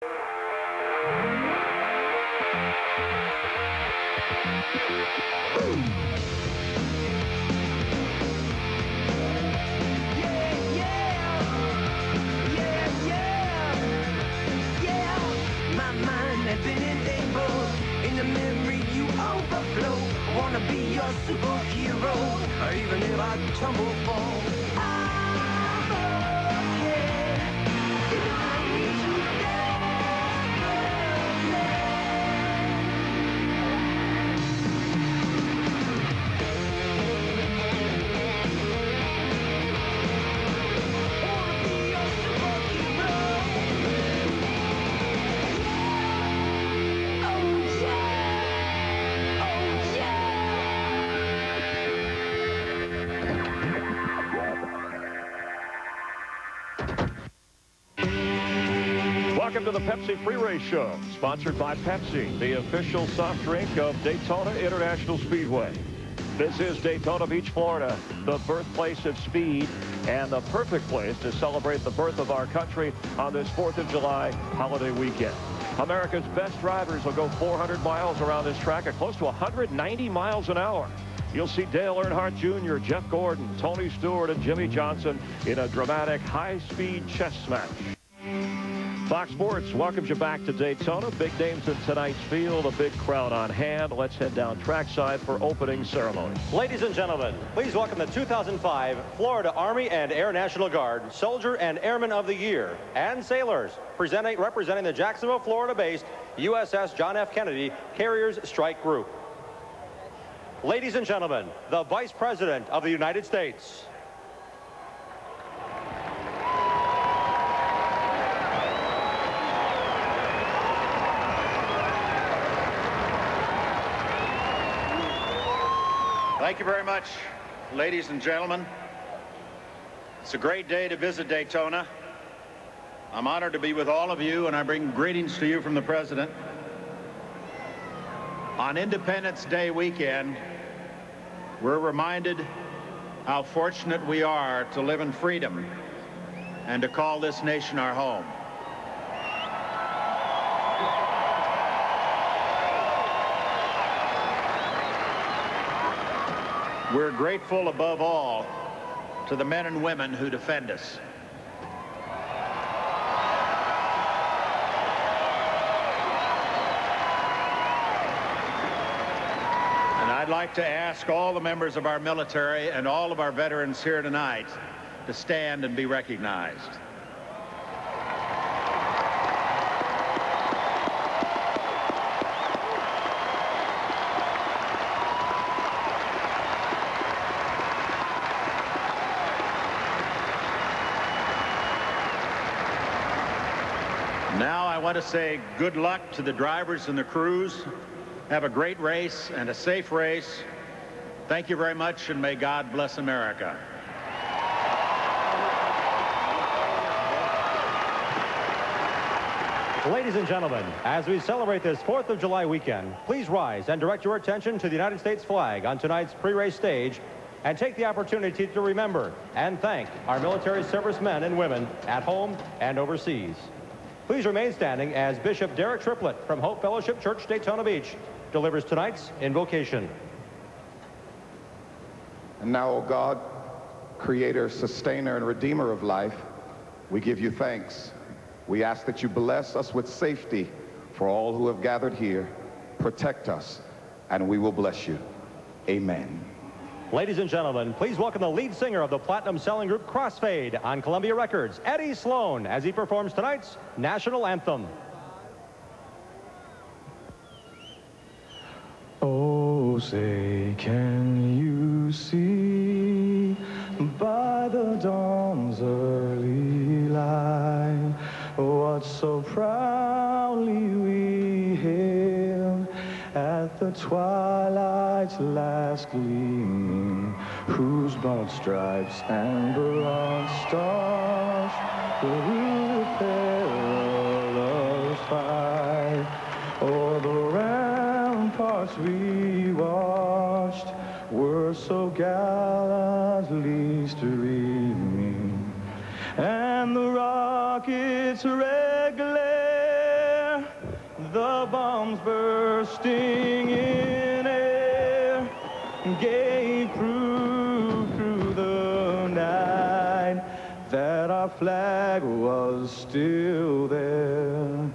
My mind has been enabled. In the memory you overflow. I wanna be your superhero. Or even if I tumble, fall, I'm okay. Welcome to the Pepsi Free Race Show, sponsored by Pepsi, the official soft drink of Daytona International Speedway. This is Daytona Beach, Florida, the birthplace of speed and the perfect place to celebrate the birth of our country on this 4th of July holiday weekend. America's best drivers will go 400 miles around this track at close to 190 miles an hour. You'll see Dale Earnhardt Jr., Jeff Gordon, Tony Stewart, and Jimmy Johnson in a dramatic high-speed chess match. Fox Sports welcomes you back to Daytona. Big names in tonight's field, a big crowd on hand. Let's head down trackside for opening ceremony. Ladies and gentlemen, please welcome the 2005 Florida Army and Air National Guard Soldier and Airman of the Year and sailors representing the Jacksonville, Florida-based USS John F. Kennedy Carriers Strike Group. Ladies and gentlemen, the Vice President of the United States. Thank you very much, ladies and gentlemen. It's a great day to visit Daytona. I'm honored to be with all of you, and I bring greetings to you from the President. On Independence Day weekend, we're reminded how fortunate we are to live in freedom and to call this nation our home. We're grateful above all to the men and women who defend us. And I'd like to ask all the members of our military and all of our veterans here tonight to stand and be recognized. Now I want to say good luck to the drivers and the crews. Have a great race and a safe race. Thank you very much, and may God bless America. Ladies and gentlemen, as we celebrate this 4th of July weekend, please rise and direct your attention to the United States flag on tonight's pre-race stage and take the opportunity to remember and thank our military servicemen and women at home and overseas. Please remain standing as Bishop Derek Triplett from Hope Fellowship Church, Daytona Beach, delivers tonight's invocation. And now, O God, creator, sustainer, and redeemer of life, we give you thanks. We ask that you bless us with safety for all who have gathered here. Protect us, and we will bless you. Amen. Ladies and gentlemen, please welcome the lead singer of the platinum-selling group Crossfade on Columbia Records, Eddie Sloan, as he performs tonight's national anthem. Oh, say, can you see by the dawn's early light what so proudly we hailed at the twilight's last gleaming, whose broad stripes and broad stars through the perilous fight o'er the ramparts we watched were so gallantly streaming, and the rockets' red glare the bombs bursting in air gave proof through the night that our flag was still there.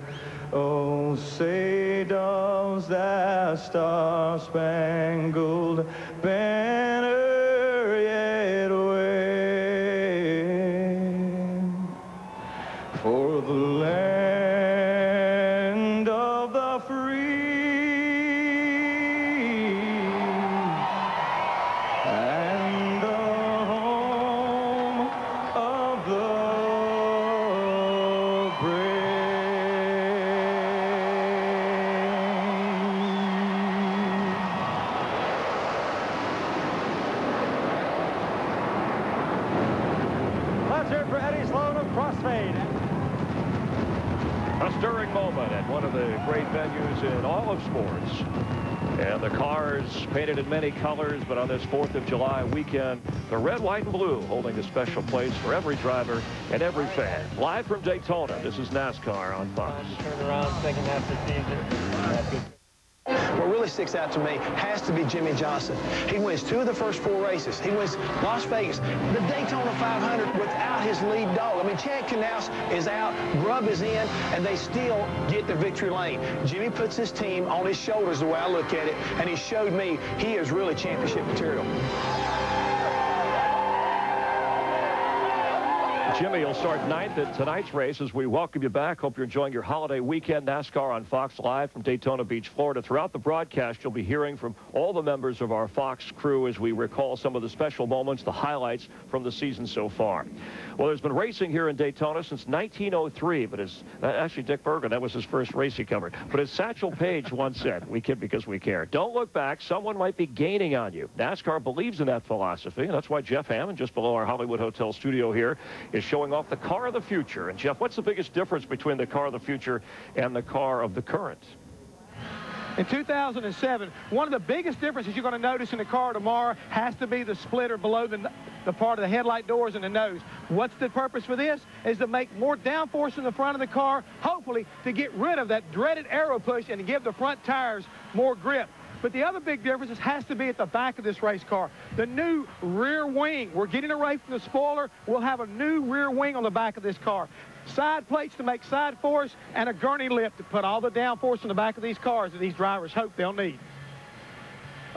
Oh, say does that star-spangled banner yet wave for the land of the free and the home of the brave. Let's hear it for Eddie Sloan of Crossfade. A stirring moment at one of the great venues in all of sports. And the cars painted in many colors, but on this 4th of July weekend, the red, white, and blue holding a special place for every driver and every fan. Live from Daytona, this is NASCAR on Fox. Turn around second half of the season. What really sticks out to me has to be Jimmy Johnson. He wins 2 of the first 4 races. He wins Las Vegas, the Daytona 500 without his lead dog. I mean, Chad Knaus is out, Grubb is in, and they still get the victory lane. Jimmy puts his team on his shoulders the way I look at it, and he showed me he is really championship material. Jimmy will start 9th in tonight's race as we welcome you back. Hope you're enjoying your holiday weekend. NASCAR on Fox Live from Daytona Beach, Florida. Throughout the broadcast, you'll be hearing from all the members of our Fox crew as we recall some of the special moments, the highlights from the season so far. Well, there's been racing here in Daytona since 1903, but actually Dick Bergen, that was his first race he covered. But as Satchel Paige once said, we kid because we care. Don't look back. Someone might be gaining on you. NASCAR believes in that philosophy, and that's why Jeff Hammond, just below our Hollywood Hotel studio here, is showing off the car of the future. And Jeff, what's the biggest difference between the car of the future and the car of the current? In 2007, one of the biggest differences you're going to notice in the car tomorrow has to be the splitter below the part of the headlight doors and the nose. What's the purpose for this? Is to make more downforce in the front of the car, hopefully to get rid of that dreaded aero push and to give the front tires more grip. But the other big difference has to be at the back of this race car. The new rear wing. We're getting away from the spoiler. We'll have a new rear wing on the back of this car. Side plates to make side force and a gurney lift to put all the downforce in the back of these cars that these drivers hope they'll need.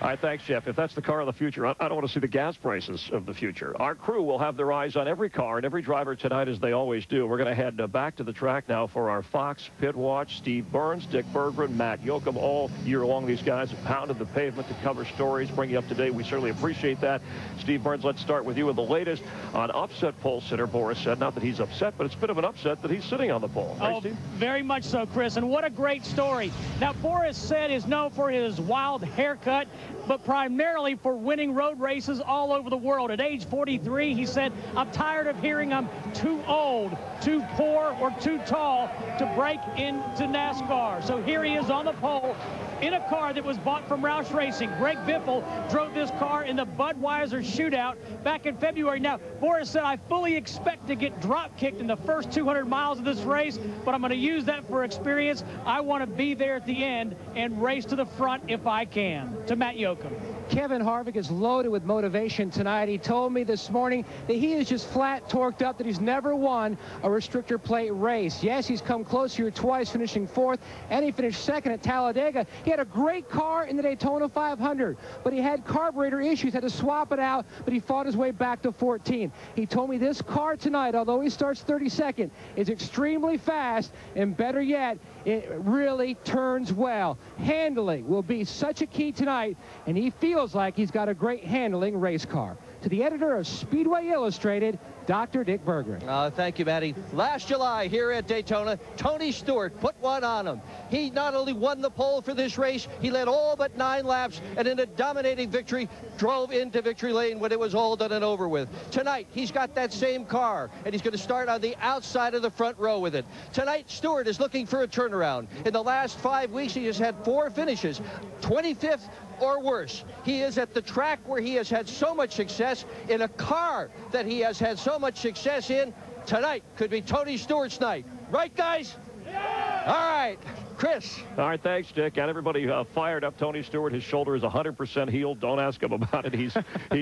All right, thanks, Jeff. If that's the car of the future, I don't want to see the gas prices of the future. Our crew will have their eyes on every car and every driver tonight, as they always do. We're going to head back to the track now for our Fox Pit Watch. Steve Burns, Dick Berggren, Matt Yoakum, all year long. These guys have pounded the pavement to cover stories, bring you up to date. We certainly appreciate that. Steve Burns, let's start with you with the latest on upset pole sitter Boris said. Not that he's upset, but it's a bit of an upset that he's sitting on the pole. Right, oh, Steve? Very much so, Chris, and what a great story. Now, Boris said is known for his wild haircut, but primarily for winning road races all over the world. At age 43, he said, I'm tired of hearing I'm too old, too poor, or too tall to break into NASCAR. So here he is on the pole in a car that was bought from Roush Racing. Greg Biffle drove this car in the Budweiser shootout back in February. Now, Boris said, I fully expect to get drop-kicked in the first 200 miles of this race, but I'm going to use that for experience. I want to be there at the end and race to the front if I can. To Matt Yoakum. Kevin Harvick is loaded with motivation tonight. He told me this morning that he is just flat torqued up, that he's never won a restrictor plate race. Yes, he's come close here twice, finishing 4th, and he finished 2nd at Talladega. He had a great car in the Daytona 500, but he had carburetor issues, had to swap it out, but he fought his way back to 14th. He told me this car tonight, although he starts 32nd, is extremely fast, and better yet, it really turns well. Handling will be such a key tonight, and he feels like he's got a great handling race car. To the editor of Speedway Illustrated, Dr. Dick Berggren. Thank you, Matty. Last July here at Daytona, Tony Stewart put one on him. He not only won the pole for this race, he led all but 9 laps, and in a dominating victory, drove into victory lane when it was all done and over with. Tonight, he's got that same car, and he's going to start on the outside of the front row with it. Tonight, Stewart is looking for a turnaround. In the last 5 weeks, he has had 4 finishes, 25th or worse. He is at the track where he has had so much success, in a car that he has had so much success in. Tonight could be Tony Stewart's night. Right, guys? Yeah! All right. Chris. All right, thanks, Dick. Got everybody fired up. Tony Stewart, his shoulder is 100% healed. Don't ask him about it. He's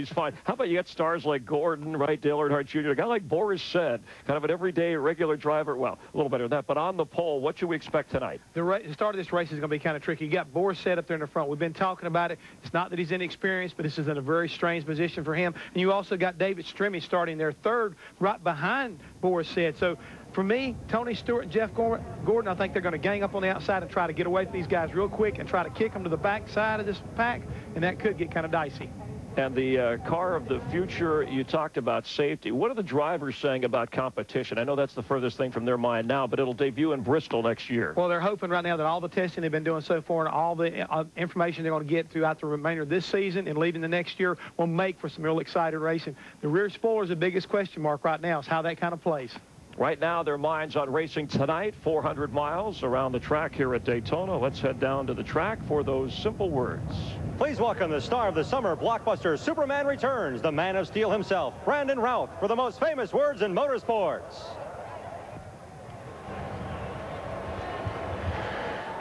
fine. How about you got stars like Gordon, right? Dale Earnhardt Jr., a guy like Boris said, kind of an everyday, regular driver. Well, a little better than that. But on the pole, what should we expect tonight? The start of this race is going to be kind of tricky. You got Boris said up there in the front. We've been talking about it. It's not that he's inexperienced, but this is in a very strange position for him. And you also got David Stremme starting there third, right behind Boris said. So for me, Tony Stewart and Jeff Gordon, I think they're going to gang up on the outside and try to get away from these guys real quick and try to kick them to the back side of this pack, and that could get kind of dicey. And the car of the future, you talked about safety. What are the drivers saying about competition? I know that's the furthest thing from their mind now, but it'll debut in Bristol next year. Well, they're hoping right now that all the testing they've been doing so far and all the information they're going to get throughout the remainder of this season and leading the next year will make for some real exciting racing. The rear spoiler is the biggest question mark right now, is how that kind of plays. Right now, their minds on racing tonight, 400 miles around the track here at Daytona. Let's head down to the track for those simple words. Please welcome the star of the summer blockbuster Superman Returns, the Man of Steel himself, Brandon Routh, for the most famous words in motorsports.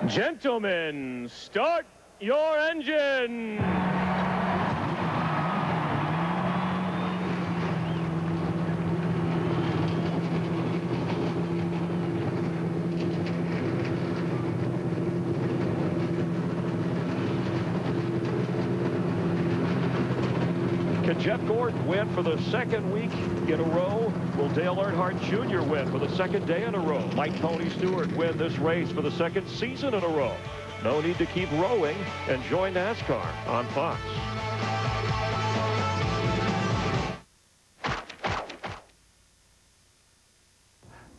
Gentlemen, start your engine. Can Jeff Gordon win for the second week in a row? Will Dale Earnhardt Jr. win for the second day in a row? Might Tony Stewart win this race for the second season in a row? No need to keep rowing and join NASCAR on Fox.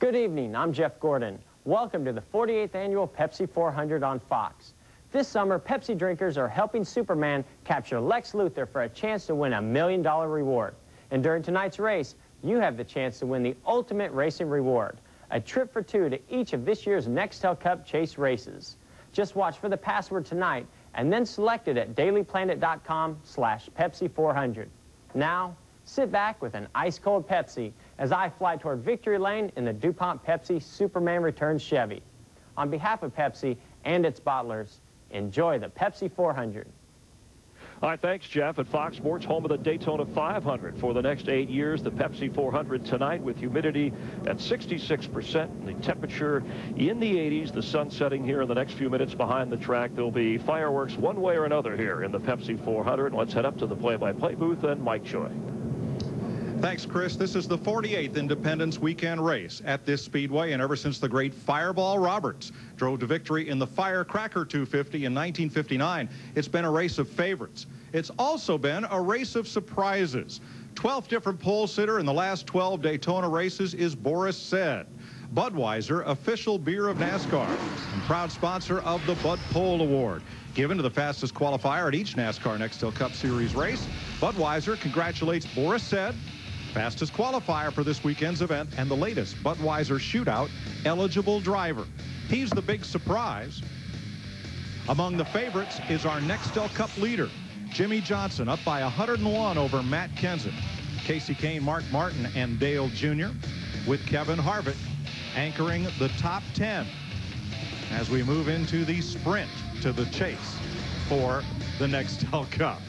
Good evening, I'm Jeff Gordon. Welcome to the 48th annual Pepsi 400 on Fox. This summer, Pepsi drinkers are helping Superman capture Lex Luthor for a chance to win $1 million reward. And during tonight's race, you have the chance to win the ultimate racing reward, a trip for two to each of this year's Nextel Cup Chase races. Just watch for the password tonight and then select it at dailyplanet.com/Pepsi400. Now, sit back with an ice-cold Pepsi as I fly toward victory lane in the DuPont Pepsi Superman Returns Chevy. On behalf of Pepsi and its bottlers, enjoy the Pepsi 400. All right, thanks, Jeff. At Fox Sports, home of the Daytona 500 for the next 8 years. The Pepsi 400 tonight with humidity at 66%. The temperature in the 80s. The sun setting here in the next few minutes behind the track. There'll be fireworks one way or another here in the Pepsi 400. Let's head up to the play-by-play booth and Mike Choi. Thanks, Chris. This is the 48th Independence Weekend race at this speedway, and ever since the great Fireball Roberts drove to victory in the Firecracker 250 in 1959, it's been a race of favorites. It's also been a race of surprises. 12th different pole sitter in the last 12 Daytona races is Boris Said. Budweiser, official beer of NASCAR, and proud sponsor of the Bud Pole Award, given to the fastest qualifier at each NASCAR Nextel Cup Series race. Budweiser congratulates Boris Said, fastest qualifier for this weekend's event, and the latest Budweiser Shootout eligible driver. He's the big surprise. Among the favorites is our Nextel Cup leader, Jimmy Johnson, up by 101 over Matt Kenseth. Casey Kane, Mark Martin, and Dale Jr., with Kevin Harvick anchoring the top 10 as we move into the sprint to the chase for the Nextel Cup.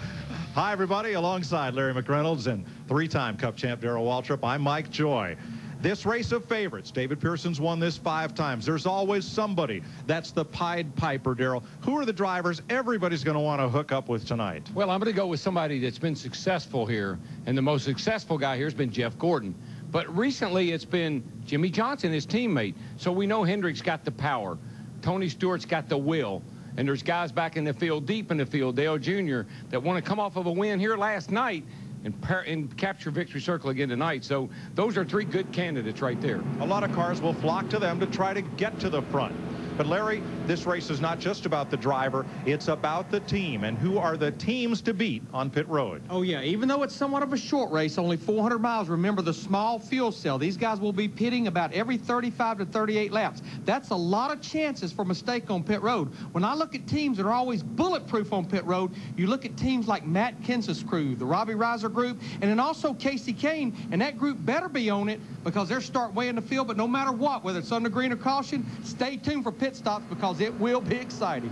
Hi, everybody. Alongside Larry McReynolds and three-time Cup champ Darrell Waltrip, I'm Mike Joy. This race of favorites, David Pearson's won this 5 times. There's always somebody that's the Pied Piper, Darrell. Who are the drivers everybody's going to want to hook up with tonight? Well, I'm going to go with somebody that's been successful here, and the most successful guy here has been Jeff Gordon. But recently it's been Jimmy Johnson, his teammate. So we know Hendrick's got the power. Tony Stewart's got the will. And there's guys back in the field, deep in the field, Dale Jr., that want to come off of a win here last night and capture victory circle again tonight. So those are 3 good candidates right there. A lot of cars will flock to them to try to get to the front. But, Larry, this race is not just about the driver. It's about the team. And who are the teams to beat on pit road? Oh, yeah. Even though it's somewhat of a short race, only 400 miles, remember the small fuel cell. These guys will be pitting about every 35 to 38 laps. That's a lot of chances for mistake on pit road. When I look at teams that are always bulletproof on pit road, you look at teams like Matt Kenseth's crew, the Robbie Reiser group, and then also Casey Kane, and that group better be on it because they're starting way in the field. But no matter what, whether it's under green or caution, stay tuned for pit pit stops because it will be exciting.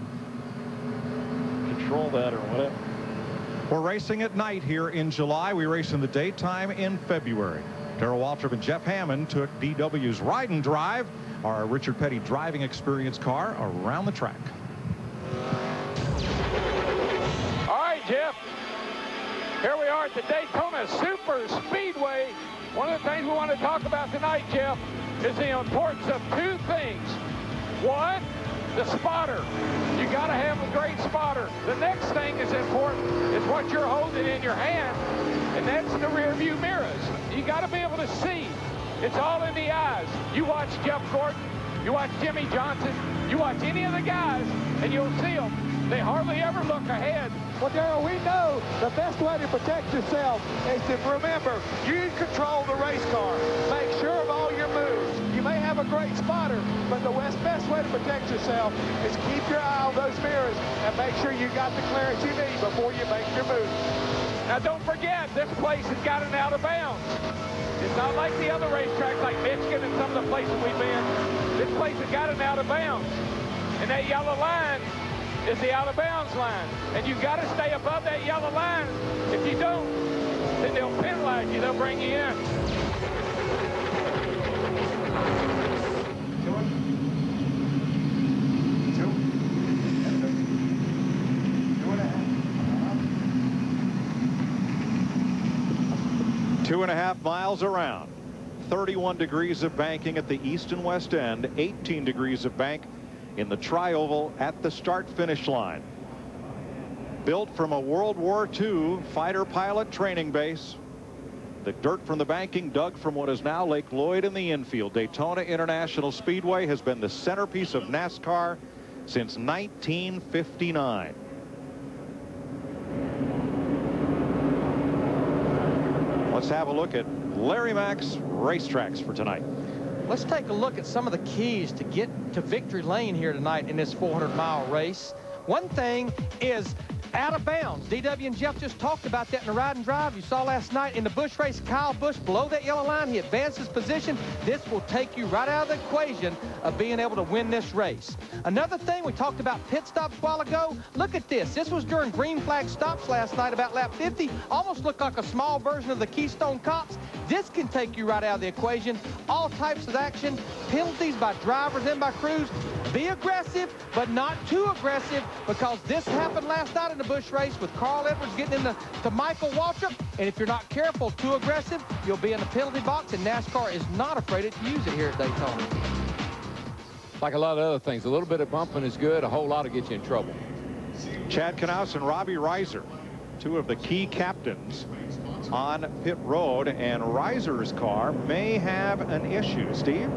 Control that or whatever. We're racing at night here in July. We race in the daytime in February. Darrell Waltrip and Jeff Hammond took DW's Ride and Drive, our Richard Petty driving experience car, around the track. All right, Jeff. Here we are at the Daytona Super Speedway. One of the things we want to talk about tonight, Jeff, is the importance of two things. One, the spotter. You got to have a great spotter. The next thing is important is what you're holding in your hand, and that's the rear view mirrors. You got to be able to see. It's all in the eyes. You watch Jeff Gordon, you watch Jimmy Johnson, you watch any of the guys, and you'll see them. They hardly ever look ahead. Well, Darrell, we know the best way to protect yourself is to remember you control the race car. Make sure of all your moves. You may have a great spotter, but the best way to protect yourself is keep your eye on those mirrors and make sure you got the clearance you need before you make your move. Now, don't forget, this place has gotten out of bounds. It's not like the other racetracks like Michigan and some of the places we've been. This place has gotten out of bounds. And that yellow line is the out of bounds line. And you've got to stay above that yellow line. If you don't, then they'll penalize you. They'll bring you in. Two and a half miles around. 31 degrees of banking at the east and west end. 18 degrees of bank in the tri-oval at the start-finish line. Built from a World War II fighter pilot training base. The dirt from the banking dug from what is now Lake Lloyd in the infield. Daytona International Speedway has been the centerpiece of NASCAR since 1959. Let's have a look at Larry Mack's racetracks for tonight. Let's take a look at some of the keys to get to victory lane here tonight in this 400-mile race. One thing is out of bounds. DW and Jeff just talked about that in the Ride and Drive. You saw last night in the Busch race, Kyle Busch below that yellow line. He advanced his position. This will take you right out of the equation of being able to win this race. Another thing, we talked about pit stops a while ago. Look at this. This was during green flag stops last night about lap 50. Almost looked like a small version of the Keystone Cops. This can take you right out of the equation. All types of action, penalties by drivers and by crews. Be aggressive, but not too aggressive, because this happened last night in the Busch race with Carl Edwards getting into Michael Waltrip. And if you're not careful, too aggressive, you'll be in the penalty box, and NASCAR is not afraid to use it here at Daytona. Like a lot of other things, a little bit of bumping is good, a whole lot will get you in trouble. Chad Knaus and Robbie Reiser, two of the key captains on pit road, and Reiser's car may have an issue. Steve?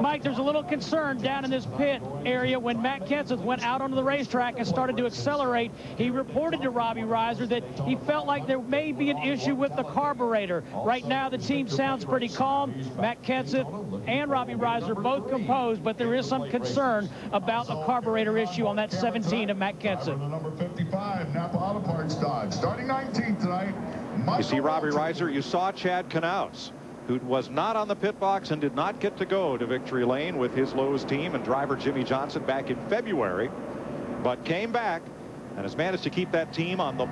Mike, there's a little concern down in this pit area when Matt Kenseth went out onto the racetrack and started to accelerate. He reported to Robbie Reiser that he felt like there may be an issue with the carburetor. Right now, the team sounds pretty calm. Matt Kenseth and Robbie Reiser both composed, but there is some concern about a carburetor issue on that 17 of Matt Kenseth. Number 55, Napa Auto Parts Dodge, starting 19th tonight. You see Robbie Reiser, you saw Chad Knaus, who was not on the pit box and did not get to go to victory lane with his Lowe's team and driver Jimmy Johnson back in February, but came back and has managed to keep that team on the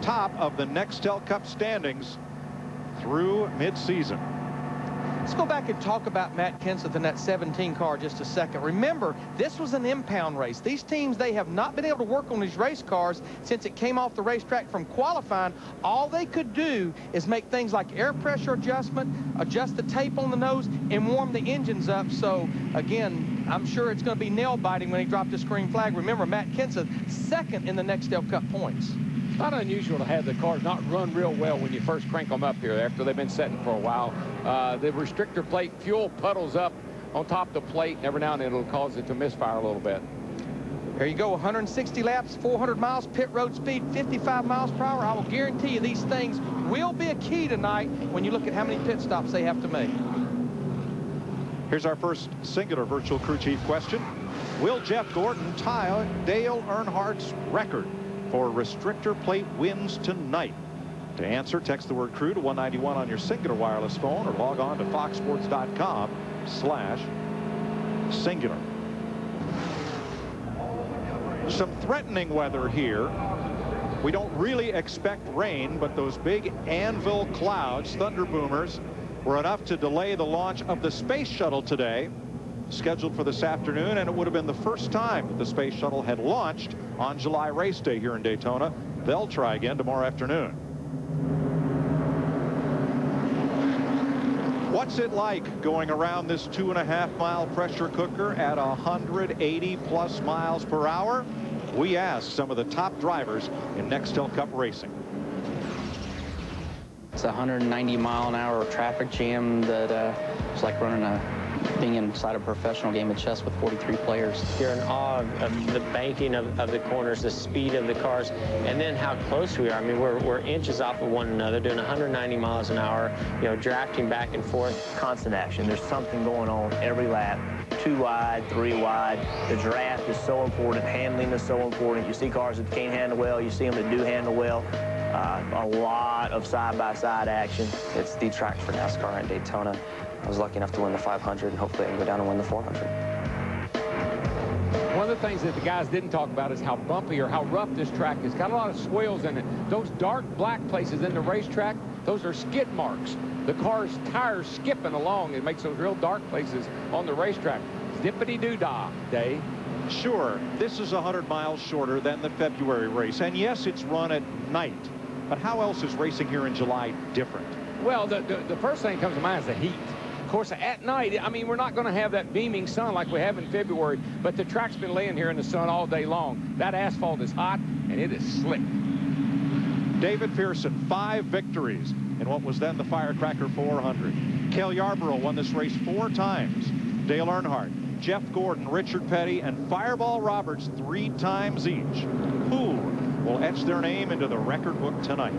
top of the Nextel Cup standings through mid-season. Let's go back and talk about Matt Kenseth in that 17 car just a second. Remember, this was an impound race. These teams, they have not been able to work on these race cars since it came off the racetrack from qualifying. All they could do is make things like air pressure adjustment, adjust the tape on the nose, and warm the engines up. So, again, I'm sure it's going to be nail-biting when he dropped his green flag. Remember, Matt Kenseth, second in the Nextel Cup points. It's not unusual to have the cars not run real well when you first crank them up here after they've been setting for a while. The restrictor plate fuel puddles up on top of the plate, and every now and then it'll cause it to misfire a little bit. There you go, 160 laps, 400 miles, pit road speed, 55 miles per hour. I will guarantee you these things will be a key tonight when you look at how many pit stops they have to make. Here's our first singular virtual crew chief question. Will Jeff Gordon tie Dale Earnhardt's record for restrictor plate wins tonight? To answer, text the word crew to 191 on your singular wireless phone or log on to foxsports.com/singular. Some threatening weather here. We don't really expect rain, but those big anvil clouds, thunder boomers, were enough to delay the launch of the space shuttle today, scheduled for this afternoon, and it would have been the first time that the space shuttle had launched on July race day here in Daytona. They'll try again tomorrow afternoon. What's it like going around this 2.5-mile pressure cooker at 180 plus miles per hour? We asked some of the top drivers in NEXTEL Cup racing. It's a 190-mile-an-hour traffic jam that it's like being inside a professional game of chess with 43 players. You're in awe of the banking of the corners, the speed of the cars, and then how close we are. I mean, we're inches off of one another, doing 190 miles an hour, you know, drafting back and forth. Constant action. There's something going on every lap. 2 wide, 3 wide. The draft is so important. Handling is so important. You see cars that can't handle well. You see them that do handle well. A lot of side-by-side action. It's the track for NASCAR at Daytona. I was lucky enough to win the 500, and hopefully I can go down and win the 400. One of the things that the guys didn't talk about is how bumpy or how rough this track is. It's got a lot of swales in it. Those dark black places in the racetrack, those are skid marks. The car's tires skipping along. It makes those real dark places on the racetrack. Zippity-doo-dah, Dave. Sure, this is 100 miles shorter than the February race, and yes, it's run at night. But how else is racing here in July different? Well, the first thing that comes to mind is the heat. Of course, at night, I mean, we're not going to have that beaming sun like we have in February, but the track's been laying here in the sun all day long. That asphalt is hot, and it is slick. David Pearson, 5 victories in what was then the Firecracker 400. Cale Yarborough won this race 4 times. Dale Earnhardt, Jeff Gordon, Richard Petty, and Fireball Roberts 3 times each. Who will etch their name into the record book tonight?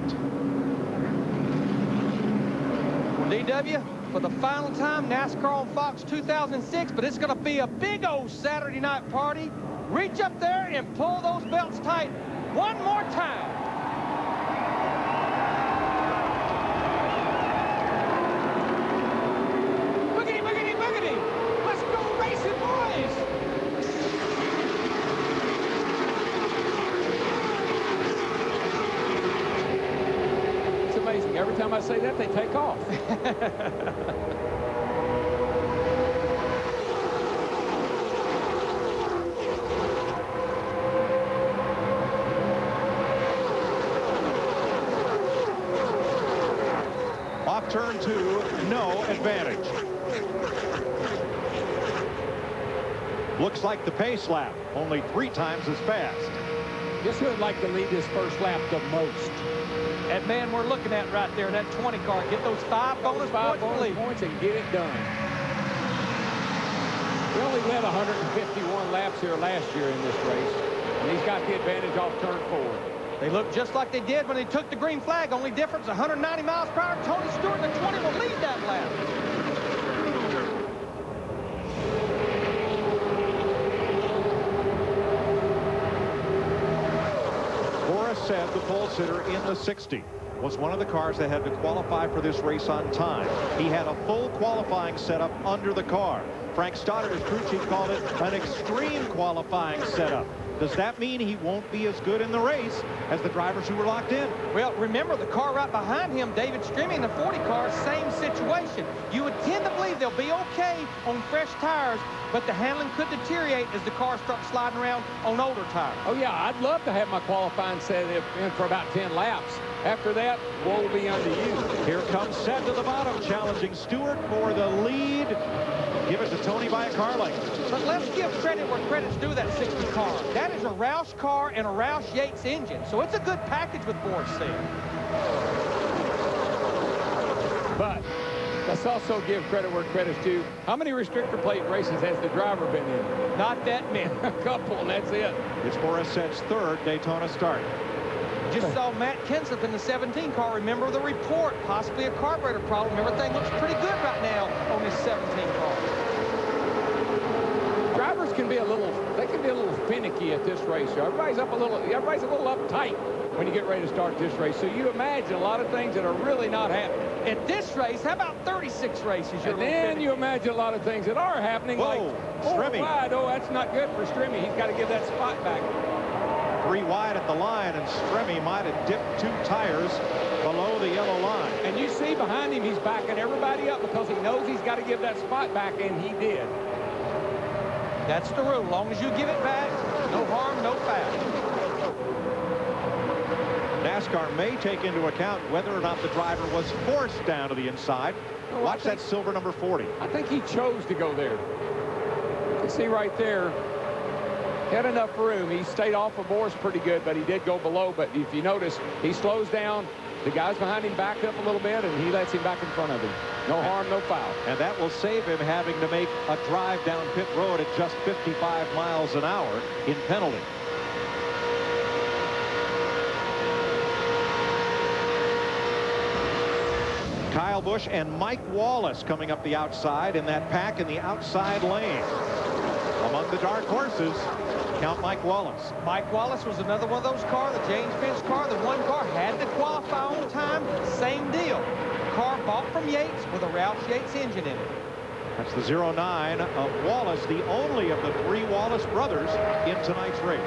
DW, for the final time, NASCAR on Fox 2006, but it's going to be a big old Saturday night party. Reach up there and pull those belts tight one more time. Boogity, boogity, boogity. Let's go racing, boys. Every time I say that, they take off. Off turn 2, no advantage. Looks like the pace lap, only 3 times as fast. Guess who would like to lead this first lap the most? That man we're looking at right there, that 20 car. Get those 5 bonus points and get it done. We only led 151 laps here last year in this race, and he's got the advantage off turn 4. They look just like they did when they took the green flag. Only difference, 190 miles per hour. Tony Stewart in the 20 will lead that lap. Said the pole sitter in the 60 was one of the cars that had to qualify for this race on time. He had a full qualifying setup under the car. Frank Stoddard, his crew chief, called it an extreme qualifying setup. Does that mean he won't be as good in the race as the drivers who were locked in? Well, remember the car right behind him, David Strimmy in the 40 car, same situation. You would tend to believe they'll be okay on fresh tires, but the handling could deteriorate as the car starts sliding around on older tires. Oh, yeah, I'd love to have my qualifying set in for about 10 laps. After that, woe be unto you. Here comes Seth to the bottom, challenging Stewart for the lead. Give it to Tony by a car length. But let's give credit where credit's due, that 60 car. That is a Roush car and a Roush Yates engine, so it's a good package with Boris said. But let's also give credit where credit's due. How many restrictor plate races has the driver been in? Not that many. A couple, and that's it. It's Boris Sed's 3rd Daytona start. Just saw Matt Kenseth in the 17 car. Remember the report, possibly a carburetor problem. Everything looks pretty good right now on this 17 car. Drivers can be a little finicky at this race. Everybody's a little uptight when you get ready to start this race. So you imagine a lot of things that are really not happening. at this race, how about 36 races? And then you imagine a lot of things that are happening. Whoa, like Stremme. wide. Oh, that's not good for Stremme. He's got to give that spot back. 3 wide at the line, and Stremme might have dipped 2 tires below the yellow line. And you see behind him, he's backing everybody up because he knows he's got to give that spot back, and he did. That's the rule. As long as you give it back, no harm, no foul. NASCAR may take into account whether or not the driver was forced down to the inside. Oh, Watch that silver number 40. I think he chose to go there. You see right there, had enough room. He stayed off of Morris pretty good, but he did go below. But if you notice, he slows down. The guys behind him back up a little bit, and he lets him back in front of him. No harm, no foul. And that will save him having to make a drive down pit road at just 55 miles an hour in penalty. Kyle Busch and Mike Wallace coming up the outside in that pack in the outside lane. Among the dark horses, count Mike Wallace. Mike Wallace was another one of those cars, the James Finch car. The one car had to qualify on time. Same deal. Car bought from Yates with a Roush Yates engine in it. That's the 09 of Wallace, the only of the 3 Wallace brothers in tonight's race.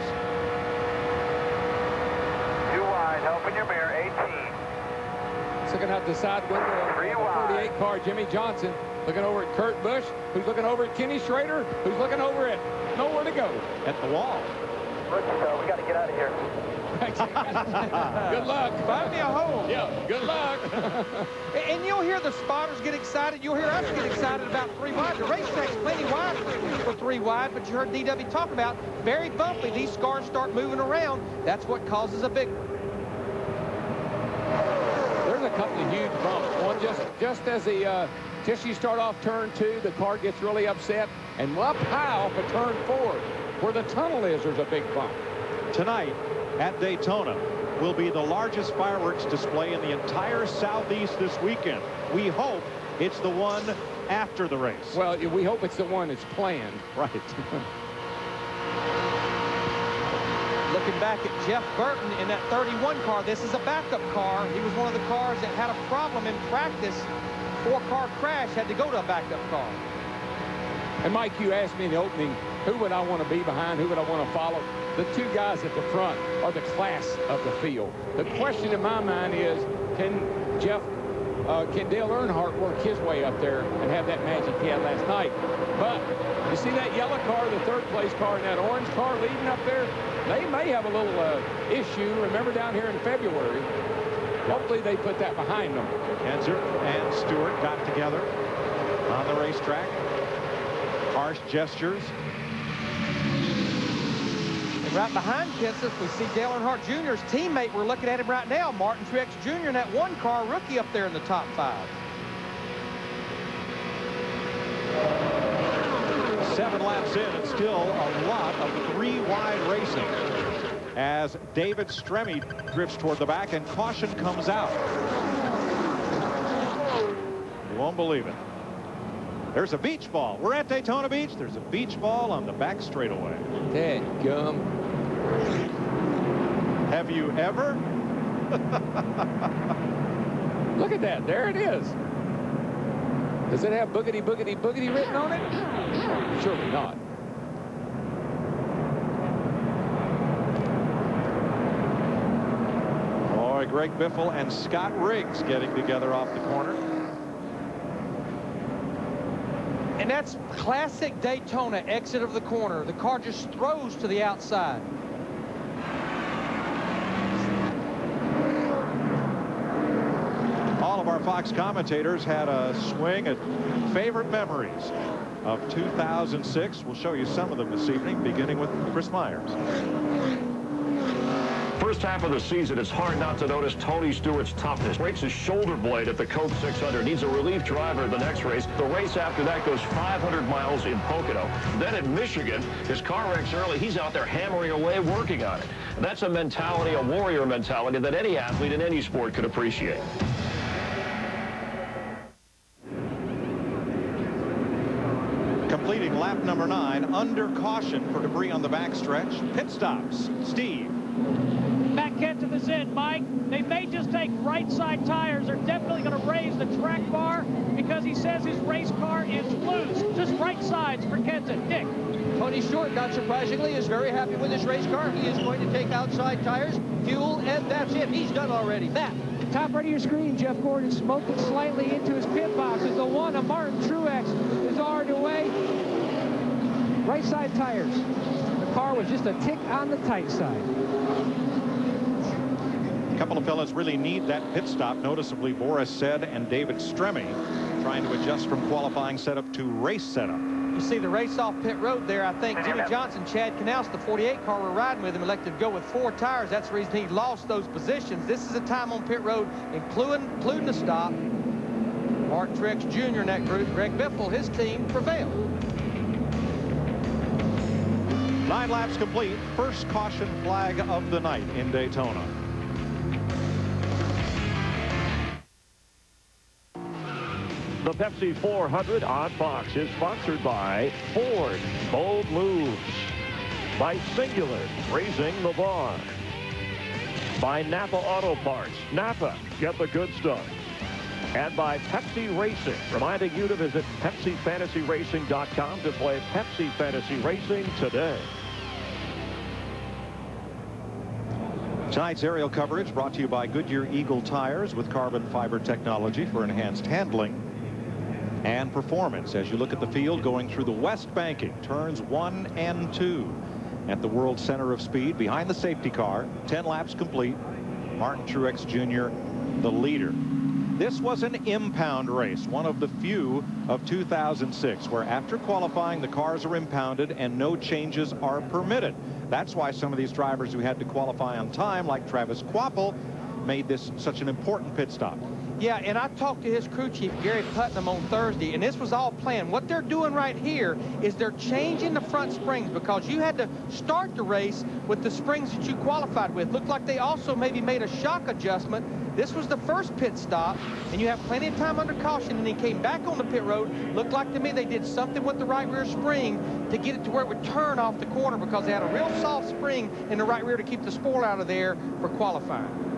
2 wide, open your mirror, 18. Looking out the side window of the 48 car, Jimmy Johnson, looking over at Kurt Busch, who's looking over at Kenny Schrader, who's looking over at nowhere to go. At the wall. Look, we got to get out of here. Good luck. Find me a hole. Yeah, good luck. And you'll hear the spotters get excited. You'll hear us get excited about 3 wide. The racetrack's plenty wide for 3 wide, but you heard DW talk about very bumpy. These cars start moving around. That's what causes a big one. There's a couple of huge bumps. One just as the just you start off turn 2, the car gets really upset, and up high off of turn 4, where the tunnel is, there's a big bump. Tonight at Daytona will be the largest fireworks display in the entire Southeast this weekend. We hope it's the one after the race. Well, we hope it's the one that's planned. Right. Looking back at Jeff Burton in that 31 car, this is a backup car. He was one of the cars that had a problem in practice. 4-car crash, had to go to a backup car. And Mike, you asked me in the opening, who would I want to be behind? Who would I want to follow? The 2 guys at the front are the class of the field. The question in my mind is, can Dale Earnhardt work his way up there and have that magic he had last night? But you see that yellow car, the 3rd place car, and that orange car leading up there? They may have a little issue. Remember down here in February? Hopefully they put that behind them. Enzer and Stewart got together on the racetrack. Harsh gestures. And right behind Kansas, we see Dale Earnhardt Jr.'s teammate. We're looking at him right now, Martin Truex Jr. in that 1-car rookie up there in the top 5. 7 laps in, and still a lot of 3-wide racing as David Stremme drifts toward the back and caution comes out. You won't believe it. There's a beach ball. We're at Daytona Beach. There's a beach ball on the back straightaway. Dadgum. Have you ever? Look at that. There it is. Does it have boogity, boogity, boogity written on it? Surely not. Boy, Greg Biffle and Scott Riggs getting together off the corner. And that's classic Daytona exit of the corner. The car just throws to the outside. All of our Fox commentators had a swing at favorite memories of 2006. We'll show you some of them this evening, beginning with Chris Myers. First half of the season, it's hard not to notice Tony Stewart's toughness. Breaks his shoulder blade at the Coke 600. Needs a relief driver the next race. The race after that goes 500 miles in Pocono. Then at Michigan, his car wrecks early. He's out there hammering away, working on it. That's a mentality, a warrior mentality that any athlete in any sport could appreciate. Completing lap number 9, under caution for debris on the backstretch. Pit stops. Steve. Matt Kenseth is in. Mike, they may just take right side tires. They're definitely going to raise the track bar because he says his race car is loose. Just right sides for Kenseth. Dick. Tony Stewart, not surprisingly, is very happy with his race car. He is going to take outside tires, fuel, and that's it. He's done already. Matt. Top right of your screen, Jeff Gordon smoking slightly into his pit box as the one of Martin Truex is already away. Right side tires. The car was just a tick on the tight side. A couple of fellas really need that pit stop, noticeably Boris Said and David Stremme, trying to adjust from qualifying setup to race setup. You see the race off pit road there. I think Jimmy Johnson, Chad Knaus, the 48 car we're riding with him, elected to go with 4 tires. That's the reason he lost those positions. This is a time on pit road, including the stop. Mark Truex Jr. in that group. Greg Biffle, his team, prevailed. 9 laps complete. First caution flag of the night in Daytona. The Pepsi 400 on Fox is sponsored by Ford, Bold Moves, by Singular, raising the bar, by Napa Auto Parts. Napa, get the good stuff. And by Pepsi Racing, reminding you to visit PepsiFantasyRacing.com to play Pepsi Fantasy Racing today. Tonight's aerial coverage brought to you by Goodyear Eagle Tires with carbon fiber technology for enhanced handling and performance. As you look at the field going through the west banking, turns 1 and 2 at the World Center of Speed behind the safety car. 10 laps complete. Martin Truex Jr. the leader. This was an impound race, one of the few of 2006 where after qualifying the cars are impounded and no changes are permitted. That's why some of these drivers who had to qualify on time, like Travis Quapple, made this such an important pit stop. Yeah, and I talked to his crew chief, Gary Putnam, on Thursday, and this was all planned. What they're doing right here is they're changing the front springs because you had to start the race with the springs that you qualified with. Looked like they also maybe made a shock adjustment. This was the first pit stop, and you have plenty of time under caution, and he came back on the pit road. Looked like to me they did something with the right rear spring to get it to where it would turn off the corner because they had a real soft spring in the right rear to keep the spoil out of there for qualifying.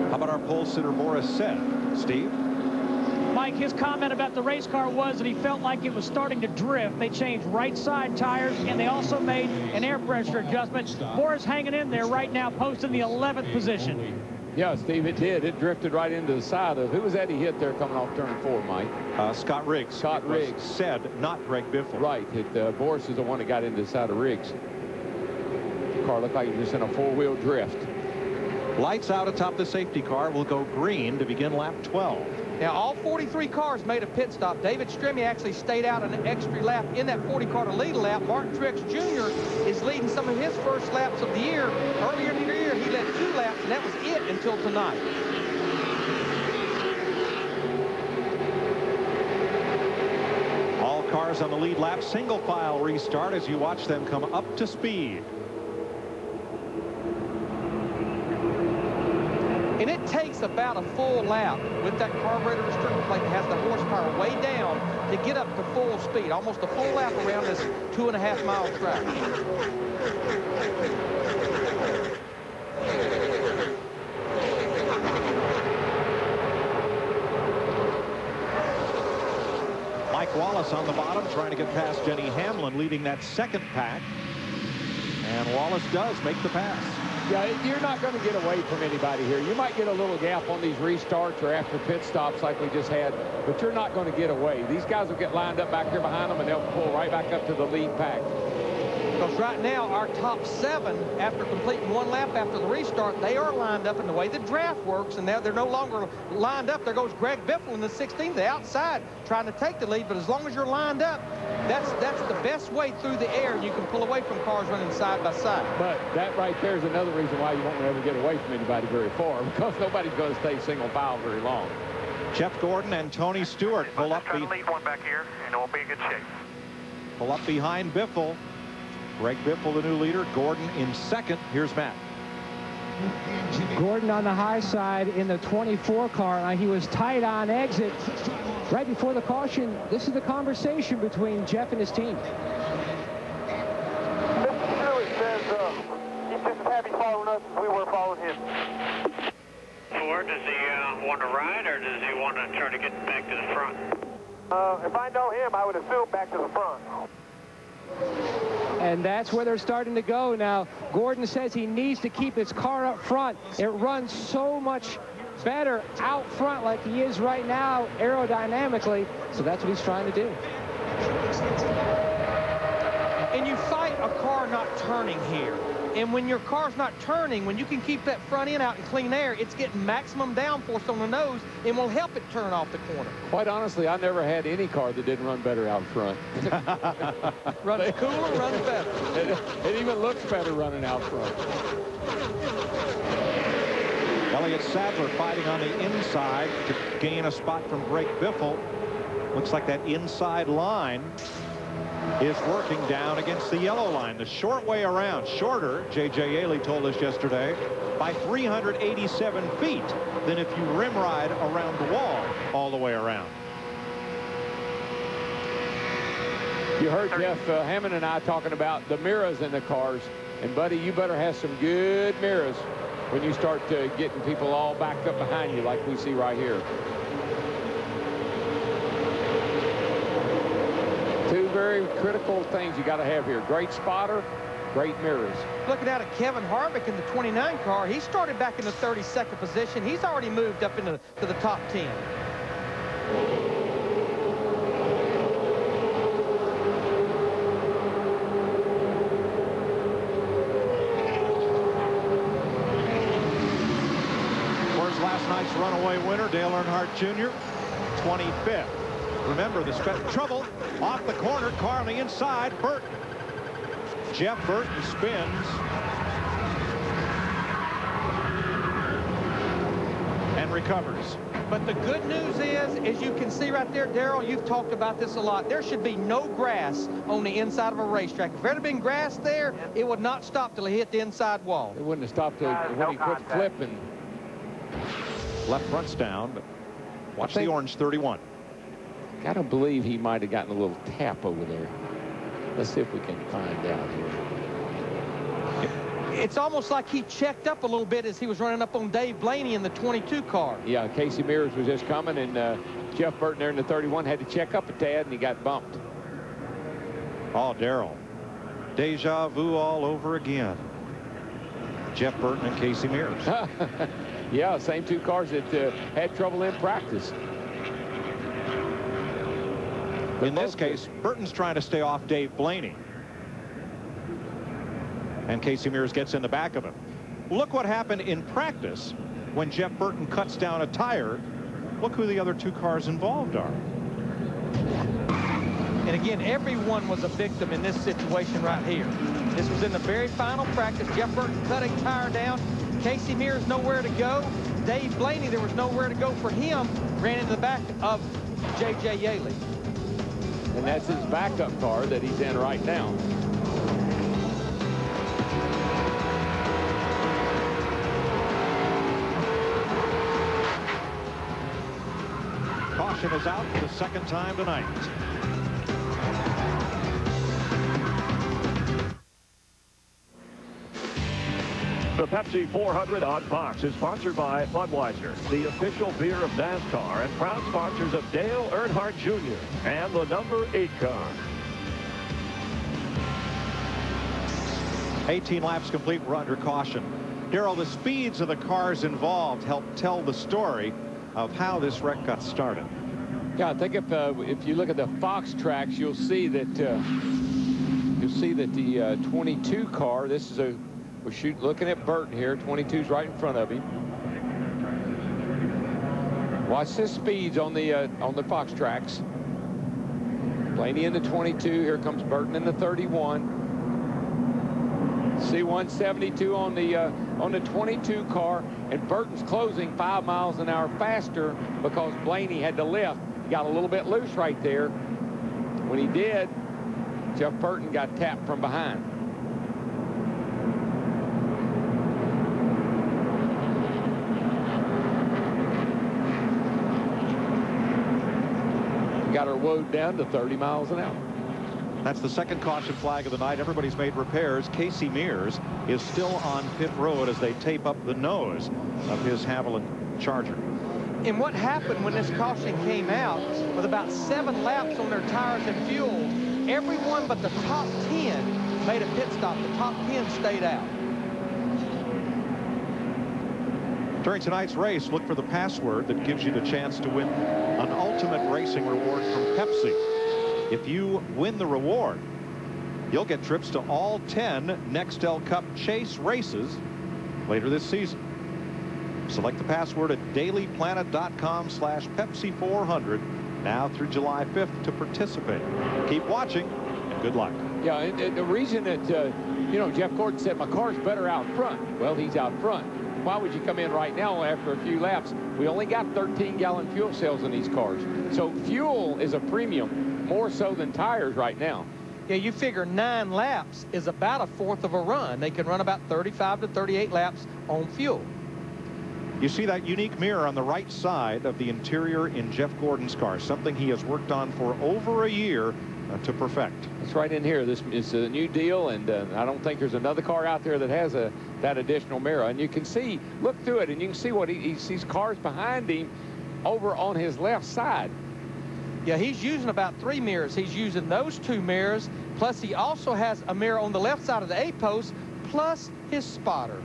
How about our pole sitter Boris Said? Steve? Mike, his comment about the race car was that he felt like it was starting to drift. They changed right side tires, and they also made an air pressure adjustment. Boris hanging in there right now, posting the 11th position. Yeah, Steve, it did. It drifted right into the side of, who was that he hit there coming off turn 4, Mike? Scott Riggs. Scott Riggs. Said, not Greg Biffle. Right. Boris is the one that got into the side of Riggs. The car looked like it was just in a 4-wheel drift. Lights out atop the safety car will go green to begin lap 12. Now, all 43 cars made a pit stop. David Stremme actually stayed out an extra lap in that 40 car to lead a lap. Martin Truex Jr. is leading some of his first laps of the year. Earlier in the year, he led 2 laps, and that was it until tonight. All cars on the lead lap, single file restart as you watch them come up to speed. And it takes about a full lap with that carburetor restrictor plate that has the horsepower way down to get up to full speed. Almost a full lap around this 2.5-mile track. Mike Wallace on the bottom trying to get past Denny Hamlin leading that second pack. And Wallace does make the pass. Yeah, you're not going to get away from anybody here. You might get a little gap on these restarts or after pit stops like we just had, but you're not going to get away. These guys will get lined up back here behind them, and they'll pull right back up to the lead pack. Because right now, our top 7, after completing 1 lap after the restart, they are lined up in the way the draft works, and now they're no longer lined up. There goes Greg Biffle in the 16th, the outside, trying to take the lead. But as long as you're lined up, that's the best way through the air, and you can pull away from cars running side by side. But that right there is another reason why you won't ever get away from anybody very far, because nobody's going to stay single file very long. Jeff Gordon and Tony Stewart pull up. Try to lead one back here, and it won't be in good shape. Pull up behind Biffle. Greg Biffle, the new leader. Gordon in second. Here's Matt. Gordon on the high side in the 24 car. He was tight on exit right before the caution. This is the conversation between Jeff and his team. Mr. Stewart says he's just as happy following us as we were following him. inside, or does he want to try to get back to the front? If I know him, I would assume back to the front. And that's where they're starting to go now. Gordon says he needs to keep his car up front. It runs so much better out front like he is right now aerodynamically. So that's what he's trying to do. And you fight a car not turning here. And when your car's not turning, when you can keep that front end out in clean air, it's getting maximum downforce on the nose and will help it turn off the corner. Quite honestly, I never had any car that didn't run better out front. Runs cooler, runs better. It even looks better running out front. Elliott Sadler fighting on the inside to gain a spot from Greg Biffle. Looks like that inside line is working down against the yellow line. The short way around, shorter, J.J. Yaley told us yesterday, by 387 feet than if you rim ride around the wall all the way around. You heard Jeff Hammond and I talking about the mirrors in the cars. And, buddy, you better have some good mirrors when you start getting people all backed up behind you like we see right here. Two very critical things you got to have here. Great spotter, great mirrors. Looking out at Kevin Harvick in the 29 car, he started back in the 32nd position. He's already moved up into the top 10. Where's last night's runaway winner, Dale Earnhardt Jr., 25th. Remember, the trouble off the corner, car on the inside, Burton. Jeff Burton spins. And recovers. But the good news is, as you can see right there, Darrell, you've talked about this a lot. There should be no grass on the inside of a racetrack. If there had been grass there, it would not stop till he hit the inside wall. It wouldn't have stopped when he quit flipping. Left front's down, but watch the orange 31. Gotta believe he might have gotten a little tap over there. Let's see if we can find out here. It's almost like he checked up a little bit as he was running up on Dave Blaney in the 22 car. Yeah, Casey Mears was just coming, and Jeff Burton there in the 31 had to check up a tad, and he got bumped. Oh, Darrell. Deja vu all over again. Jeff Burton and Casey Mears. Yeah, same two cars that had trouble in practice. In this case, Burton's trying to stay off Dave Blaney. And Casey Mears gets in the back of him. Look what happened in practice when Jeff Burton cuts down a tire. Look who the other two cars involved are. And again, everyone was a victim in this situation right here. This was in the very final practice. Jeff Burton cut a tire down. Casey Mears nowhere to go. Dave Blaney, there was nowhere to go for him. Ran into the back of J.J. Yaley. And that's his backup car that he's in right now. Caution is out for the second time tonight. The Pepsi 400 on Fox is sponsored by Budweiser, the official beer of NASCAR, and proud sponsors of Dale Earnhardt Jr. and the number 8 car. 18 laps complete. We're under caution. Darrell, the speeds of the cars involved help tell the story of how this wreck got started. Yeah, I think if you look at the Fox tracks, you'll see that the 22 car. This is we're looking at Burton here. 22's right in front of him. Watch the speeds on the Fox tracks. Blaney in the 22. Here comes Burton in the 31. C-172 on the 22 car, and Burton's closing 5 miles an hour faster because Blaney had to lift. He got a little bit loose right there. When he did, Jeff Burton got tapped from behind. Got her woed down to 30 miles an hour. That's the second caution flag of the night. Everybody's made repairs. Casey Mears is still on pit road as they tape up the nose of his Haviland Charger. And what happened when this caution came out, with about 7 laps on their tires and fuel, everyone but the top 10 made a pit stop. The top 10 stayed out. During tonight's race, look for the password that gives you the chance to win an ultimate racing reward from Pepsi. If you win the reward, you'll get trips to all 10 NEXTEL Cup Chase races later this season. Select the password at dailyplanet.com/Pepsi400 now through July 5th to participate. Keep watching and good luck. Yeah, and the reason that, you know, Jeff Gordon said, my car's better out front. Well, he's out front. Why would you come in right now after a few laps? We only got 13-gallon fuel cells in these cars. So fuel is a premium, more so than tires right now. Yeah, you figure 9 laps is about a fourth of a run. They can run about 35 to 38 laps on fuel. You see that unique mirror on the right side of the interior in Jeff Gordon's car, something he has worked on for over a year to perfect. It's right in here. This is a new deal, and I don't think there's another car out there that has that additional mirror. And you can see, look through it, and you can see what he sees cars behind him over on his left side. Yeah, he's using about 3 mirrors. He's using those 2 mirrors, plus he also has a mirror on the left side of the A-post, plus his spotter.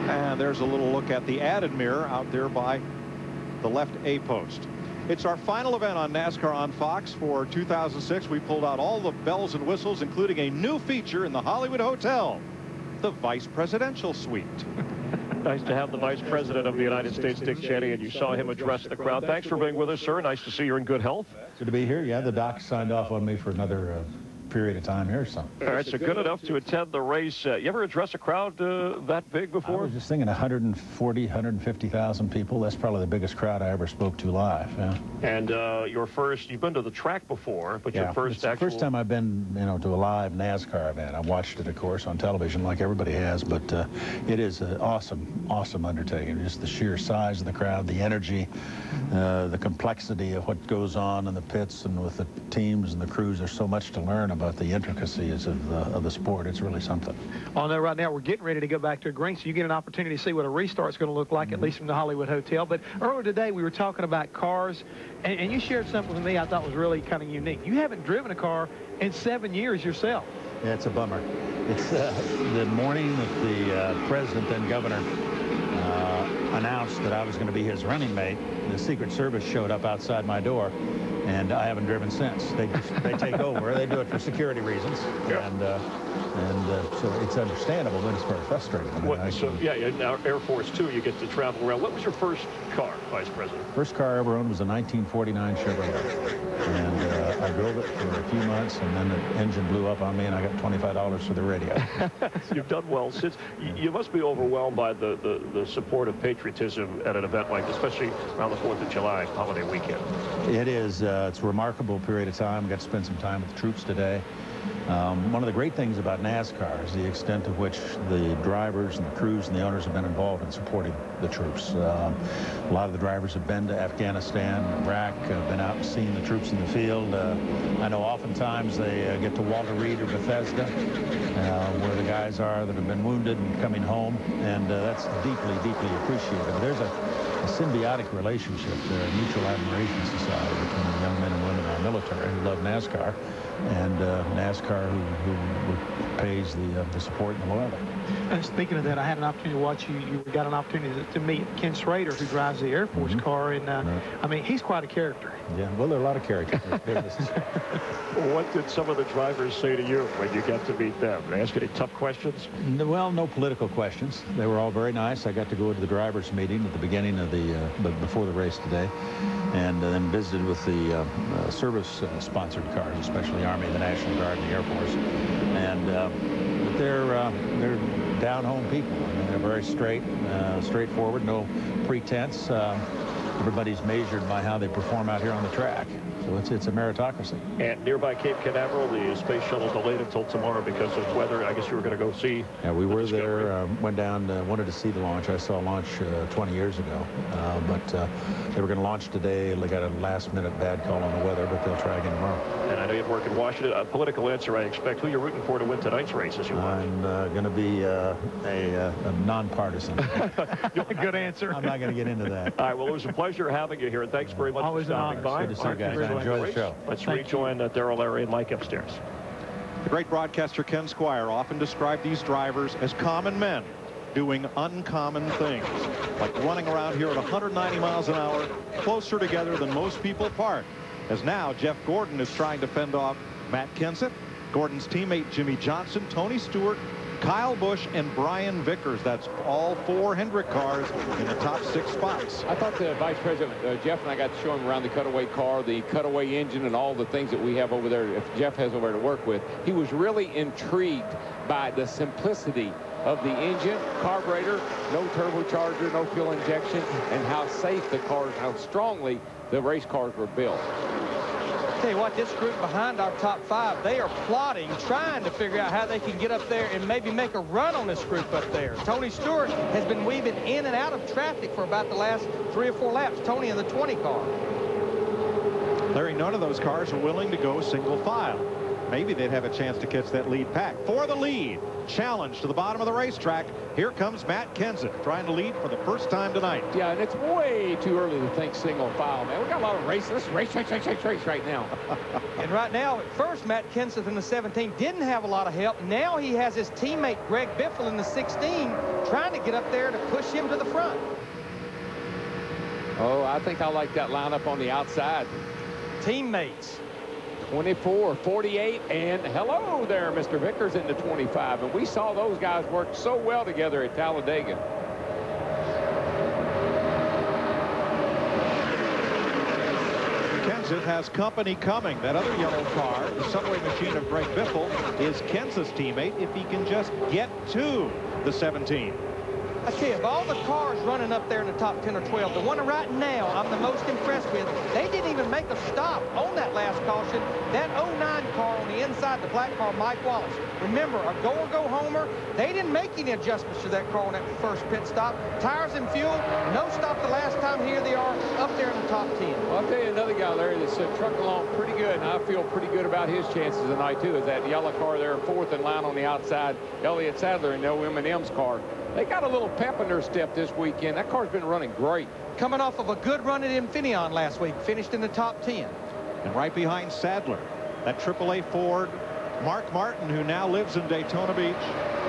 And there's a little look at the added mirror out there by the left A-post. It's our final event on NASCAR on Fox for 2006. We pulled out all the bells and whistles, including a new feature in the Hollywood Hotel, the Vice Presidential Suite. Nice to have the Vice President of the United States, Dick Cheney, and you saw him address the crowd. Thanks for being with us, sir. Nice to see you're in good health. Good to be here. Yeah, the doc signed off on me for another period of time here, so. All right, so good enough to attend the race. You ever address a crowd that big before? I was just thinking 140, 150,000 people. That's probably the biggest crowd I ever spoke to live. Yeah. And you've been to the track before, but your first it's the first time I've been, to a live NASCAR event. I watched it, of course, on television like everybody has, but it is an awesome undertaking. Just the sheer size of the crowd, the energy, the complexity of what goes on in the pits and with the teams and the crews. There's so much to learn about the intricacies of the sport. It's really something. I know right now we're getting ready to go back to a green, so you get an opportunity to see what a restart's going to look like, at least from the Hollywood Hotel. But earlier today we were talking about cars, and you shared something with me I thought was really kind of unique. You haven't driven a car in 7 years yourself. Yeah, it's a bummer. It's the morning that the president and governor announced that I was going to be his running mate, the Secret Service showed up outside my door, and I haven't driven since. They take over. They do it for security reasons, and so it's understandable, but it's very frustrating. In our Air Force too, you get to travel around. What was your first car, Vice President? First car I ever owned was a 1949 Chevrolet, and I drove it for a few months, and then the engine blew up on me, and I got $25 for the radio. You've done well since. You must be overwhelmed by the support of patriotism at an event like this, especially around the 4th of July holiday weekend. It is. It's a remarkable period of time. I got to spend some time with the troops today. One of the great things about NASCAR is the extent to which the drivers and the crews and the owners have been involved in supporting the troops. A lot of the drivers have been to Afghanistan, Iraq, been out and seen the troops in the field. I know oftentimes they get to Walter Reed or Bethesda, where the guys are that have been wounded and coming home, and that's deeply, deeply appreciated. There's a symbiotic relationship, a mutual admiration society between the young men and women in our military who love NASCAR and NASCAR who pays the support and the loyalty. And speaking of that, I had an opportunity to watch you. You got an opportunity to meet Ken Schrader, who drives the Air Force car, and I mean, he's quite a character. Yeah, well, there are a lot of characters. What did some of the drivers say to you when you got to meet them? Did they ask any tough questions? Well, no political questions. They were all very nice. I got to go to the drivers' meeting at the beginning of before the race today, and then visited with the service-sponsored cars, especially Army, the National Guard, and the Air Force. And they're down-home people. I mean, they're very straightforward, no pretense. everybody's measured by how they perform out here on the track. So it's a meritocracy. And nearby Cape Canaveral, the space shuttle delayed until tomorrow because of weather. I guess you were going to go see. Yeah, we were there, went down, wanted to see the launch. I saw launch 20 years ago, but they were going to launch today. They got a last-minute bad call on the weather, but they'll try again tomorrow. And I know you have work in Washington. A political answer, I expect. Who you're rooting for to win tonight's race as you watch? I'm going to be a nonpartisan. Good answer. I'm not going to get into that. All right, well, it was a pleasure having you here, and thanks very much for stopping by. Good to see you guys. I enjoy the show. Let's rejoin Darrell, Larry, and Mike upstairs. The great broadcaster Ken Squire often described these drivers as common men doing uncommon things, like running around here at 190 miles an hour, closer together than most people apart, as now Jeff Gordon is trying to fend off Matt Kenseth, Gordon's teammate Jimmy Johnson, Tony Stewart, Kyle Busch, and Brian Vickers. That's all 4 Hendrick cars in the top 6 spots. I thought the Vice President, Jeff, and I got to show him around the cutaway car, the cutaway engine, and all the things that we have over there, Jeff has over there to work with. He was really intrigued by the simplicity of the engine, carburetor, no turbocharger, no fuel injection, and how safe the cars, how strongly the race cars were built. Tell you what, this group behind our top 5, they are plotting, trying to figure out how they can get up there and maybe make a run on this group up there. Tony Stewart has been weaving in and out of traffic for about the last 3 or 4 laps. Tony in the 20 car. Larry, none of those cars are willing to go single file. Maybe they'd have a chance to catch that lead pack. For the lead, challenge to the bottom of the racetrack. Here comes Matt Kenseth trying to lead for the first time tonight. Yeah, and it's way too early to think single file, man. We got a lot of races. Let's race right now. And right now, at first, Matt Kenseth in the 17 didn't have a lot of help. Now he has his teammate Greg Biffle in the 16 trying to get up there to push him to the front. Oh, I think I like that lineup on the outside. Teammates. 24, 48, and hello there, Mr. Vickers in the 25. And we saw those guys work so well together at Talladega. Kenseth has company coming. That other yellow car, the subway machine of Greg Biffle, is Kenseth's teammate if he can just get to the 17. I tell you, of all the cars running up there in the top 10 or 12, the one right now I'm the most impressed with, they didn't even make a stop on that last caution. That 09 car on the inside, the black car, Mike Wallace. Remember, a go or go homer, they didn't make any adjustments to that car on that first pit stop. Tires and fuel, no stop the last time. Here they are up there in the top 10. Well, I'll tell you another guy, Larry, that's trucking along pretty good, and I feel pretty good about his chances tonight, too, is that yellow car there, 4th in line on the outside, Elliott Sadler in the M&M's car. They got a little pep in their step this weekend. That car's been running great. Coming off of a good run at Infineon last week, finished in the top 10. And right behind Sadler, that AAA Ford, Mark Martin, who now lives in Daytona Beach,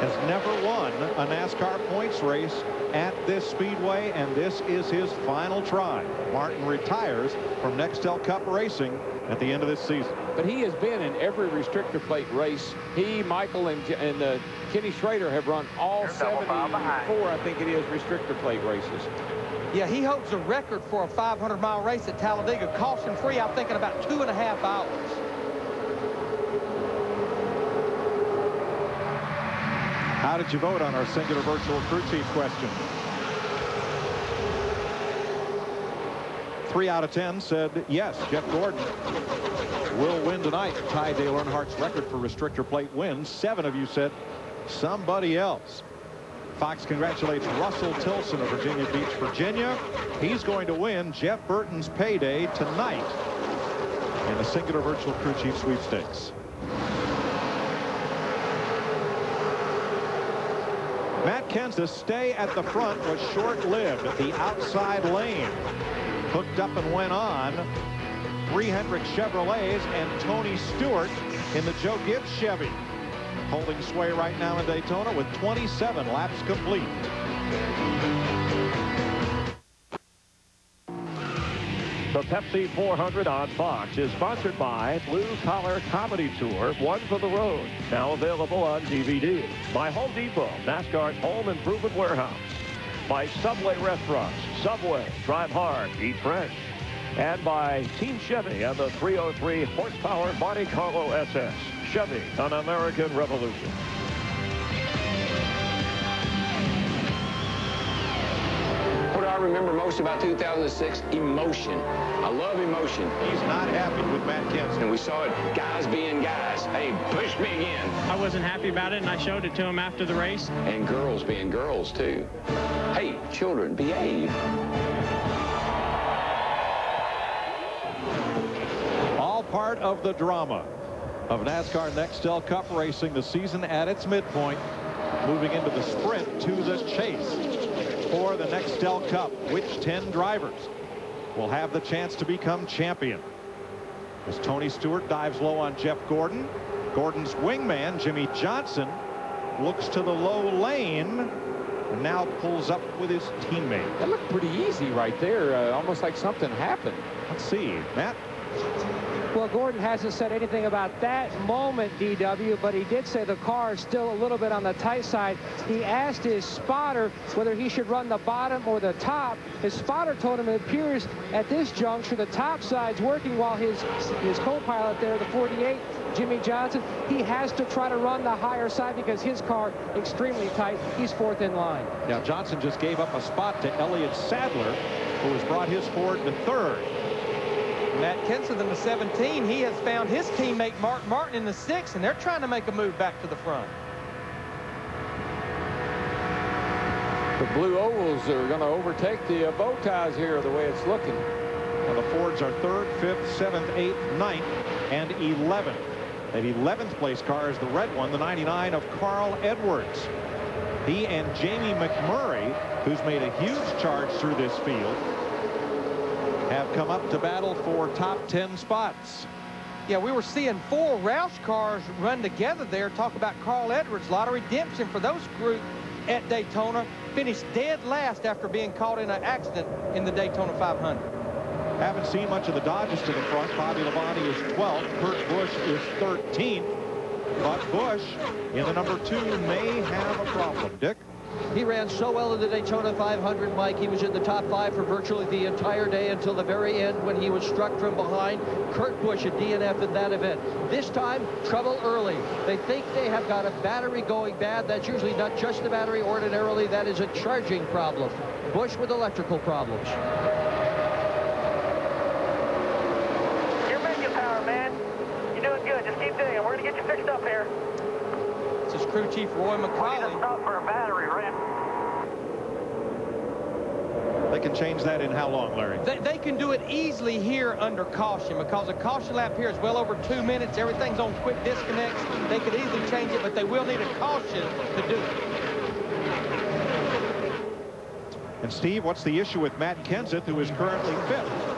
has never won a NASCAR points race at this speedway, and this is his final try. Martin retires from Nextel Cup Racing at the end of this season. But he has been in every restrictor plate race. He, Michael, and Kenny Schrader have run all 74, I think it is, restrictor plate races. Yeah, he holds the record for a 500-mile race at Talladega, caution-free, I'm thinking about 2.5 hours. How did you vote on our singular virtual crew chief question? 3 out of 10 said yes, Jeff Gordon will win tonight, tie Dale Earnhardt's record for restrictor plate wins. 7 of you said somebody else. Fox congratulates Russell Tilson of Virginia Beach, Virginia. He's going to win Jeff Burton's payday tonight in the singular virtual crew chief sweepstakes. Matt Kenseth's stay at the front was short-lived at the outside lane. Hooked up and went on. 3 Hendrick Chevrolets and Tony Stewart in the Joe Gibbs Chevy. Holding sway right now in Daytona with 27 laps complete. The Pepsi 400 on Fox is sponsored by Blue Collar Comedy Tour, One for the Road, now available on DVD. By Home Depot, NASCAR's home improvement warehouse. By Subway Restaurants, Subway, drive hard, eat fresh. And by Team Chevy and the 303 horsepower Monte Carlo SS. Chevy, an American revolution. Put our remember most about 2006? Emotion. I love emotion. He's not happy with Matt Kenseth. And we saw it, guys being guys. Hey, push me again. I wasn't happy about it, and I showed it to him after the race. And girls being girls, too. Hey, children, behave. All part of the drama of NASCAR NEXTEL Cup racing, the season at its midpoint, moving into the sprint to the chase for the NEXTEL Cup. Which 10 drivers will have the chance to become champion? As Tony Stewart dives low on Jeff Gordon, Gordon's wingman, Jimmy Johnson, looks to the low lane and now pulls up with his teammate. That looked pretty easy right there, almost like something happened. Let's see, Matt. Well, Gordon hasn't said anything about that moment, DW, but he did say the car is still a little bit on the tight side. He asked his spotter whether he should run the bottom or the top. His spotter told him it appears at this juncture the top side's working, while his co-pilot there, the 48, Jimmy Johnson, he has to try to run the higher side because his car extremely tight. He's fourth in line. Now, Johnson just gave up a spot to Elliott Sadler, who has brought his Ford to third. Matt Kenseth in the 17, he has found his teammate Mark Martin in the 6, and they're trying to make a move back to the front. The blue ovals are going to overtake the bow ties here the way it's looking. Now the Fords are 3rd, 5th, 7th, 8th, 9th, and 11th. That 11th place car is the red one, the 99 of Carl Edwards. He and Jamie McMurray, who's made a huge charge through this field, have come up to battle for top 10 spots. Yeah, we were seeing 4 Roush cars run together there. Talk about Carl Edwards. A lot of redemption for those group at Daytona. Finished dead last after being caught in an accident in the Daytona 500. Haven't seen much of the Dodgers to the front. Bobby Labonte is 12th. Kurt Busch is 13th. But Busch in the number 2 may have a problem. Dick? He ran so well in the Daytona 500, Mike. He was in the top 5 for virtually the entire day until the very end when he was struck from behind. Kurt Busch, a DNF in that event. This time, trouble early. They think they have got a battery going bad. That's usually not just the battery. Ordinarily, that is a charging problem. Busch with electrical problems. You're making power, man. You're doing good. Just keep doing it. We're going to get you fixed up here. This is Crew Chief Roy McCauley. Stop for a battery, right? They can change that in how long, Larry? They can do it easily here under caution, because a caution lap here is well over 2 minutes. Everything's on quick disconnects. They could easily change it, but they will need a caution to do it. And Steve, what's the issue with Matt Kenseth, who is currently 5th?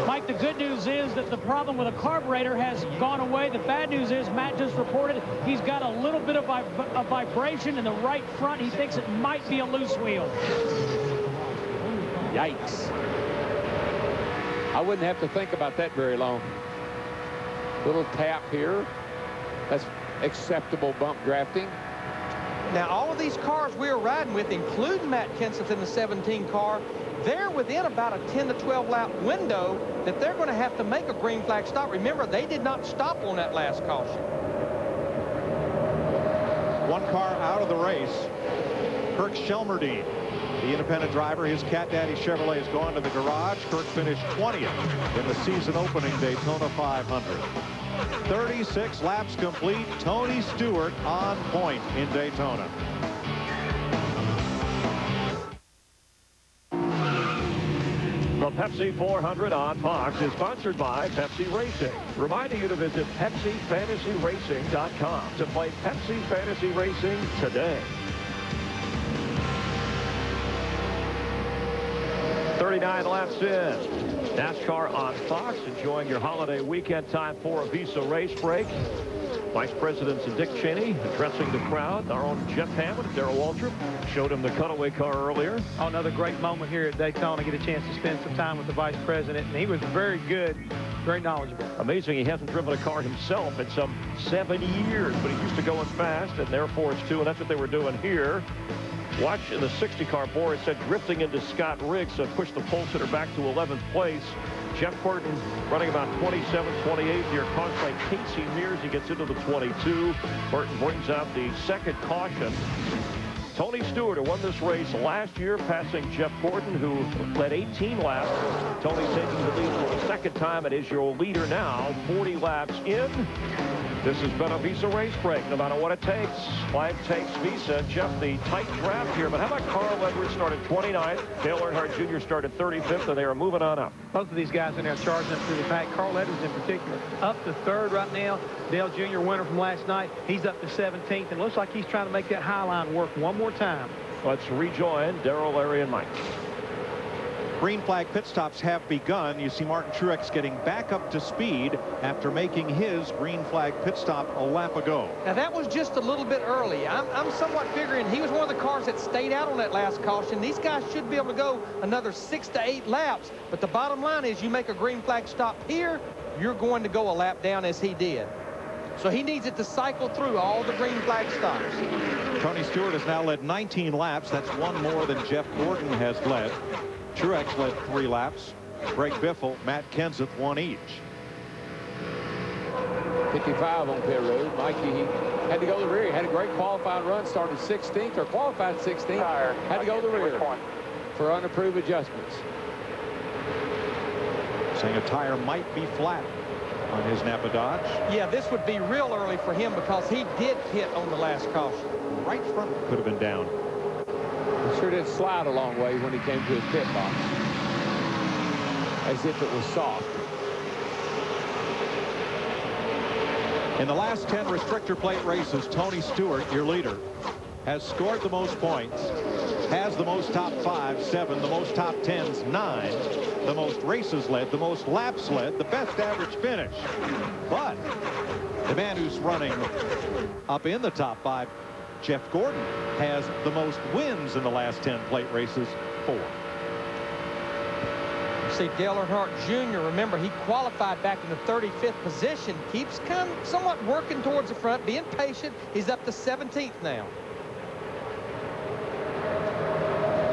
Mike, the good news is that the problem with a carburetor has gone away. The bad news is Matt just reported he's got a little bit of a vibration in the right front. He thinks it might be a loose wheel. Yikes. I wouldn't have to think about that very long. Little tap here. That's acceptable bump drafting. Now, all of these cars we're riding with, including Matt Kenseth in the 17 car, they're within about a 10 to 12 lap window that they're going to have to make a green flag stop. Remember, they did not stop on that last caution. One car out of the race. Kirk Shelmerdine, the independent driver. His Cat Daddy Chevrolet has gone to the garage. Kirk finished 20th in the season opening Daytona 500. 36 laps complete. Tony Stewart on point in Daytona. The Pepsi 400 on Fox is sponsored by Pepsi Racing, reminding you to visit PepsiFantasyRacing.com to play Pepsi Fantasy Racing today. 39 laps in. NASCAR on Fox, enjoying your holiday weekend time for a Visa race break. Vice Presidents Dick Cheney addressing the crowd. Our own Jeff Hammond, Darrell Waltrip, showed him the cutaway car earlier. Oh, another great moment here at Daytona. Get a chance to spend some time with the Vice President, and he was very good, very knowledgeable. Amazing he hasn't driven a car himself in some 7 years, but he's used to going fast in Air Force 2, and that's what they were doing here. Watch in the 60 car, Boris said, drifting into Scott Riggs to push the pole sitter back to 11th place. Jeff Burton running about 27th, 28th here, caused by Casey Mears. He gets into the 22. Burton brings out the second caution. Tony Stewart, who won this race last year, passing Jeff Gordon, who led 18 laps. Tony taking the lead for the second time and is your leader now, 40 laps in. This has been a Visa race break, no matter what it takes. Flag takes Visa. Jeff, the tight draft here, but how about Carl Edwards started 29th, Dale Earnhardt Jr. started 35th, and they are moving on up. Both of these guys in there charging up through the pack. Carl Edwards in particular up to 3rd right now. Dale Jr., winner from last night, he's up to 17th, and looks like he's trying to make that high line work one more time. Let's rejoin Darrell, Larry, and Mike. Green flag pit stops have begun. You see Martin Truex getting back up to speed after making his green flag pit stop a lap ago. Now that was just a little bit early. I'm somewhat figuring he was one of the cars that stayed out on that last caution. These guys should be able to go another 6 to 8 laps. But the bottom line is you make a green flag stop here, you're going to go a lap down as he did. So he needs it to cycle through all the green flag stops. Tony Stewart has now led 19 laps. That's one more than Jeff Gordon has led. Truex led 3 laps. Greg Biffle, Matt Kenseth, 1 each. 55 on pit road. Mikey, he had to go to the rear. He had a great qualifying run, started 16th or qualified 16th. Had to go to the rear for unapproved adjustments. Saying a tire might be flat on his Napa Dodge. Yeah, this would be real early for him because he did hit on the last caution. Right front could have been down. He sure did slide a long way when he came to his pit box, as if it was soft. In the last 10 restrictor plate races, Tony Stewart, your leader, has scored the most points, has the most top 5, 7, the most top 10s, 9, the most races led, the most laps led, the best average finish. But the man who's running up in the top 5, Jeff Gordon, has the most wins in the last 10 plate races, 4. See, Dale Earnhardt Jr., remember, he qualified back in the 35th position. Keeps kind of somewhat working towards the front, being patient. He's up to 17th now.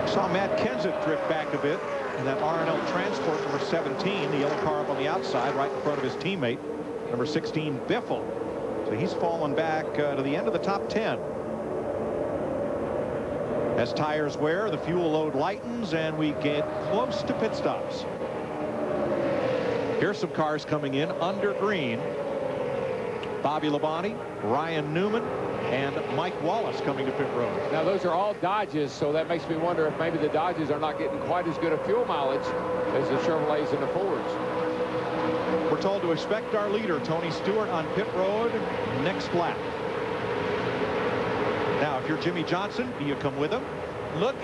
Saw Matt Kenseth drift back a bit in that R&L Transport number 17, the yellow car up on the outside, right in front of his teammate, number 16, Biffle. So he's fallen back to the end of the top 10. As tires wear, the fuel load lightens, and we get close to pit stops. Here's some cars coming in under green. Bobby Labonte, Ryan Newman, and Mike Wallace coming to pit road. Now, those are all Dodges, so that makes me wonder if maybe the Dodges are not getting quite as good a fuel mileage as the Chevrolets and the Fords. We're told to expect our leader, Tony Stewart, on pit road next lap. Now, if you're Jimmy Johnson, do you come with him? Look,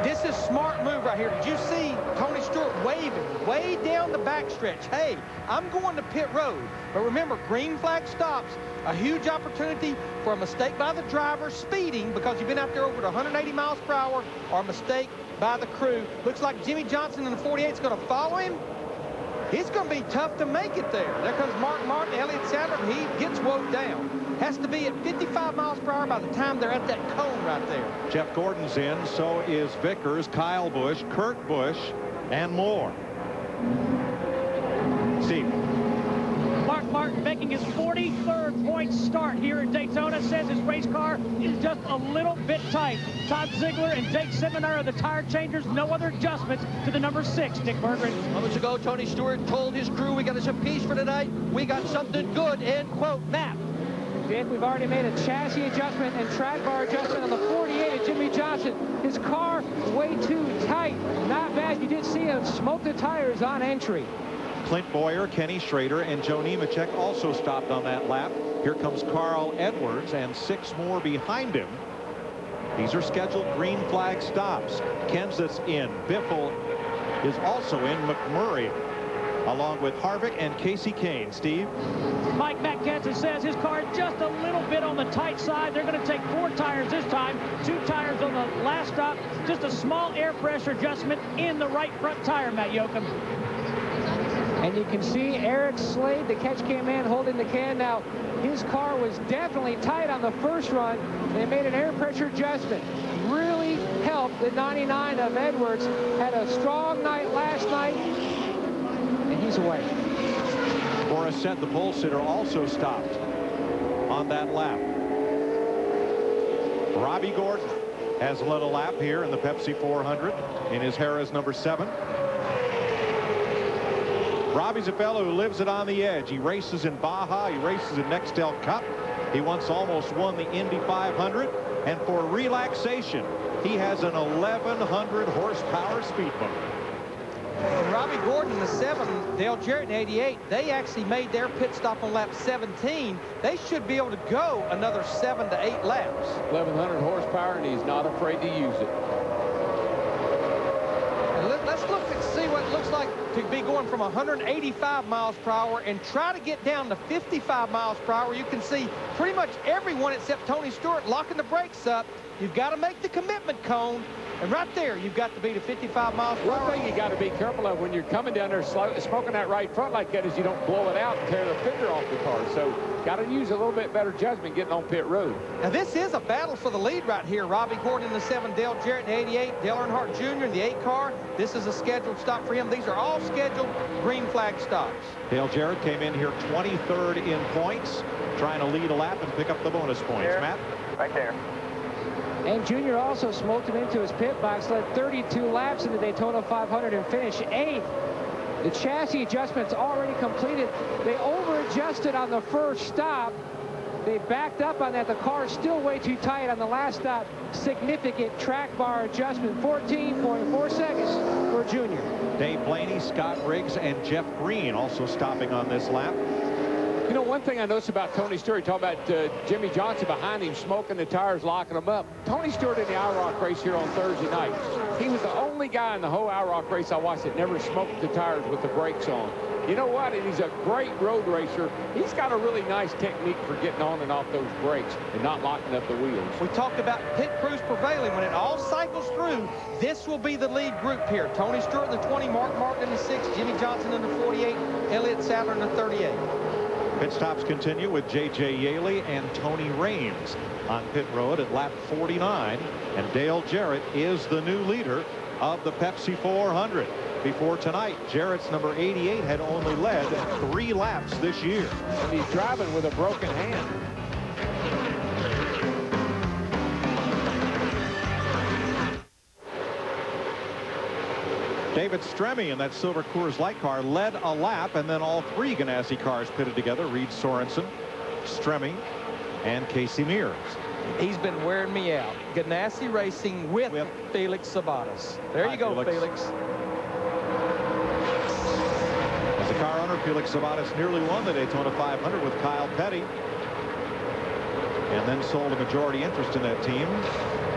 this is smart move right here. Did you see Tony Stewart waving way down the backstretch? Hey, I'm going to pit road. But remember, green flag stops, a huge opportunity for a mistake by the driver speeding because you've been out there over 180 miles per hour, or a mistake by the crew. Looks like Jimmy Johnson in the 48 is going to follow him. It's going to be tough to make it there. There comes Mark Martin, Elliott Sadler. He gets woke down. Has to be at 55 miles per hour by the time they're at that cone right there. Jeff Gordon's in, so is Vickers, Kyle Busch, Kurt Busch, and more. Steve. Mark Martin making his 43rd point start here at Daytona. Says his race car is just a little bit tight. Todd Ziegler and Jake Seminar are the tire changers. No other adjustments to the number 6, Dick Berggren. Moments ago, Tony Stewart told his crew, we got us a piece for tonight. We got something good, end quote. Nap. Dick, we've already made a chassis adjustment and track bar adjustment on the 48 of Jimmy Johnson. His car way too tight. Not bad. You did see him smoke the tires on entry. Clint Boyer, Kenny Schrader, and Joe Nemechek also stopped on that lap. Here comes Carl Edwards and 6 more behind him. These are scheduled green flag stops. Kenseth's in. Biffle is also in. McMurray, along with Harvick and Casey Kane. Steve? Mike Kenseth says his car is just a little bit on the tight side. They're going to take 4 tires this time. 2 tires on the last stop. Just a small air pressure adjustment in the right front tire, Matt Yoakum. And you can see Eric Slade, the catch cam man, holding the can. Now, his car was definitely tight on the first run. They made an air pressure adjustment. Really helped the 99 of Edwards. Had a strong night last night, and he's away. Morissette, the pole sitter, also stopped on that lap. Robbie Gordon has led a lap here in the Pepsi 400 in his Harrah's number 7. Robbie's a fellow who lives it on the edge. He races in Baja. He races in NEXTEL Cup. He once almost won the Indy 500. And for relaxation, he has an 1,100 horsepower speedboat. And Robbie Gordon in the 7, Dale Jarrett in 88, they actually made their pit stop on lap 17. They should be able to go another 7 to 8 laps. 1,100 horsepower, and he's not afraid to use it. And let's look and see what it looks like to be going from 185 miles per hour and try to get down to 55 miles per hour. You can see pretty much everyone except Tony Stewart locking the brakes up. You've got to make the commitment cone. And right there, you've got to be to 55 miles per hour. One thing you got to be careful of when you're coming down there slow, smoking that right front like that, is you don't blow it out and tear the fender off the car. So got to use a little bit better judgment getting on pit road. Now this is a battle for the lead right here. Robbie Gordon in the 7, Dale Jarrett in 88, Dale Earnhardt Jr. in the 8 car. This is a scheduled stop for him. These are all scheduled green flag stops. Dale Jarrett came in here 23rd in points, trying to lead a lap and pick up the bonus points. Here. Matt? Right there. And Junior also smoked him into his pit box, led 32 laps in the Daytona 500 and finished 8th. The chassis adjustment's already completed. They over-adjusted on the first stop. They backed up on that. The car is still way too tight on the last stop. Significant track bar adjustment, 14.4 seconds for Junior. Dave Blaney, Scott Riggs, and Jeff Green also stopping on this lap. You know, one thing I noticed about Tony Stewart, talking about Jimmy Johnson behind him, smoking the tires, locking them up. Tony Stewart in the IROC race here on Thursday night, he was the only guy in the whole IROC race I watched that never smoked the tires with the brakes on. You know what? And he's a great road racer. He's got a really nice technique for getting on and off those brakes and not locking up the wheels. We talked about pit crews prevailing. When it all cycles through, this will be the lead group here. Tony Stewart in the 20, Mark Martin in the 6, Jimmy Johnson in the 48, Elliott Sadler in the 38. Pit stops continue with J.J. Yaley and Tony Raines on pit road at lap 49. And Dale Jarrett is the new leader of the Pepsi 400. Before tonight, Jarrett's number 88 had only led 3 laps this year. And he's driving with a broken hand. David Stremme in that silver Coors Light car led a lap, and then all 3 Ganassi cars pitted together. Reed Sorensen, Stremme, and Casey Mears. He's been wearing me out. Ganassi Racing with Felix Sabates. There you go, Felix. As a car owner, Felix Sabates nearly won the Daytona 500 with Kyle Petty, and then sold a majority interest in that team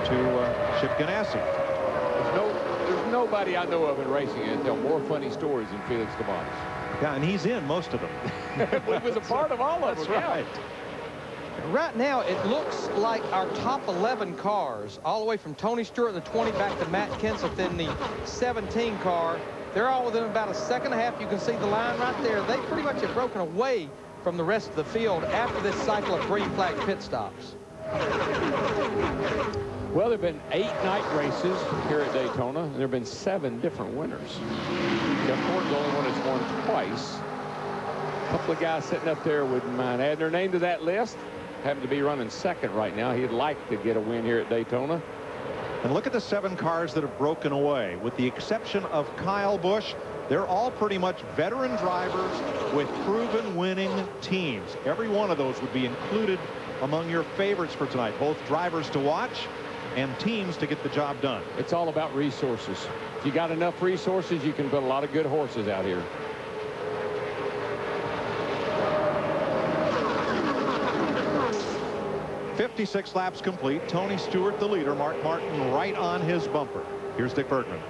to Chip Ganassi. There's nobody I know of in racing that tell more funny stories than Felix Sabates. Yeah, and he's in most of them. He was a part of all of them. That's right. Right now, it looks like our top 11 cars, all the way from Tony Stewart in the 20 back to Matt Kenseth in the 17 car, they're all within about a second and a half. You can see the line right there. They pretty much have broken away from the rest of the field after this cycle of green flag pit stops. Well, there have been 8 night races here at Daytona, and there have been 7 different winners. Jeff Gordon's the only one that's won twice. A couple of guys sitting up there wouldn't mind adding their name to that list. Happen to be running second right now. He'd like to get a win here at Daytona. And look at the 7 cars that have broken away. With the exception of Kyle Busch, they're all pretty much veteran drivers with proven winning teams. Every one of those would be included among your favorites for tonight, both drivers to watch and teams to get the job done. It's all about resources. If you got enough resources, you can put a lot of good horses out here. .56 laps complete. Tony Stewart the leader. Mark Martin right on his bumper. Here's Dick Bergman.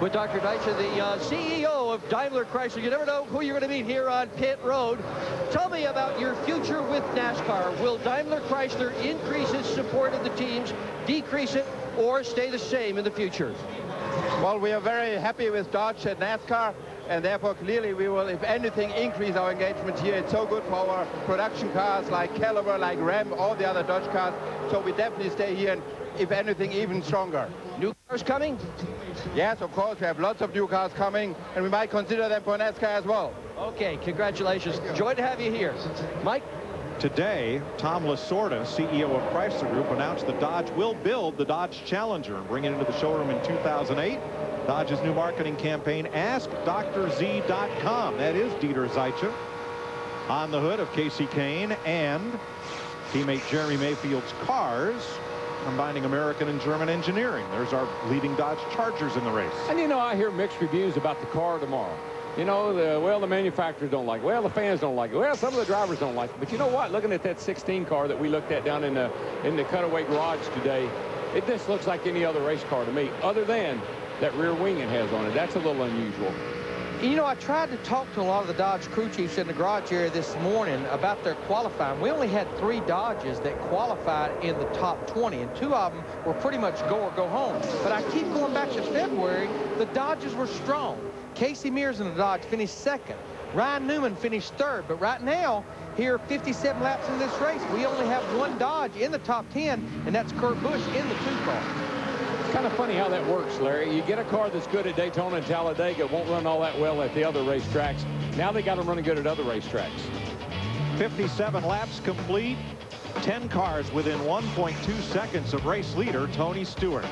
With Dr. Deitcher, the CEO of Daimler Chrysler. You never know who you're going to meet here on pit road. Tell me about your future with NASCAR. Will Daimler Chrysler increase its support of the teams, decrease it, or stay the same in the future? Well, we are very happy with Dodge at NASCAR, and therefore clearly we will, if anything, increase our engagement here. It's so good for our production cars like Caliber, like Ram, all the other Dodge cars. So we definitely stay here, and if anything, even stronger. New cars coming? Yes, of course. We have lots of new cars coming, and we might consider them for NASCAR as well. Okay, congratulations. Joy to have you here. Mike? Today, Tom Lasorda, CEO of Chrysler Group, announced that Dodge will build the Dodge Challenger and bring it into the showroom in 2008. Dodge's new marketing campaign, AskDrZ.com. That is Dieter Zeiche on the hood of Casey Kane and teammate Jeremy Mayfield's cars, combining American and German engineering. There's our leading Dodge Chargers in the race. And you know, I hear mixed reviews about the car tomorrow. You know, the manufacturers don't like it. Well, the fans don't like it. Well, some of the drivers don't like it. But you know what? Looking at that 16 car that we looked at down in the cutaway garage today, it just looks like any other race car to me, other than that rear wing it has on it. That's a little unusual. You know, I tried to talk to a lot of the Dodge crew chiefs in the garage area this morning about their qualifying. We only had 3 Dodges that qualified in the top 20, and 2 of them were pretty much go or go home. But I keep going back to February. The Dodges were strong. Casey Mears in the Dodge finished 2nd. Ryan Newman finished 3rd. But right now, here 57 laps in this race, we only have 1 Dodge in the top 10, and that's Kurt Busch in the 2 car. It's kind of funny how that works, Larry. You get a car that's good at Daytona and Talladega, won't run all that well at the other racetracks. Now they got them running good at other racetracks. 57 laps complete. 10 cars within 1.2 seconds of race leader Tony Stewart.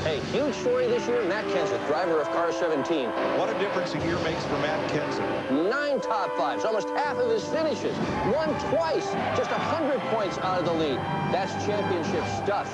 Hey, huge story this year, Matt Kenseth, driver of car 17. What a difference a year makes for Matt Kenseth. 9 top 5s, almost half of his finishes. Won twice, just 100 points out of the lead. That's championship stuff.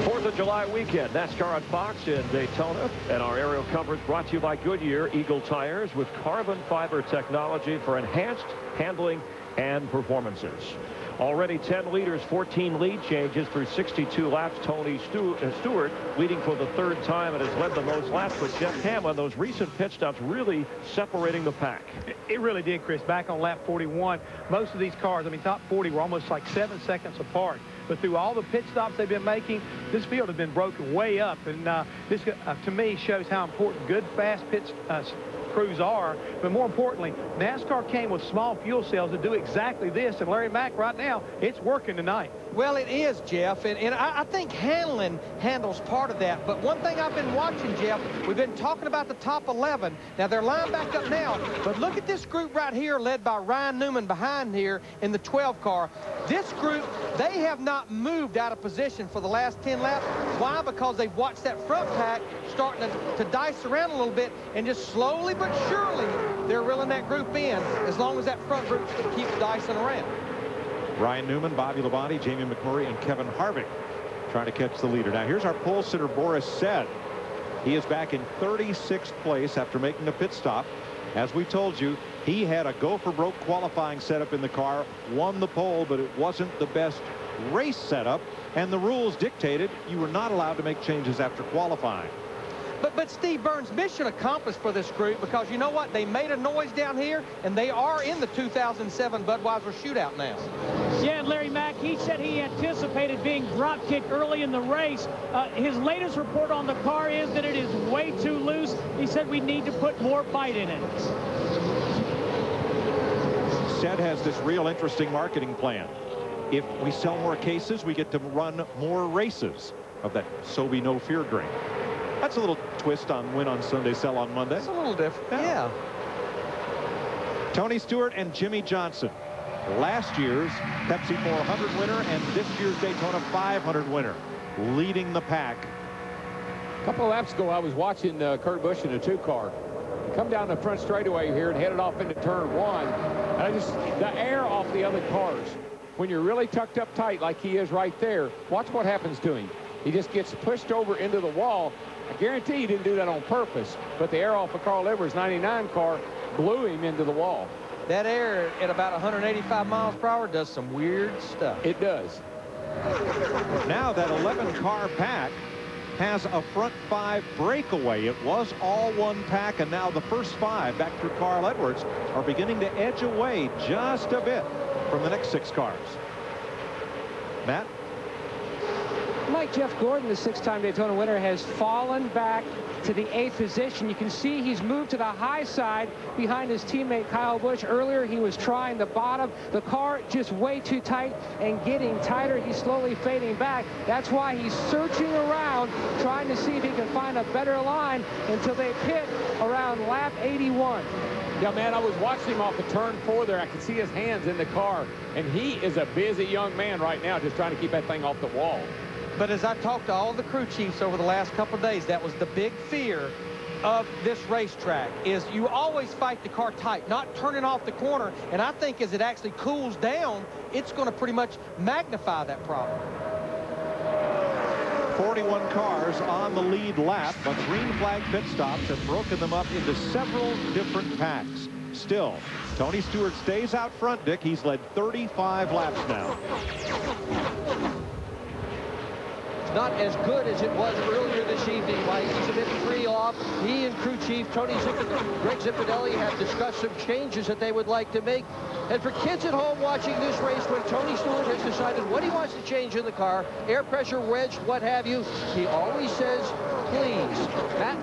4th of July weekend, NASCAR on Fox in Daytona. And our aerial coverage brought to you by Goodyear Eagle Tires with carbon fiber technology for enhanced handling and performances. Already 10 leaders, 14 lead changes through 62 laps. Tony Stewart leading for the 3rd time and has led the most laps. But Jeff Hamlin, those recent pit stops really separating the pack. It really did, Chris. Back on lap 41, most of these cars, I mean, top 40 were almost like 7 seconds apart. But through all the pit stops they've been making, this field has been broken way up. And this, to me, shows how important good, fast pit crews are. But more importantly, NASCAR came with small fuel cells to do exactly this. And Larry Mack, right now, it's working tonight. Well, it is, Jeff, and I think Hamlin handles part of that. But one thing I've been watching, Jeff, we've been talking about the top 11. Now, they're lined back up now, but look at this group right here led by Ryan Newman behind here in the 12 car. This group, they have not moved out of position for the last 10 laps. Why? Because they've watched that front pack starting to dice around a little bit, and just slowly but surely, they're reeling that group in as long as that front group keeps dicing around. Ryan Newman, Bobby Labonte, Jamie McMurray, and Kevin Harvick trying to catch the leader. Now, here's our pole sitter, Boris Said. He is back in 36th place after making a pit stop. As we told you, he had a go-for-broke qualifying setup in the car, won the pole, but it wasn't the best race setup, and the rules dictated you were not allowed to make changes after qualifying. But Steve Burns, mission accomplished for this group, because you know what? They made a noise down here, and they are in the 2007 Budweiser shootout now. Yeah, and Larry Mack, he said he anticipated being drop-kicked early in the race. His latest report on the car is that it is way too loose. He said we need to put more bite in it. Said has this real interesting marketing plan. If we sell more cases, we get to run more races of that So Be No Fear drink. That's a little twist on win on Sunday, sell on Monday. It's a little different. Yeah. Tony Stewart and Jimmy Johnson. Last year's Pepsi 400 winner and this year's Daytona 500 winner. Leading the pack. A couple of laps ago, I was watching Kurt Busch in a 2 car. Come down the front straightaway here and headed off into turn 1. And the air off the other cars. When you're really tucked up tight like he is right there, watch what happens to him. He just gets pushed over into the wall. I guarantee he didn't do that on purpose, but the air off of Carl Edwards' 99 car blew him into the wall. That air at about 185 miles per hour does some weird stuff. It does. Now that 11-car pack has a front 5 breakaway. It was all one pack, and now the first 5 back through Carl Edwards are beginning to edge away just a bit from the next 6 cars. Matt? Like Jeff Gordon, the 6-time Daytona winner, has fallen back to the 8th position. You can see he's moved to the high side behind his teammate Kyle Busch. Earlier he was trying the bottom. The car just way too tight and getting tighter. He's slowly fading back. That's why he's searching around, trying to see if he can find a better line until they pit around lap 81. Yeah, man, I was watching him off the turn 4 there. I could see his hands in the car, and he is a busy young man right now just trying to keep that thing off the wall. But as I talked to all the crew chiefs over the last couple of days, that was the big fear of this racetrack, is you always fight the car tight, not turning off the corner. And I think as it actually cools down, it's going to pretty much magnify that problem. 41 cars on the lead lap, but green flag pit stops have broken them up into several different packs. Still, Tony Stewart stays out front, Dick. He's led 35 laps now. Not as good as it was earlier this evening. Why he's a bit 3 off. He and crew chief Greg Zippodelli have discussed some changes that they would like to make. And for kids at home watching this race, when Tony Stewart has decided what he wants to change in the car, air pressure, wedge, what have you, he always says, please. Matt?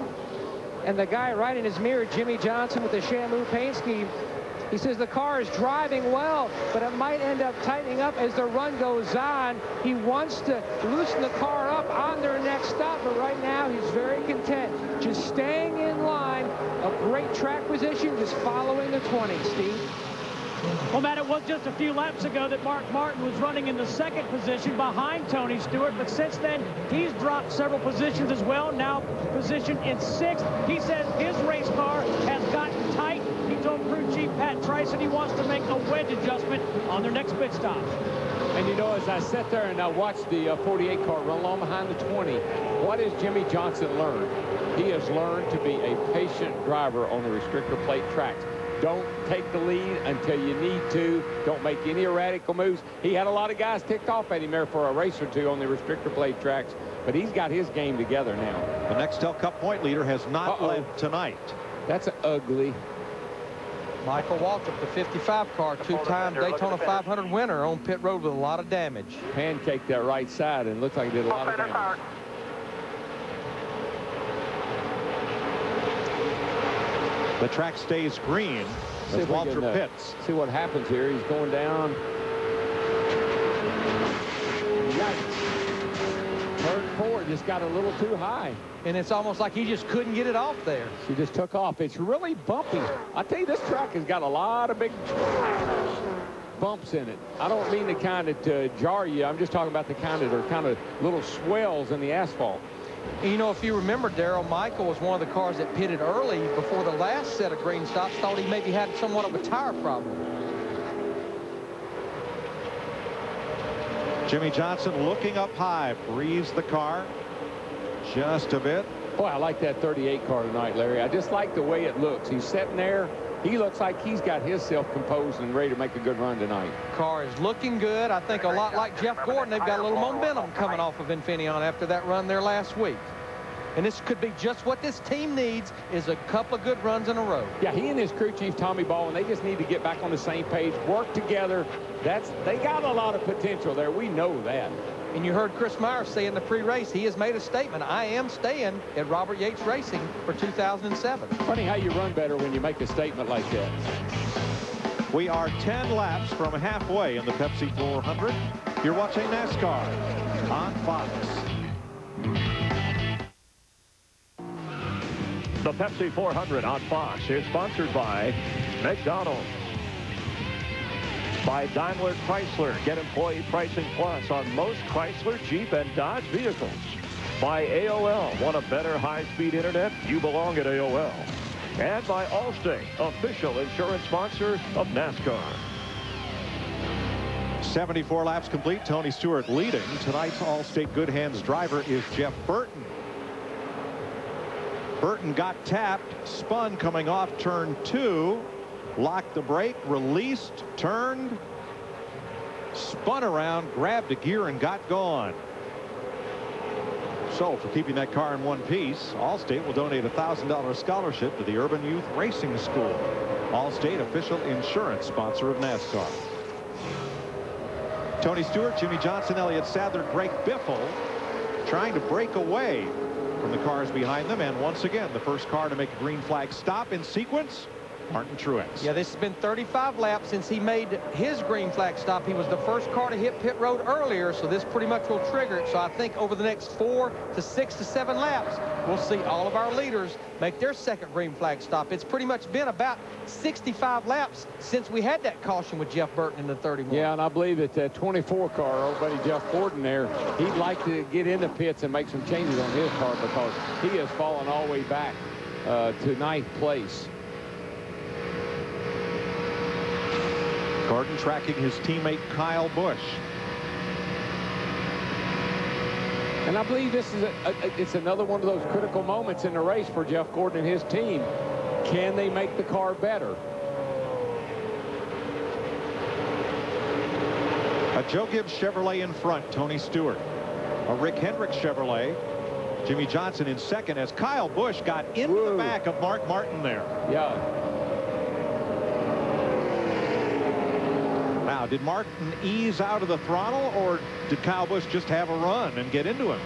And the guy right in his mirror, Jimmy Johnson with the Shamu paint scheme, he says the car is driving well, but it might end up tightening up as the run goes on. He wants to loosen the car up on their next stop, but right now he's very content, just staying in line. A great track position, just following the 20, Steve. Well, Matt, it was just a few laps ago that Mark Martin was running in the 2nd position behind Tony Stewart, but since then, he's dropped several positions as well, now positioned in 6th. He says his race car has gotten tight. He told crew chief Pat Trice he wants to make a wedge adjustment on their next pit stop. And you know, as I sat there and I watched the 48 car run along behind the 20, what has Jimmy Johnson learned? He has learned to be a patient driver on the restrictor plate tracks. Don't take the lead until you need to. Don't make any erratic moves. He had a lot of guys ticked off at him there for a race or two on the restrictor plate tracks, but he's got his game together now. The NEXTEL Cup point leader has not led tonight. That's ugly. Michael Waltrip, the 55 car, 2-time Daytona 500 winner, on pit road with a lot of damage. Pancaked that right side and looked like he did a lot of damage. The track stays green as Walter pits. See what happens here. He's going down. Turn 4 just got a little too high. And it's almost like he just couldn't get it off there. She just took off. It's really bumpy. I tell you, this track has got a lot of big bumps in it. I don't mean the kind that jar you. I'm just talking about the kind that are kind of little swells in the asphalt. And you know, if you remember, Darrell, Michael was one of the cars that pitted early before the last set of green stops, thought he maybe had somewhat of a tire problem. Jimmy Johnson looking up high, breathes the car just a bit. Boy, I like that 38 car tonight, Larry. I just like the way it looks. He's sitting there. He looks like he's got himself composed and ready to make a good run tonight. Car is looking good. I think a lot like Jeff Gordon, they've got a little momentum coming off of Infineon after that run there last week. And this could be just what this team needs, is a couple of good runs in a row. Yeah, he and his crew chief, Tommy Baldwin, they just need to get back on the same page, work together. They got a lot of potential there. We know that. And you heard Chris Myers say in the pre-race, he has made a statement. I am staying at Robert Yates Racing for 2007. Funny how you run better when you make a statement like that. We are 10 laps from halfway in the Pepsi 400. You're watching NASCAR on Fox. The Pepsi 400 on Fox is sponsored by McDonald's, by Daimler Chrysler. Get employee pricing plus on most Chrysler, Jeep, and Dodge vehicles. By AOL. Want a better high-speed internet? You belong at AOL. And by Allstate, official insurance sponsor of NASCAR. 74 laps complete. Tony Stewart leading. Tonight's Allstate Good Hands driver is Jeff Burton. Burton got tapped, spun coming off turn 2. Locked the brake, released, turned, spun around, grabbed a gear, and got gone. So for keeping that car in one piece, Allstate will donate a $1,000 scholarship to the Urban Youth Racing School. Allstate, official insurance sponsor of NASCAR. Tony Stewart, Jimmy Johnson, Elliott Sadler, Greg Biffle trying to break away from the cars behind them. And once again, the first car to make a green flag stop in sequence, Martin Truex. Yeah, this has been 35 laps since he made his green flag stop. He was the first car to hit pit road earlier, so this pretty much will trigger it. So I think over the next 4 to 6 to 7 laps, we'll see all of our leaders make their second green flag stop. It's pretty much been about 65 laps since we had that caution with Jeff Burton in the 31. Yeah, and I believe that that 24 car, old buddy Jeff Gordon there, he'd like to get into pits and make some changes on his car because he has fallen all the way back to 9th place. Gordon tracking his teammate Kyle Busch. And I believe this is it's another one of those critical moments in the race for Jeff Gordon and his team. Can they make the car better? A Joe Gibbs Chevrolet in front, Tony Stewart. A Rick Hendrick Chevrolet, Jimmy Johnson in second as Kyle Busch got into the back of Mark Martin there. Yeah. Now, did Martin ease out of the throttle, or did Kyle Busch just have a run and get into him?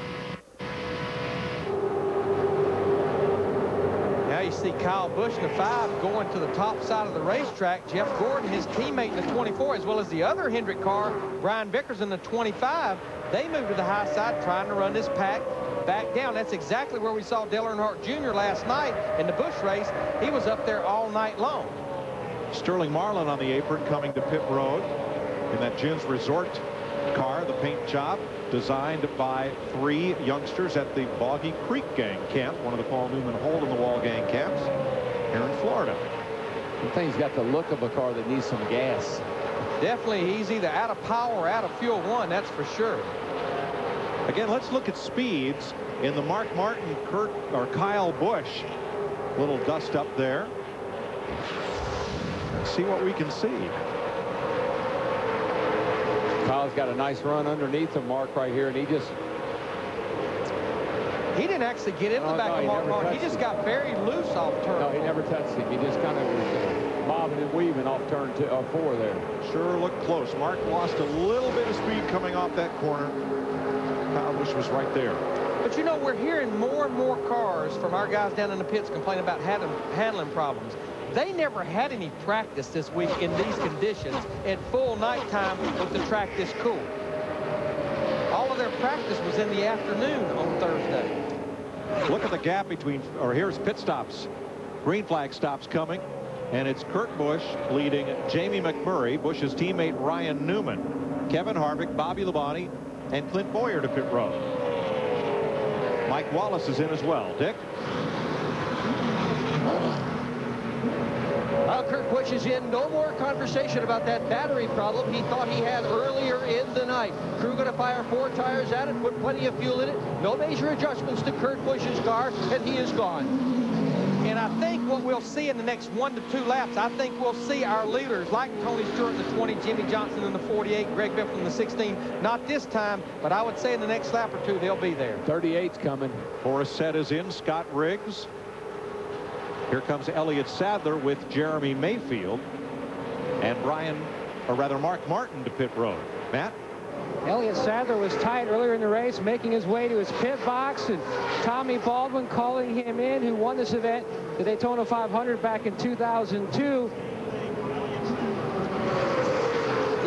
Now you see Kyle Busch in the 5 going to the top side of the racetrack. Jeff Gordon, his teammate in the 24, as well as the other Hendrick car, Brian Vickers in the 25. They moved to the high side trying to run this pack back down. That's exactly where we saw Dale Earnhardt Jr. last night in the Busch race. He was up there all night long. Sterling Marlin on the apron coming to pit road in that Gins Resort car, the paint job designed by 3 youngsters at the Boggy Creek Gang camp, one of the Paul Newman Hole in the Wall gang camps here in Florida. The thing's got the look of a car that needs some gas. Definitely, he's either out of power or out of fuel one, that's for sure. Again, let's look at speeds in the Mark Martin, Kyle Busch. Little dust up there. Let's see what we can see. Kyle's got a nice run underneath the Mark right here, and he didn't actually get in the back of Mark Martin. He just got very loose off turn. No, he never touched him. He just kind of was bobbing and weaving off turn 4 there. Sure looked close. Mark lost a little bit of speed coming off that corner. Kyle Busch was right there. But you know, we're hearing more and more cars from our guys down in the pits complain about handling problems. They never had any practice this week in these conditions at full nighttime with the track this cool. All of their practice was in the afternoon on Thursday. Look at the gap between, or here's pit stops. Green flag stops coming, and it's Kurt Busch leading Jamie McMurray, Busch's teammate Ryan Newman, Kevin Harvick, Bobby Labonte, and Clint Boyer to pit road. Mike Wallace is in as well. Dick? Kurt Busch is in. No more conversation about that battery problem he thought he had earlier in the night. Crew going to fire 4 tires at it, put plenty of fuel in it. No major adjustments to Kurt Busch's car, and he is gone. And I think what we'll see in the next 1 to 2 laps, I think we'll see our leaders like Tony Stewart in the 20, Jimmy Johnson in the 48, Greg Biffle in the 16. Not this time, but I would say in the next lap or 2, they'll be there. 38's coming. Forrest Set is in, Scott Riggs. Here comes Elliott Sadler with Jeremy Mayfield and Mark Martin to pit road. Matt? Elliott Sadler was tight earlier in the race, making his way to his pit box, and Tommy Baldwin calling him in, who won this event, the Daytona 500 back in 2002.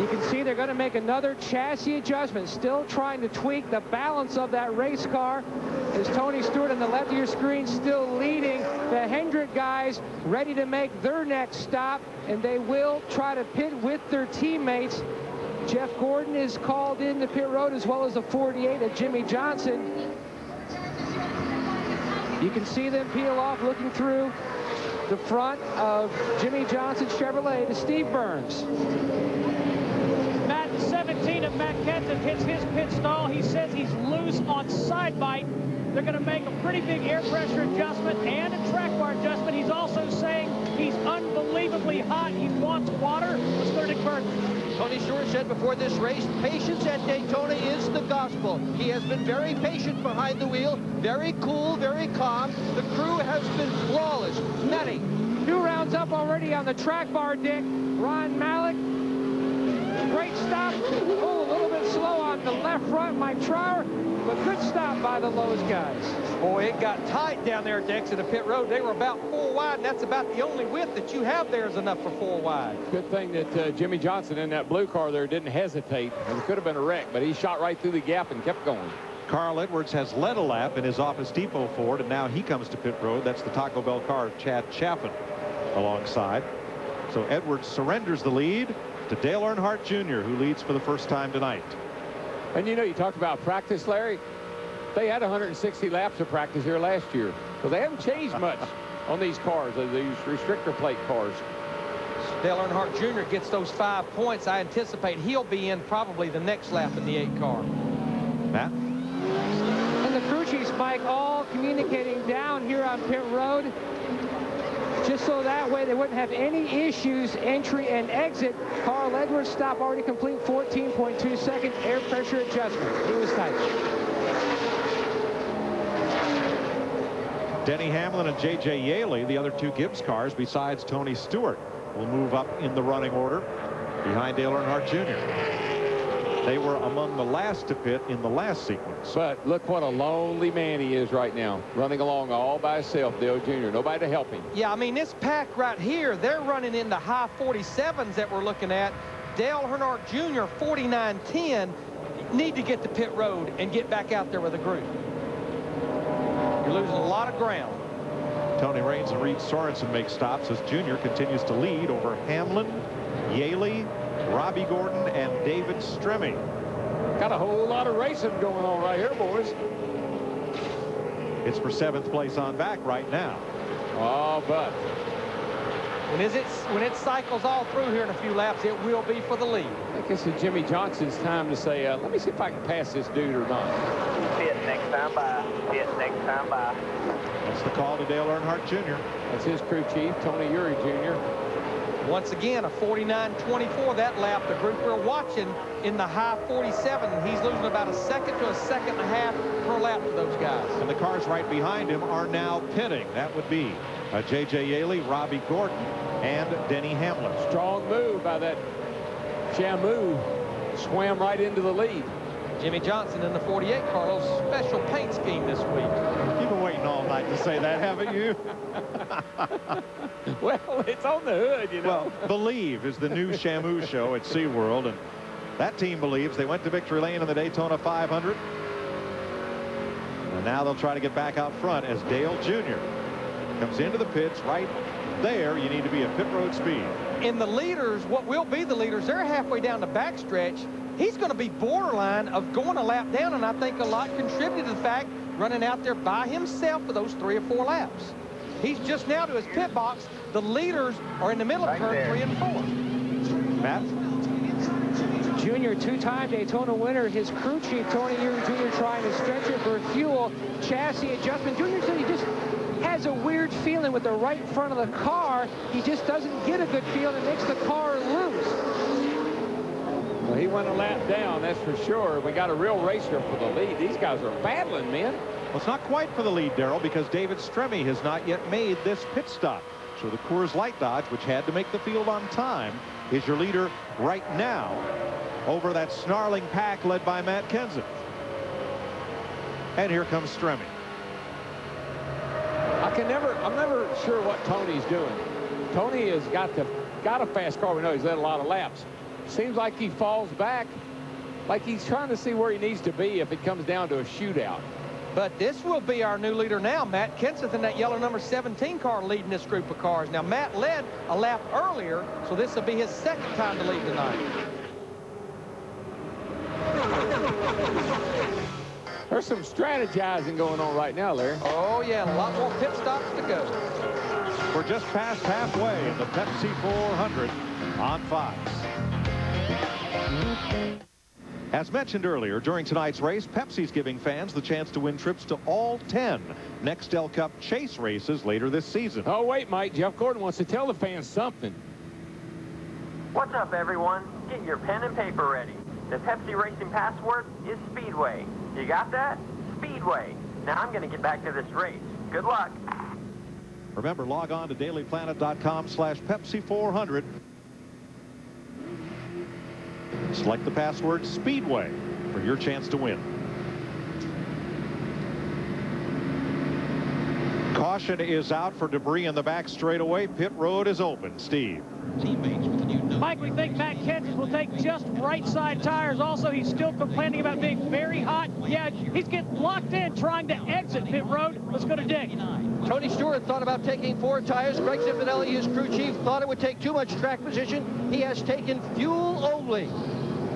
You can see they're going to make another chassis adjustment, still trying to tweak the balance of that race car. Is Tony Stewart on the left of your screen still leading the Hendrick guys, ready to make their next stop, and they will try to pit with their teammates. Jeff Gordon is called in the pit road, as well as the 48 of Jimmy Johnson. You can see them peel off, looking through the front of Jimmy Johnson's Chevrolet to Steve Burns. 17 of Matt Kenseth hits his pit stall. He says he's loose on side bite. They're going to make a pretty big air pressure adjustment and a track bar adjustment. He's also saying he's unbelievably hot. He wants water. Let's go to Dick Burton. Tony Stewart said before this race, patience at Daytona is the gospel. He has been very patient behind the wheel, very cool, very calm. The crew has been flawless. Many. 2 rounds up already on the track bar, Dick. Ron Malik. Great stop. Oh, a little bit slow on the left front. Mike Trower. but good stop by the Lowe's guys. Boy, it got tight down there at the exit of pit road. They were about 4 wide, and that's about the only width that you have there is enough for 4 wide. Good thing that Jimmy Johnson in that blue car there didn't hesitate. It could have been a wreck, but he shot right through the gap and kept going. Carl Edwards has led a lap in his Office Depot Ford, and now he comes to pit road. That's the Taco Bell car of Chad Chaffin alongside. So Edwards surrenders the lead to Dale Earnhardt Jr., who leads for the first time tonight. And you know, you talked about practice, Larry. They had 160 laps of practice here last year. So they haven't changed much on these cars, these restrictor plate cars. Dale Earnhardt Jr. gets those 5 points. I anticipate he'll be in probably the next lap in the 8 car. Matt? And the crew chiefs, Mike, all communicating down here on pit road, just so that way they wouldn't have any issues entry and exit. Carl Edwards stop already complete, 14.2 second air pressure adjustment. He was tight. Denny Hamlin and J.J. Yaley, the other 2 Gibbs cars besides Tony Stewart, will move up in the running order behind Dale Earnhardt Jr. They were among the last to pit in the last sequence. But look what a lonely man he is right now, running along all by himself, Dale Jr. Nobody to help him. Yeah, I mean, this pack right here, they're running in the high 47s that we're looking at. Dale Earnhardt Jr., 49.10, need to get to pit road and get back out there with a group. You're losing a lot of ground. Tony Raines and Reed Sorensen make stops as Jr. continues to lead over Hamlin, Yaley, Robbie Gordon, and David Stremme. Got a whole lot of racing going on right here, boys. It's for 7th place on back right now. Oh, but when it cycles all through here in a few laps, it will be for the lead. I guess it's Jimmy Johnson's time to say, let me see if I can pass this dude or not. Pit next time by. Pit next time by. That's the call to Dale Earnhardt Jr. That's his crew chief, Tony Eury Jr. Once again, a 49.24 that lap. The group we're watching in the high 47. He's losing about a second to a second and a half per lap to those guys. And the cars right behind him are now pitting. That would be J.J. Yaley, Robbie Gordon, and Denny Hamlin. Strong move by that Shamu. Swam right into the lead. Jimmy Johnson in the 48, Carlos, special paint scheme this week. You've been waiting all night to say that, haven't you? Well, it's on the hood, you know. Well, Believe is the new Shamu show at SeaWorld, and that team believes. They went to victory lane in the Daytona 500. And now they'll try to get back out front as Dale Jr. comes into the pits. Right there, you need to be at pit road speed. In the leaders, what will be the leaders, they're halfway down the backstretch. He's going to be borderline of going a lap down, and I think a lot contributed to the fact running out there by himself for those 3 or 4 laps. He's just now to his pit box. The leaders are in the middle of turn 3 and 4. Matt? Junior, 2-time Daytona winner. His crew chief, Tony Eury Jr., trying to stretch it for fuel. Chassis adjustment. Junior said he just has a weird feeling with the right front of the car. He just doesn't get a good feel. It makes the car loose. Well, he went a lap down, that's for sure. We got a real racer for the lead. These guys are battling, man. Well, it's not quite for the lead, Darrell, because David Stremme has not yet made this pit stop. So the Coors Light Dodge, which had to make the field on time, is your leader right now over that snarling pack led by Matt Kenseth. And here comes Stremme. I'm never sure what Tony's doing. Tony has got a fast car. We know he's led a lot of laps. Seems like he falls back, like he's trying to see where he needs to be if it comes down to a shootout. But this will be our new leader now. Matt Kenseth in that yellow number 17 car leading this group of cars. Now, Matt led a lap earlier, so this will be his second time to lead tonight. There's some strategizing going on right now, Larry. Oh, yeah, a lot more pit stops to go. We're just past halfway in the Pepsi 400 on Fox. As mentioned earlier, during tonight's race, Pepsi's giving fans the chance to win trips to all 10 NEXTEL Cup Chase races later this season. Oh, wait, Mike. Jeff Gordon wants to tell the fans something. What's up, everyone? Get your pen and paper ready. The Pepsi racing password is Speedway. You got that? Speedway. Now I'm going to get back to this race. Good luck. Remember, log on to dailyplanet.com/Pepsi400. Select the password Speedway for your chance to win. Caution is out for debris in the back straightaway. Pit road is open. Steve. Mike, we think Matt Kenseth will take just right side tires. Also, he's still complaining about being very hot. Yeah, he's getting locked in trying to exit pit road. Let's go to Dick. Tony Stewart thought about taking 4 tires. Greg Zimbinelli, his crew chief, thought it would take too much track position. He has taken fuel only.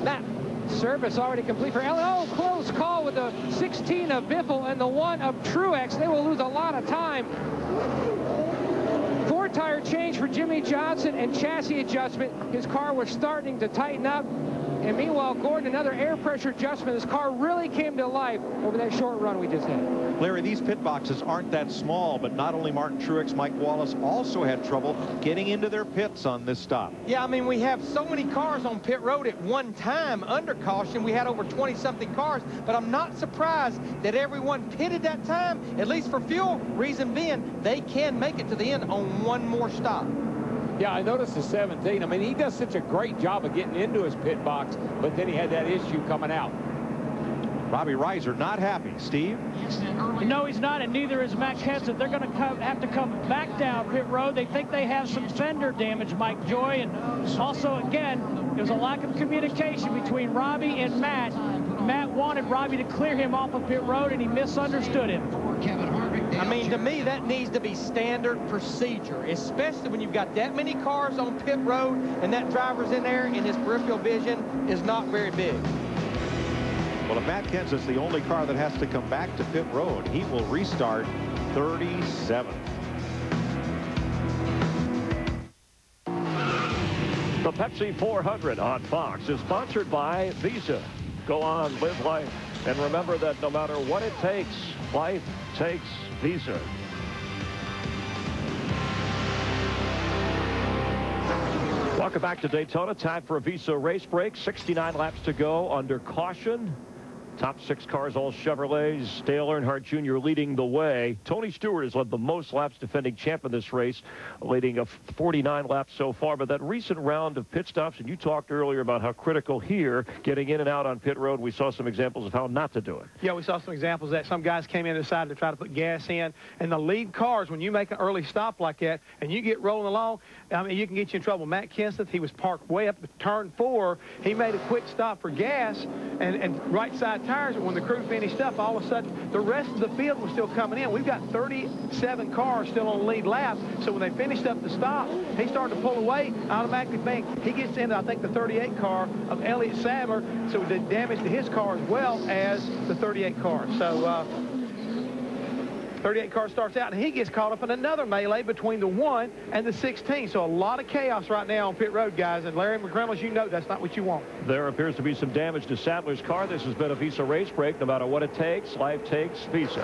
Matt. Service already complete for Ellen. Oh, close call with the 16 of Biffle and the 1 of Truex. They will lose a lot of time. 4 tire change for Jimmy Johnson and chassis adjustment. His car was starting to tighten up. And meanwhile, Gordon, another air pressure adjustment. His car really came to life over that short run we just had. Larry, these pit boxes aren't that small, but not only Martin Truex, Mike Wallace also had trouble getting into their pits on this stop. Yeah, I mean, we have so many cars on pit road at one time under caution. We had over 20-something cars, but I'm not surprised that everyone pitted that time, at least for fuel. Reason being, they can make it to the end on one more stop. Yeah, I noticed the 17. I mean, he does such a great job of getting into his pit box, but then he had that issue coming out. Robbie Reiser not happy. Steve? No, he's not, and neither is Matt Kenseth. They're going to have to come back down pit road. They think they have some fender damage, Mike Joy. And also, again, there's a lack of communication between Robbie and Matt. Matt wanted Robbie to clear him off of pit road, and he misunderstood him. I mean, to me, that needs to be standard procedure, especially when you've got that many cars on pit road and that driver's in there and his peripheral vision is not very big. Well, if Matt Kenseth's the only car that has to come back to pit road, he will restart 37th. The Pepsi 400 on Fox is sponsored by Visa. Go on, live life, and remember that no matter what it takes, life takes Visa. Welcome back to Daytona. Time for a Visa race break. 69 laps to go under caution. Top 6 cars, all Chevrolets. Dale Earnhardt Jr. leading the way. Tony Stewart has led the most laps, defending champ in this race, leading a 49 laps so far. But that recent round of pit stops, and you talked earlier about how critical here, getting in and out on pit road, we saw some examples of how not to do it. Yeah, we saw some examples that some guys came in and decided to try to put gas in. And the lead cars, when you make an early stop like that and you get rolling along, I mean, you can get you in trouble. Matt Kenseth, he was parked way up to turn 4. He made a quick stop for gas and right side tires. When the crew finished up, all of a sudden the rest of the field was still coming in. We've got 37 cars still on the lead lap, so when they finished up the stop, he started to pull away. Automatically bang, he gets into, I think, the 38 car of Elliott Sadler, so it did damage to his car as well as the 38 car. So 38 car starts out, and he gets caught up in another melee between the 1 and the 16. So a lot of chaos right now on pit road, guys. And Larry McCrindle, as you know, that's not what you want. There appears to be some damage to Sadler's car. This has been a Visa race break. No matter what it takes, life takes Visa.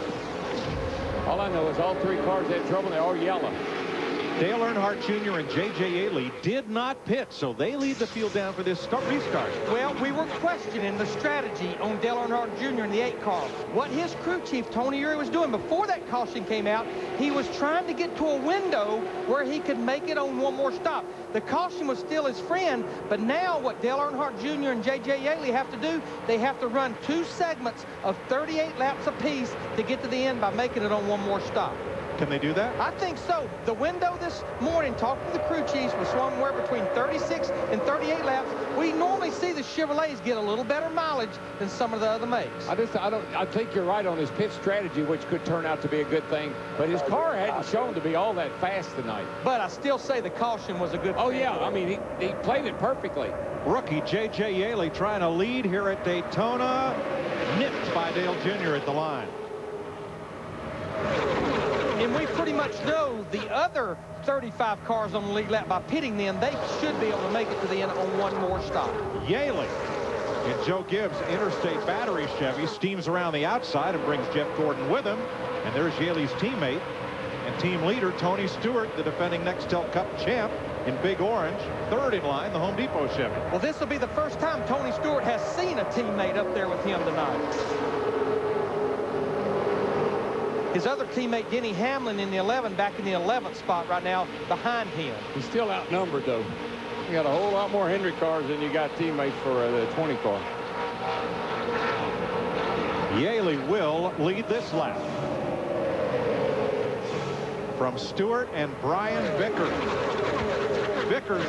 All I know is all 3 cars had trouble. They're all yellow. Dale Earnhardt Jr. and J.J. Yaley did not pit, so they lead the field down for this restart. Well, we were questioning the strategy on Dale Earnhardt Jr. in the 8 car. What his crew chief, Tony Eury, was doing before that caution came out, he was trying to get to a window where he could make it on one more stop. The caution was still his friend, but now what Dale Earnhardt Jr. and J.J. Yaley have to do, they have to run 2 segments of 38 laps apiece to get to the end by making it on one more stop. Can they do that? I think so. The window this morning, talking to the crew chiefs, was somewhere between 36 and 38 laps. We normally see the Chevrolets get a little better mileage than some of the other makes. I think you're right on his pit strategy, which could turn out to be a good thing. But his car hadn't shown to be all that fast tonight. But I still say the caution was a good thing. Oh, yeah. I mean, he played it perfectly. Rookie J.J. Yaley trying to lead here at Daytona. Nipped by Dale Jr. at the line. And we pretty much know the other 35 cars on the lead lap, by pitting them, they should be able to make it to the end on one more stop. Yaley and Joe Gibbs Interstate Battery Chevy steams around the outside and brings Jeff Gordon with him. And there's Yaley's teammate and team leader Tony Stewart, the defending NEXTEL Cup champ, in Big Orange, 3rd in line, the Home Depot Chevy. Well, this will be the first time Tony Stewart has seen a teammate up there with him tonight. His other teammate, Denny Hamlin, in the 11, back in the 11th spot right now behind him. He's still outnumbered, though. You got a whole lot more Hendrick cars than you got teammates for the 20 car. Yaley will lead this lap. from Stewart and Brian Vickers. Vickers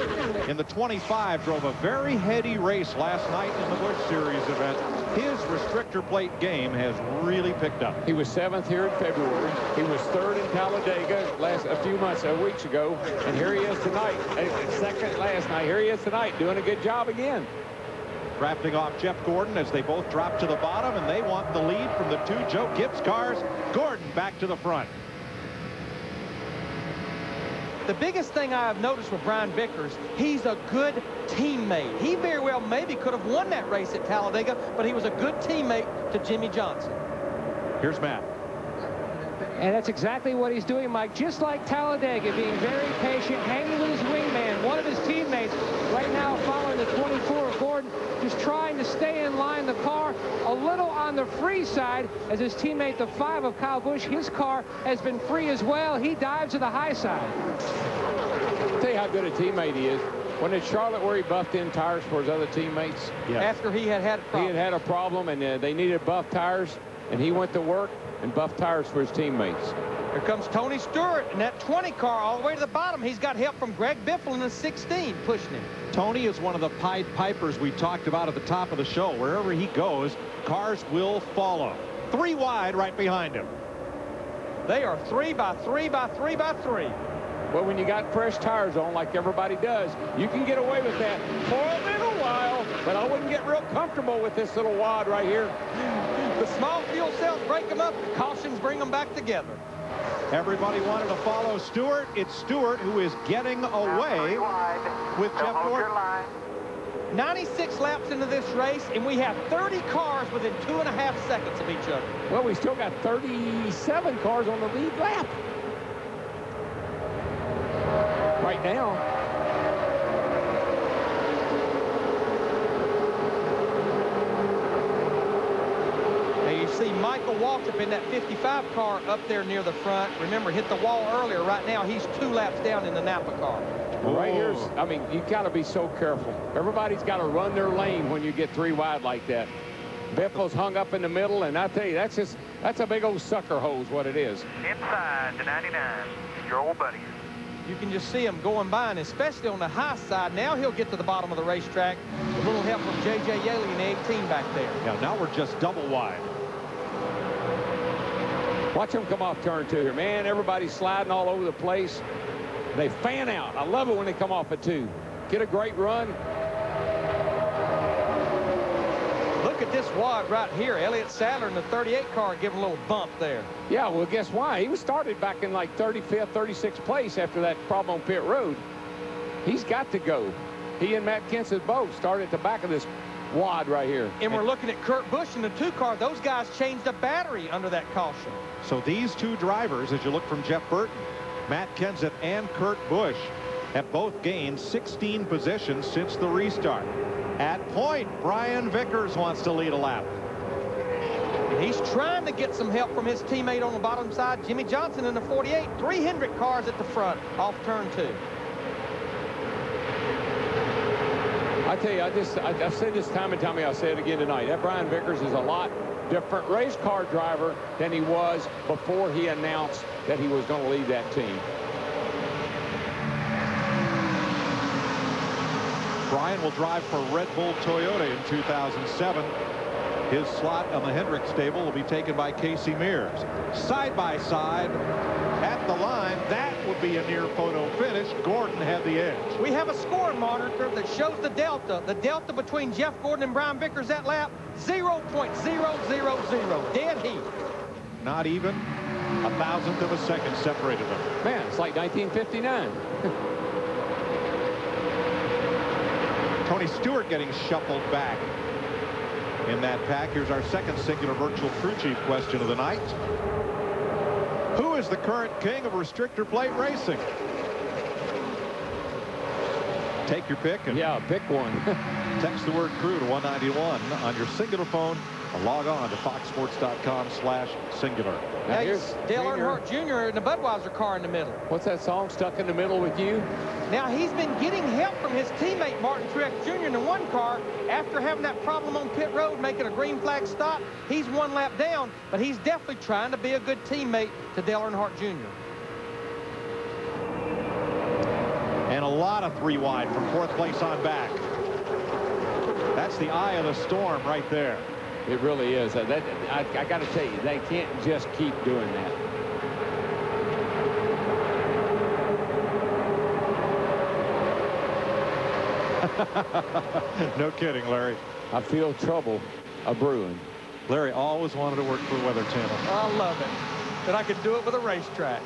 in the 25 drove a very heady race last night in the Busch Series event. His restrictor plate game has really picked up. He was 7th here in February. He was 3rd in Talladega weeks ago, and here he is tonight. 2nd last night. Here he is tonight, doing a good job again. Drafting off Jeff Gordon as they both drop to the bottom, and they want the lead from the 2 Joe Gibbs cars. Gordon back to the front. The biggest thing I have noticed with Brian Vickers, he's a good teammate. He very well maybe could have won that race at Talladega, but he was a good teammate to Jimmy Johnson. Here's Matt. And that's exactly what he's doing, Mike. Just like Talladega, being very patient, hanging with his wingman, one of his teammates, right now following the 24 of Gordon, just trying to stay in line. The car a little on the free side as his teammate, the 5 of Kyle Busch, his car has been free as well. He dives to the high side. I'll tell you how good a teammate he is. When it's Charlotte where he buffed in tires for his other teammates. Yeah. After he had a problem. He had a problem, and they needed buff tires, and he went to work and buff tires for his teammates. Here comes Tony Stewart in that 20 car all the way to the bottom. He's got help from Greg Biffle in the 16 pushing him. Tony is one of the Pied Pipers we talked about at the top of the show. Wherever he goes, cars will follow. 3 wide right behind him. They are 3 by 3 by 3 by 3. Well, when you got fresh tires on like everybody does, you can get away with that for a little while, but I wouldn't get real comfortable with this little wad right here. The small fuel cells break them up. The cautions bring them back together. Everybody wanted to follow Stewart. It's Stewart who is getting away with Jeff Gordon. 96 laps into this race, and we have 30 cars within 2.5 seconds of each other. Well, we still got 37 cars on the lead lap. Right now. You see Michael Waltrip in that 55 car up there near the front. Remember, hit the wall earlier. Right now, he's 2 laps down in the Napa car. Well, right here's, I mean, you got to be so careful. Everybody's got to run their lane when you get 3 wide like that. Biffle's hung up in the middle, and I tell you, that's a big old sucker hose, what it is. Inside the 99, your old buddy. You can just see him going by, and especially on the high side. Now he'll get to the bottom of the racetrack. A little help from J.J. Yaley in the 18 back there. Yeah, now we're just double wide. Watch them come off turn 2 here. Man, everybody's sliding all over the place. They fan out. I love it when they come off at 2. Get a great run. Look at this wad right here. Elliott Sadler in the 38 car giving a little bump there. Yeah, well, guess why? He was started back in like 35th, 36th place after that problem on pit road. He's got to go. He and Matt Kenseth both started at the back of this wad right here. And we're looking at Kurt Busch in the 2 car. Those guys changed the battery under that caution. So these 2 drivers, as you look from Jeff Burton, Matt Kenseth and Kurt Busch, have both gained 16 positions since the restart. At point, Brian Vickers wants to lead a lap. And he's trying to get some help from his teammate on the bottom side, Jimmy Johnson in the 48. 3 Hendrick cars at the front off turn 2. I tell you, I've said this time and time, I'll say it again tonight. That Brian Vickers is a lot different race car driver than he was before he announced that he was going to lead that team. Brian will drive for Red Bull Toyota in 2007. His slot on the Hendrick stable will be taken by Casey Mears. Side by side at the line, that would be a near photo finish. Gordon had the edge. We have a score monitor that shows the delta. The delta between Jeff Gordon and Brian Vickers that lap, 0.000. Dead heat. Not even a thousandth of a second separated them. Man, it's like 1959. Tony Stewart getting shuffled back in that pack. Here's our second singular virtual crew chief question of the night. Who is the current king of restrictor plate racing? Take your pick. And yeah, pick one. Text the word crew to 191 on your singular phone. Log on to foxsports.com/singular. Now here's Dale Earnhardt Jr. in the Budweiser car in the middle. What's that song, Stuck in the Middle with You? Now he's been getting help from his teammate Martin Truex Jr. in the 1 car. After having that problem on pit road, making a green flag stop, he's 1 lap down, but he's definitely trying to be a good teammate to Dale Earnhardt Jr. lot of 3 wide from 4th place on back. That's the eye of the storm right there. It really is. I got to tell you, they can't just keep doing that. No kidding, Larry. I feel trouble a-brewing. Larry always wanted to work for Weather Channel. I love it. But I could do it with a racetrack.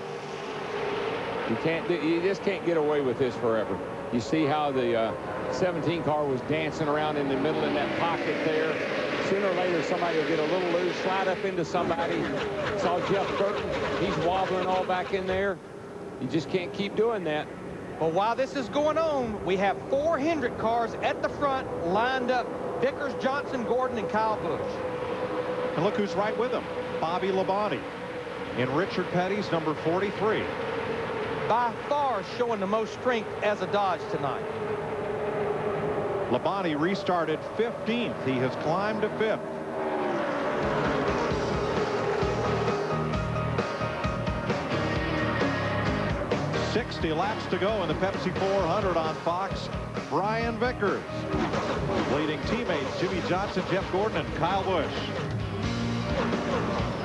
You just can't get away with this forever. You see how the 17 car was dancing around in the middle in that pocket there. Sooner or later, somebody will get a little loose, slide up into somebody. Saw Jeff Burton. He's wobbling all back in there. You just can't keep doing that. Well, while this is going on, we have 4 Hendrick cars at the front lined up. Vickers, Johnson, Gordon, and Kyle Busch. And look who's right with him. Bobby Labonte in Richard Petty's number 43. By far showing the most strength as a Dodge tonight. Labonte restarted 15th. He has climbed to 5th. .60 laps to go in the Pepsi 400 on Fox. Brian Vickers leading teammates Jimmy Johnson, Jeff Gordon, and Kyle Busch.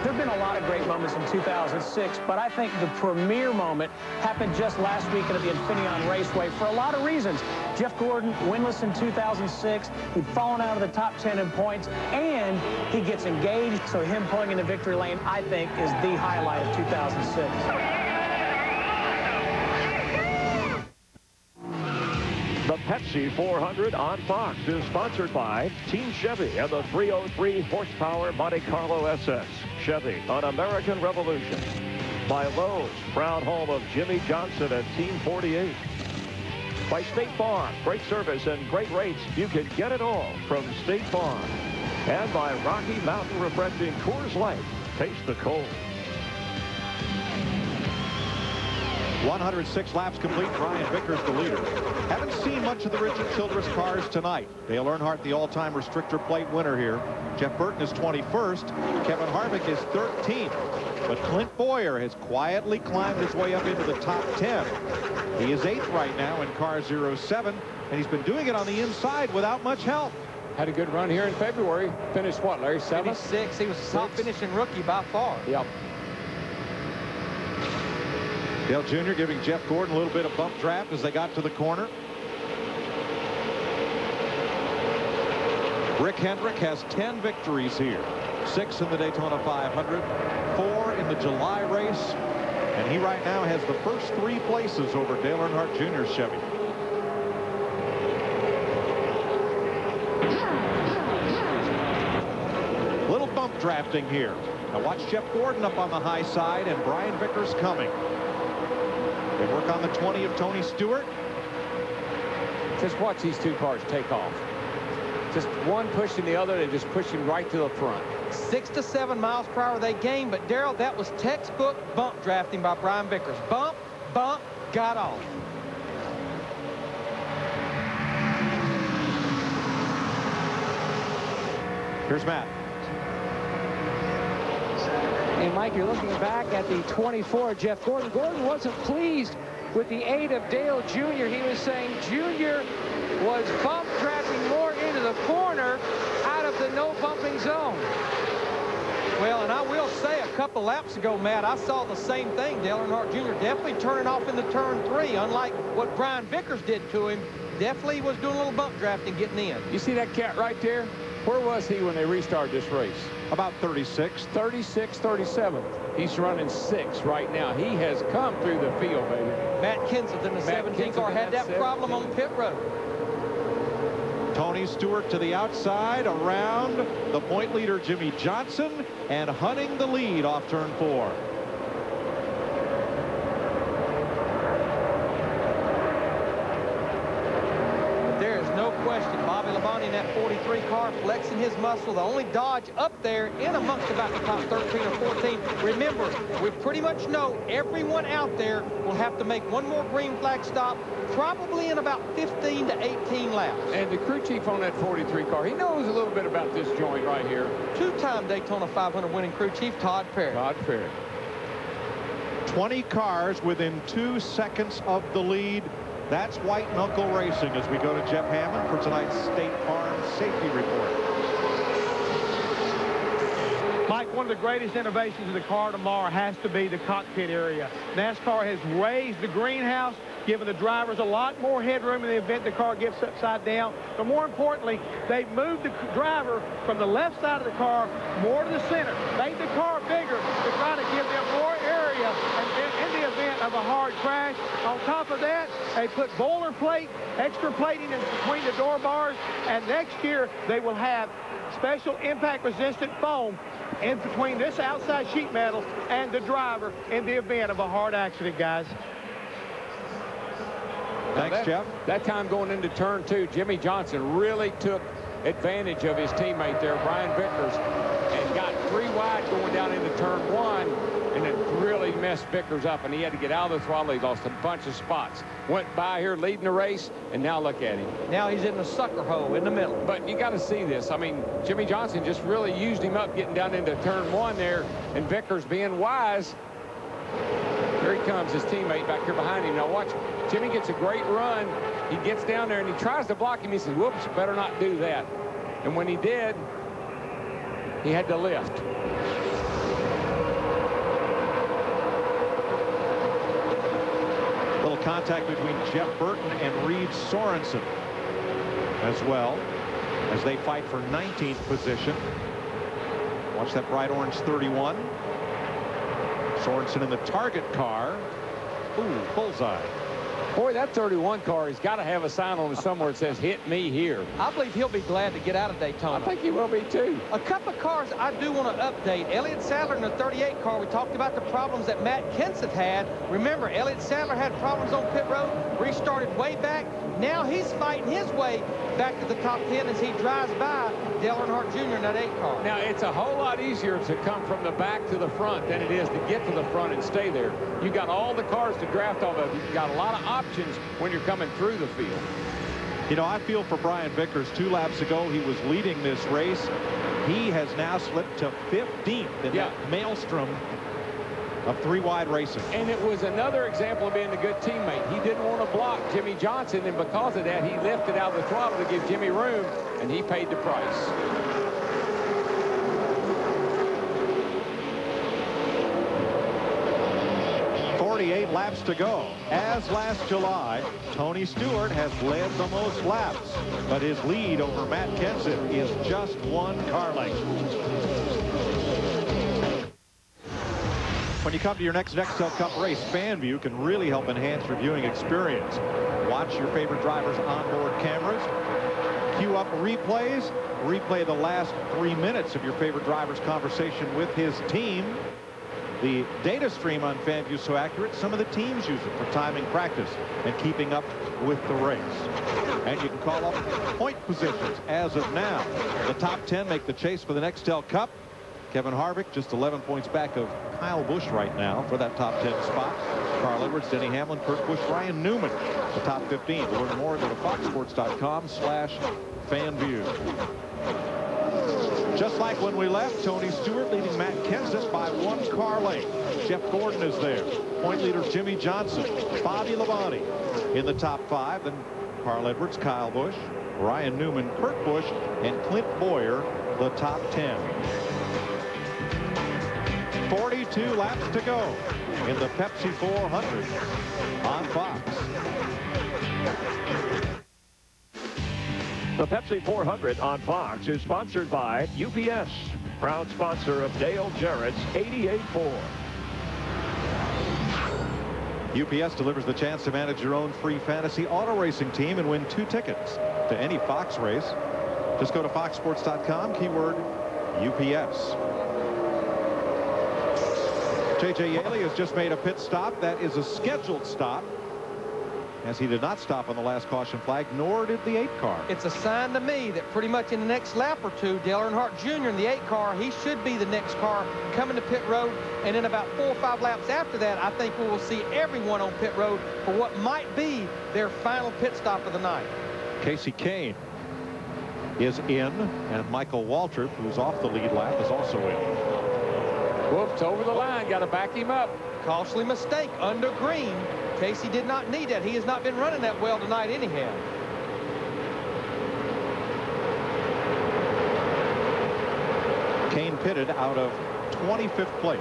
There have been a lot of great moments in 2006, but I think the premier moment happened just last weekend at the Infineon Raceway for a lot of reasons. Jeff Gordon, winless in 2006. He'd fallen out of the top 10 in points, and he gets engaged. So him pulling in the victory lane, I think, is the highlight of 2006. The Pepsi 400 on Fox is sponsored by Team Chevy and the 303 horsepower Monte Carlo SS. Chevy, an American Revolution. By Lowe's, proud home of Jimmy Johnson and Team 48. By State Farm, great service and great rates. You can get it all from State Farm. And by Rocky Mountain Refreshing Coors Light. Taste the cold. 106 laps complete. Brian Vickers the leader. Haven't seen much of the Richard Childress cars tonight. Dale Earnhardt, the all-time restrictor plate winner here. Jeff Burton is 21st. Kevin Harvick is 13th. But Clint Boyer has quietly climbed his way up into the top 10. He is 8th right now in car 07, and he's been doing it on the inside without much help. Had a good run here in February. Finished what, Larry? 7th? 6. He was the top finishing rookie by far. Yep. Dale Jr. giving Jeff Gordon a little bit of bump draft as they got to the corner. Rick Hendrick has 10 victories here. 6 in the Daytona 500, 4 in the July race, and he right now has the first 3 places over Dale Earnhardt Jr.'s Chevy. Little bump drafting here. Now watch Jeff Gordon up on the high side and Brian Vickers coming. They work on the 20 of Tony Stewart. Just watch these 2 cars take off. Just one pushing the other, and just pushing right to the front. 6 to 7 miles per hour they gained, but Darrell, that was textbook bump drafting by Brian Vickers. Bump, bump, got off. Here's Matt. And Mike, you're looking back at the 24, Jeff Gordon. Gordon wasn't pleased with the 8 of Dale Jr. He was saying Jr. was bump drafting more into the corner out of the no bumping zone. Well, and I will say a couple laps ago, Matt, I saw the same thing. Dale Earnhardt Jr. definitely turning off in the turn 3, unlike what Brian Vickers did to him. Definitely was doing a little bump drafting getting in. You see that cat right there? Where was he when they restarted this race? About 36. 36, 37. He's running 6 right now. He has come through the field, baby. Matt Kenseth in the 17 car had that problem on pit road. Tony Stewart to the outside, around the point leader Jimmy Johnson, and hunting the lead off turn 4. There is no question. Bobby Labonte in that 43 car flexing his muscle. The only Dodge up there in amongst about the top 13 or 14. Remember, we pretty much know everyone out there will have to make one more green flag stop, probably in about 15 to 18 laps. And the crew chief on that 43 car, he knows a little bit about this joint right here. 2-time Daytona 500 winning crew chief Todd Perry. Todd Perry. 20 cars within 2 seconds of the lead. That's White Knuckle Racing as we go to Jeff Hammond for tonight's State Farm Safety Report. Mike, one of the greatest innovations of the car tomorrow has to be the cockpit area. NASCAR has raised the greenhouse, giving the drivers a lot more headroom in the event the car gets upside down. But more importantly, they've moved the driver from the left side of the car more to the center, made the car bigger to try to give them more area in the event of a hard crash. On top of that, they put boilerplate, extra plating in between the door bars, and next year they will have special impact-resistant foam in between this outside sheet metal and the driver in the event of a hard accident, guys. Thanks, Jeff. That time going into turn 2, Jimmy Johnson really took advantage of his teammate there, Brian Vickers, and got 3 wide going down into turn 1, and it really messed Vickers up, and he had to get out of the throttle. He lost a bunch of spots. Went by here leading the race, and now look at him. Now he's in the sucker hole in the middle. But you got to see this. I mean, Jimmy Johnson just really used him up getting down into turn 1 there, and Vickers being wise. Here he comes, his teammate back here behind him. Now watch, Jimmy gets a great run. He gets down there and he tries to block him. He says, whoops, better not do that. And when he did, he had to lift. Little contact between Jeff Burton and Reed Sorensen as well as they fight for 19th position. Watch that bright orange 31. Sorensen in the target car. Ooh, bullseye. Boy, that 31 car has got to have a sign on it somewhere that says, hit me here. I believe he'll be glad to get out of Daytona. I think he will be, too. A couple of cars I do want to update. Elliott Sadler in the 38 car, we talked about the problems that Matt Kenseth had. Remember, Elliott Sadler had problems on pit road, restarted way back. Now he's fighting his way back to the top 10 as he drives by Dale Earnhardt Jr. in that 8 car. Now, it's a whole lot easier to come from the back to the front than it is to get to the front and stay there. You've got all the cars to draft off of. You've got a lot of options when you're coming through the field. You know, I feel for Brian Vickers. 2 laps ago, he was leading this race. He has now slipped to 15th in that maelstrom of 3 wide racing. And it was another example of being a good teammate. He didn't want to block Jimmy Johnson, and because of that, he lifted out of the throttle to give Jimmy room, and he paid the price. Laps to go. As last July, Tony Stewart has led the most laps, but his lead over Matt Kenseth is just 1 car length. When you come to your next NEXTEL Cup race, FanView can really help enhance your viewing experience. Watch your favorite drivers' onboard cameras, queue up replays, replay the last 3 minutes of your favorite driver's conversation with his team. The data stream on FanView is so accurate, some of the teams use it for timing practice and keeping up with the race. And you can call up point positions as of now. The top 10 make the chase for the NEXTEL Cup. Kevin Harvick just 11 points back of Kyle Busch right now for that top 10 spot. Carl Edwards, Denny Hamlin, Kurt Busch, Ryan Newman, the top 15. To learn more, go to foxsports.com/FanView. Just like when we left, Tony Stewart leading Matt Kenseth by 1 car length. Jeff Gordon is there. Point leader Jimmy Johnson, Bobby Labonte in the top 5. Then Carl Edwards, Kyle Busch, Ryan Newman, Kurt Busch, and Clint Boyer, the top 10. 42 laps to go in the Pepsi 400 on Fox. The Pepsi 400 on Fox is sponsored by UPS, proud sponsor of Dale Jarrett's 88-4. UPS delivers the chance to manage your own free fantasy auto racing team and win 2 tickets to any Fox race. Just go to foxsports.com, keyword UPS. J.J. Yaley has just made a pit stop. That is a scheduled stop, as he did not stop on the last caution flag, nor did the 8 car. It's a sign to me that pretty much in the next lap or 2, Dale Earnhardt Jr. in the 8 car, he should be the next car coming to pit road. And in about 4 or 5 laps after that, I think we will see everyone on pit road for what might be their final pit stop of the night. Casey Kane is in, and Michael Waltrip, who's off the lead lap, is also in. Whoops, over the line, got to back him up. Costly mistake under green. Casey did not need that. He has not been running that well tonight anyhow. Kane pitted out of 25th place.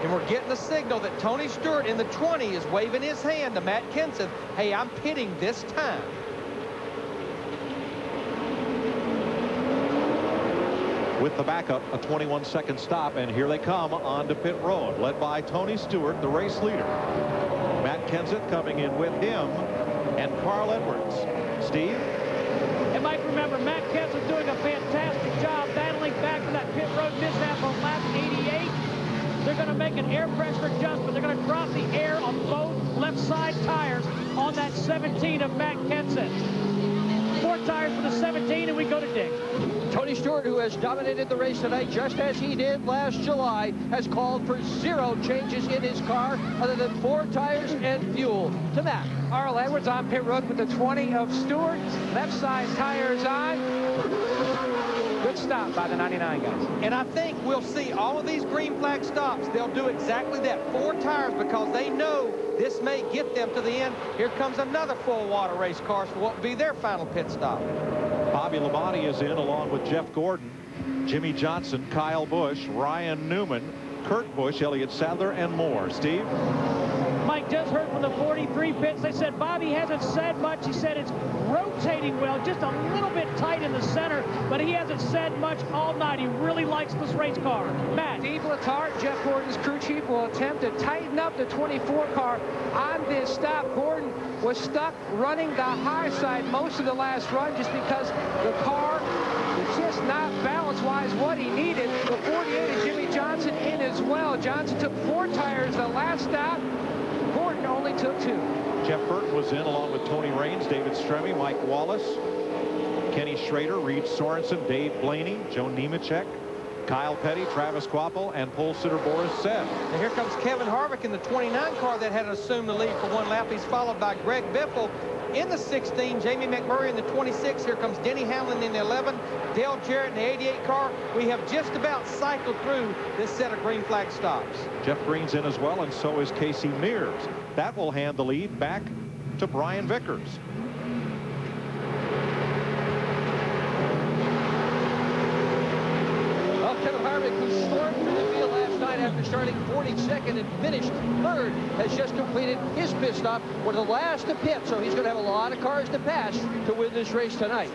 And we're getting a signal that Tony Stewart in the 20 is waving his hand to Matt Kenseth. Hey, I'm pitting this time. With the backup, a 21-second stop, and here they come onto pit road, led by Tony Stewart, the race leader. Matt Kenseth coming in with him, and Carl Edwards. Steve? And Mike, remember, Matt Kenseth doing a fantastic job battling back from that pit road mishap on lap 88. They're going to make an air pressure adjustment. They're going to drop the air on both left side tires on that 17 of Matt Kenseth. 4 tires for the 17, and we go to Dick. Tony Stewart, who has dominated the race tonight just as he did last July, has called for 0 changes in his car other than 4 tires and fuel. To Matt. Carl Edwards on pit road with the 20 of Stewart. Left side tires on. Good stop by the 99 guys. And I think we'll see all of these green flag stops. They'll do exactly that. 4 tires, because they know this may get them to the end. Here comes another full water race car for what will be their final pit stop. Bobby Labonte is in along with Jeff Gordon, Jimmy Johnson, Kyle Busch, Ryan Newman, Kurt Busch, Elliott Sadler, and more. Steve? Mike just heard from the 43 pits. They said Bobby hasn't said much. He said it's rotating well, just a little bit tight in the center, but he hasn't said much all night. He really likes this race car. Matt. Steve Letarte, Jeff Gordon's crew chief, will attempt to tighten up the 24 car on this stop. Gordon was stuck running the high side most of the last run just because the car was just not balance-wise what he needed. The 48 is Jimmy Johnson in as well. Johnson took 4 tires the last stop. Gordon only took 2. Jeff Burton was in along with Tony Raines, David Stremme, Mike Wallace, Kenny Schrader, Reed Sorensen, Dave Blaney, Joe Nemechek, Kyle Petty, Travis Kvapil, and pole sitter Boris Said. And here comes Kevin Harvick in the 29 car that had assumed the lead for 1 lap. He's followed by Greg Biffle in the 16, Jamie McMurray in the 26. Here comes Denny Hamlin in the 11, Dale Jarrett in the 88 car. We have just about cycled through this set of green flag stops. Jeff Green's in as well, and so is Casey Mears. That will hand the lead back to Brian Vickers. Well, Kevin Harvick, who stormed through the field last night after starting 42nd and finished 3rd, has just completed his pit stop. We're the last to pit, so he's going to have a lot of cars to pass to win this race tonight.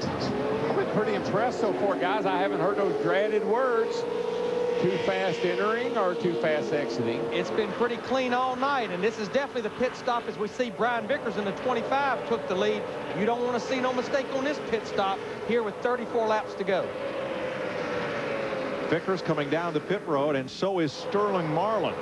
I've been pretty impressed so far, guys. I haven't heard those dreaded words. Too fast entering or too fast exiting. It's been pretty clean all night, and this is definitely the pit stop as we see Brian Vickers in the 25 took the lead. You don't want to see no mistake on this pit stop here with 34 laps to go. Vickers coming down the pit road, and so is Sterling Marlin,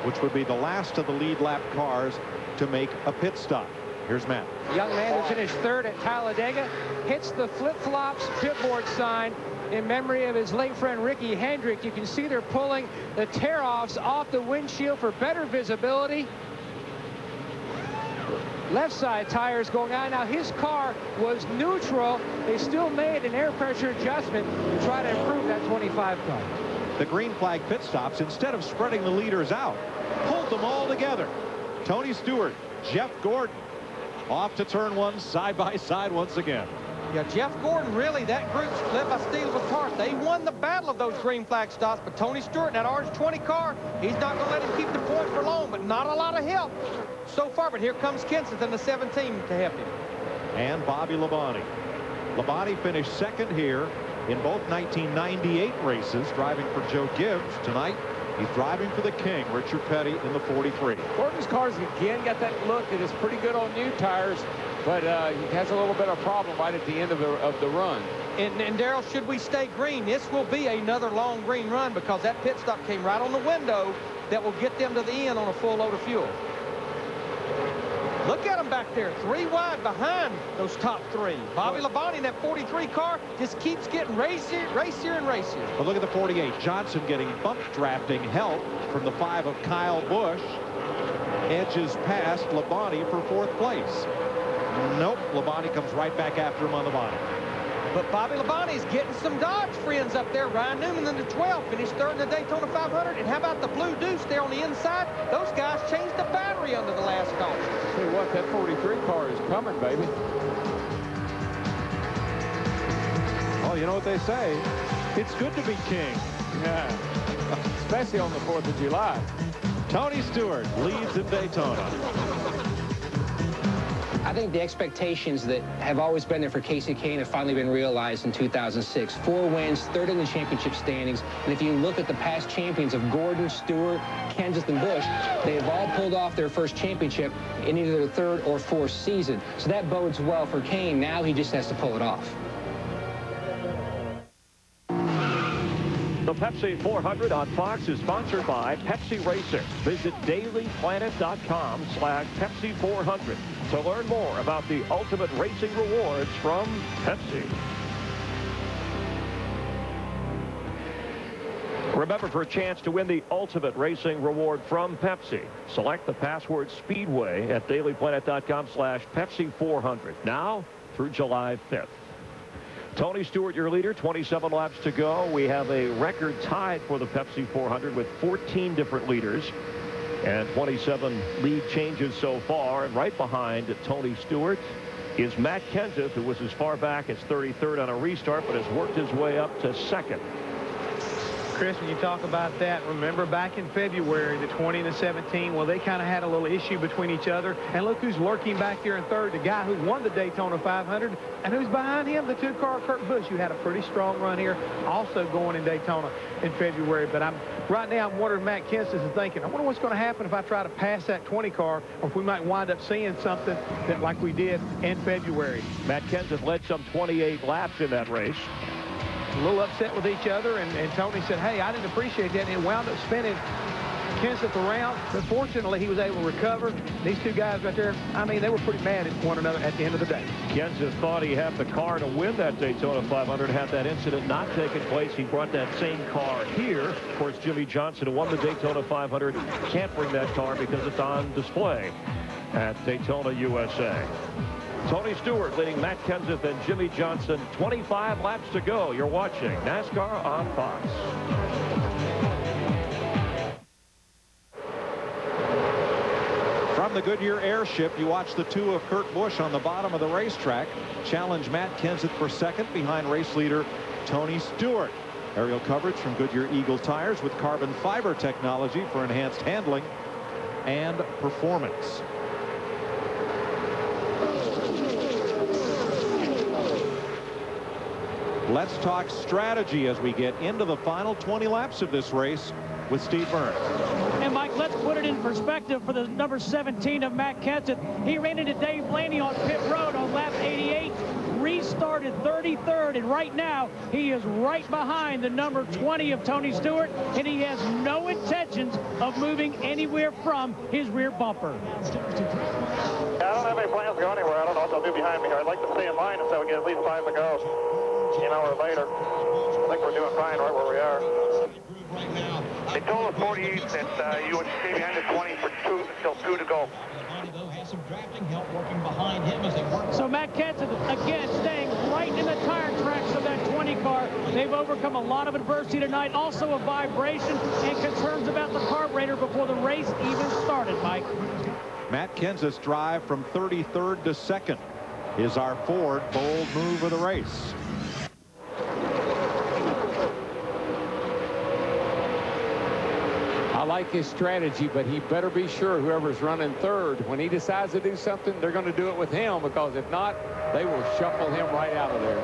which would be the last of the lead lap cars to make a pit stop. Here's Matt. Young man who finished 3rd at Talladega hits the flip-flops pitboard sign in memory of his late friend Ricky Hendrick. You can see they're pulling the tear-offs off the windshield for better visibility. Left side tires going on. Now his car was neutral. They still made an air pressure adjustment to try to improve that 25 car. The green flag pit stops, instead of spreading the leaders out, pulled them all together. Tony Stewart, Jeff Gordon, off to turn 1 side by side once again. Yeah, Jeff Gordon, really, that group's led by Steve Letarte. They won the battle of those green flag stops, but Tony Stewart, that orange 20 car, he's not going to let him keep the point for long, but not a lot of help so far. But here comes Kenseth in the 17 to help him. And Bobby Labonte. Labonte finished 2nd here in both 1998 races, driving for Joe Gibbs. Tonight, he's driving for the King, Richard Petty, in the 43. Gordon's car's again got that look that is pretty good on new tires, but he has a little bit of problem right at the end of the run. And Darrell, should we stay green, this will be another long green run because that pit stop came right on the window that will get them to the end on a full load of fuel. Look at them back there, 3 wide behind those top 3. Bobby Labonte in that 43 car just keeps getting racier, and racier. But look at the 48. Johnson getting bump drafting help from the 5 of Kyle Busch. Edges past Labonte for 4th place. Nope, Labonte comes right back after him on the bottom. But Bobby Labonte's getting some Dodge friends up there. Ryan Newman in the 12th, finished third in the Daytona 500. And how about the Blue Deuce there on the inside? Those guys changed the battery under the last caution. Tell you what, that 43 car is coming, baby. Oh, you know what they say? It's good to be king. Yeah, especially on the 4th of July. Tony Stewart leads in Daytona. I think the expectations that have always been there for Casey Kane have finally been realized in 2006. 4 wins, 3rd in the championship standings. And if you look at the past champions of Gordon, Stewart, Kenseth, and Busch, they have all pulled off their first championship in either their 3rd or 4th season. So that bodes well for Kane. Now he just has to pull it off. The Pepsi 400 on Fox is sponsored by Pepsi Racing. Visit dailyplanet.com/Pepsi400 to learn more about the ultimate racing rewards from Pepsi. Remember, for a chance to win the ultimate racing reward from Pepsi, select the password Speedway at dailyplanet.com/Pepsi400 now through July 5th. Tony Stewart, your leader, 27 laps to go. We have a record tied for the Pepsi 400 with 14 different leaders and 27 lead changes so far. And right behind Tony Stewart is Matt Kenseth, who was as far back as 33rd on a restart, but has worked his way up to 2nd. Chris, when you talk about that, remember back in February, the 20 and the 17, well, they kind of had a little issue between each other. And look who's lurking back there in 3rd, the guy who won the Daytona 500. And who's behind him? The 2-car Kurt Busch, who had a pretty strong run here, also going in Daytona in February. But right now I'm wondering, Matt Kenseth is thinking, I wonder what's going to happen if I try to pass that 20 car, or if we might wind up seeing something that like we did in February. Matt Kenseth led some 28 laps in that race. A little upset with each other, and Tony said, hey, I didn't appreciate that, and it wound up spinning Kenseth around, but fortunately he was able to recover. These two guys right there, I mean, they were pretty mad at one another at the end of the day. Kenseth thought he had the car to win that Daytona 500. Had that incident not taken place, he brought that same car here. Of course, Jimmy Johnson, who won the Daytona 500, can't bring that car because it's on display at Daytona, USA. Tony Stewart leading Matt Kenseth and Jimmy Johnson. 25 laps to go. You're watching NASCAR on Fox. From the Goodyear airship, you watch the 2 of Kurt Busch on the bottom of the racetrack challenge Matt Kenseth for 2nd behind race leader Tony Stewart. Aerial coverage from Goodyear Eagle tires with carbon fiber technology for enhanced handling and performance. Let's talk strategy as we get into the final 20 laps of this race with Steve Burns. And Mike, let's put it in perspective for the number 17 of Matt Kenseth. He ran into Dave Blaney on pit road on lap 88, restarted 33rd, and right now he is right behind the number 20 of Tony Stewart, and he has no intentions of moving anywhere from his rear bumper. Yeah, I don't have any plans to go anywhere. I don't know what they'll do behind me here. I'd like to stay in line until we get at least 5 to go. An hour later. I think we're doing fine right where we are. They told us 48 that you would stay behind the 20 for 2 until 2 to go. So Matt Kenseth, again, staying right in the tire tracks of that 20 car. They've overcome a lot of adversity tonight. Also a vibration and concerns about the carburetor before the race even started, Mike. Matt Kenseth's drive from 33rd to 2nd is our Ford bold move of the race. I like his strategy, but he better be sure whoever's running 3rd, when he decides to do something, they're going to do it with him, because if not, they will shuffle him right out of there.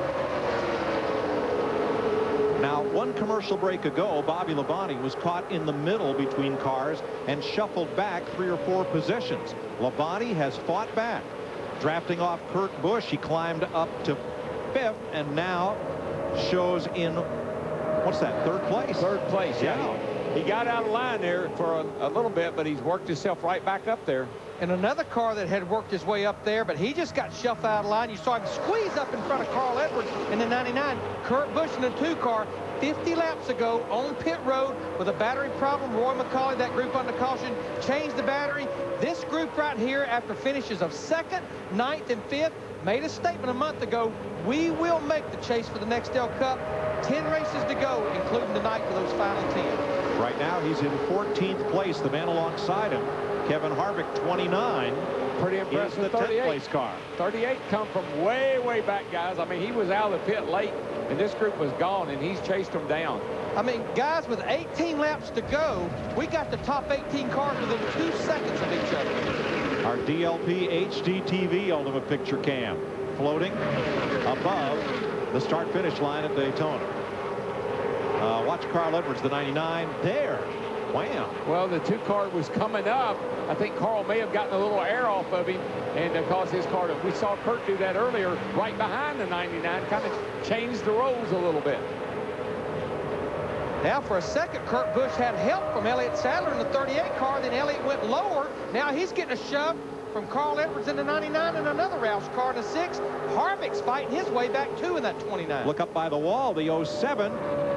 Now, one commercial break ago, Bobby Labonte was caught in the middle between cars and shuffled back 3 or 4 positions. Labonte has fought back. Drafting off Kurt Busch, he climbed up to 5th and now shows in, what's that, 3rd place? 3rd place, yeah. He got out of line there for a little bit, but he's worked himself right back up there. and another car that had worked his way up there, but he just got shoved out of line. You saw him squeeze up in front of Carl Edwards in the 99. Kurt Busch in the 2 car 50 laps ago on pit road with a battery problem. Roy McCauley, that group under caution, changed the battery. This group right here, after finishes of 2nd, 9th, and 5th, made a statement a month ago, we will make the chase for the NEXTEL Cup. 10 races to go, including tonight for those final 10. Right now, he's in 14th place. The man alongside him, Kevin Harvick, 29. Pretty impressive. Is the 10th place car. 38 come from way, way back, guys. I mean, he was out of the pit late, and this group was gone, and he's chased them down. I mean, guys, with 18 laps to go, we got the top 18 cars within 2 seconds of each other. Our DLP HD TV Ultimate Picture Cam floating above the start-finish line at Daytona. Watch Carl Edwards, the 99, there. Wham. Well, the 2 car was coming up. I think Carl may have gotten a little air off of him and caused his car to. We saw Kurt do that earlier right behind the 99, kind of changed the roles a little bit. Now, for a second, Kurt Busch had help from Elliott Sadler in the 38 car. Then Elliott went lower. Now he's getting a shove from Carl Edwards in the 99 and another Roush car in the 6. Harvick's fighting his way back, too, in that 29. Look up by the wall, the 07.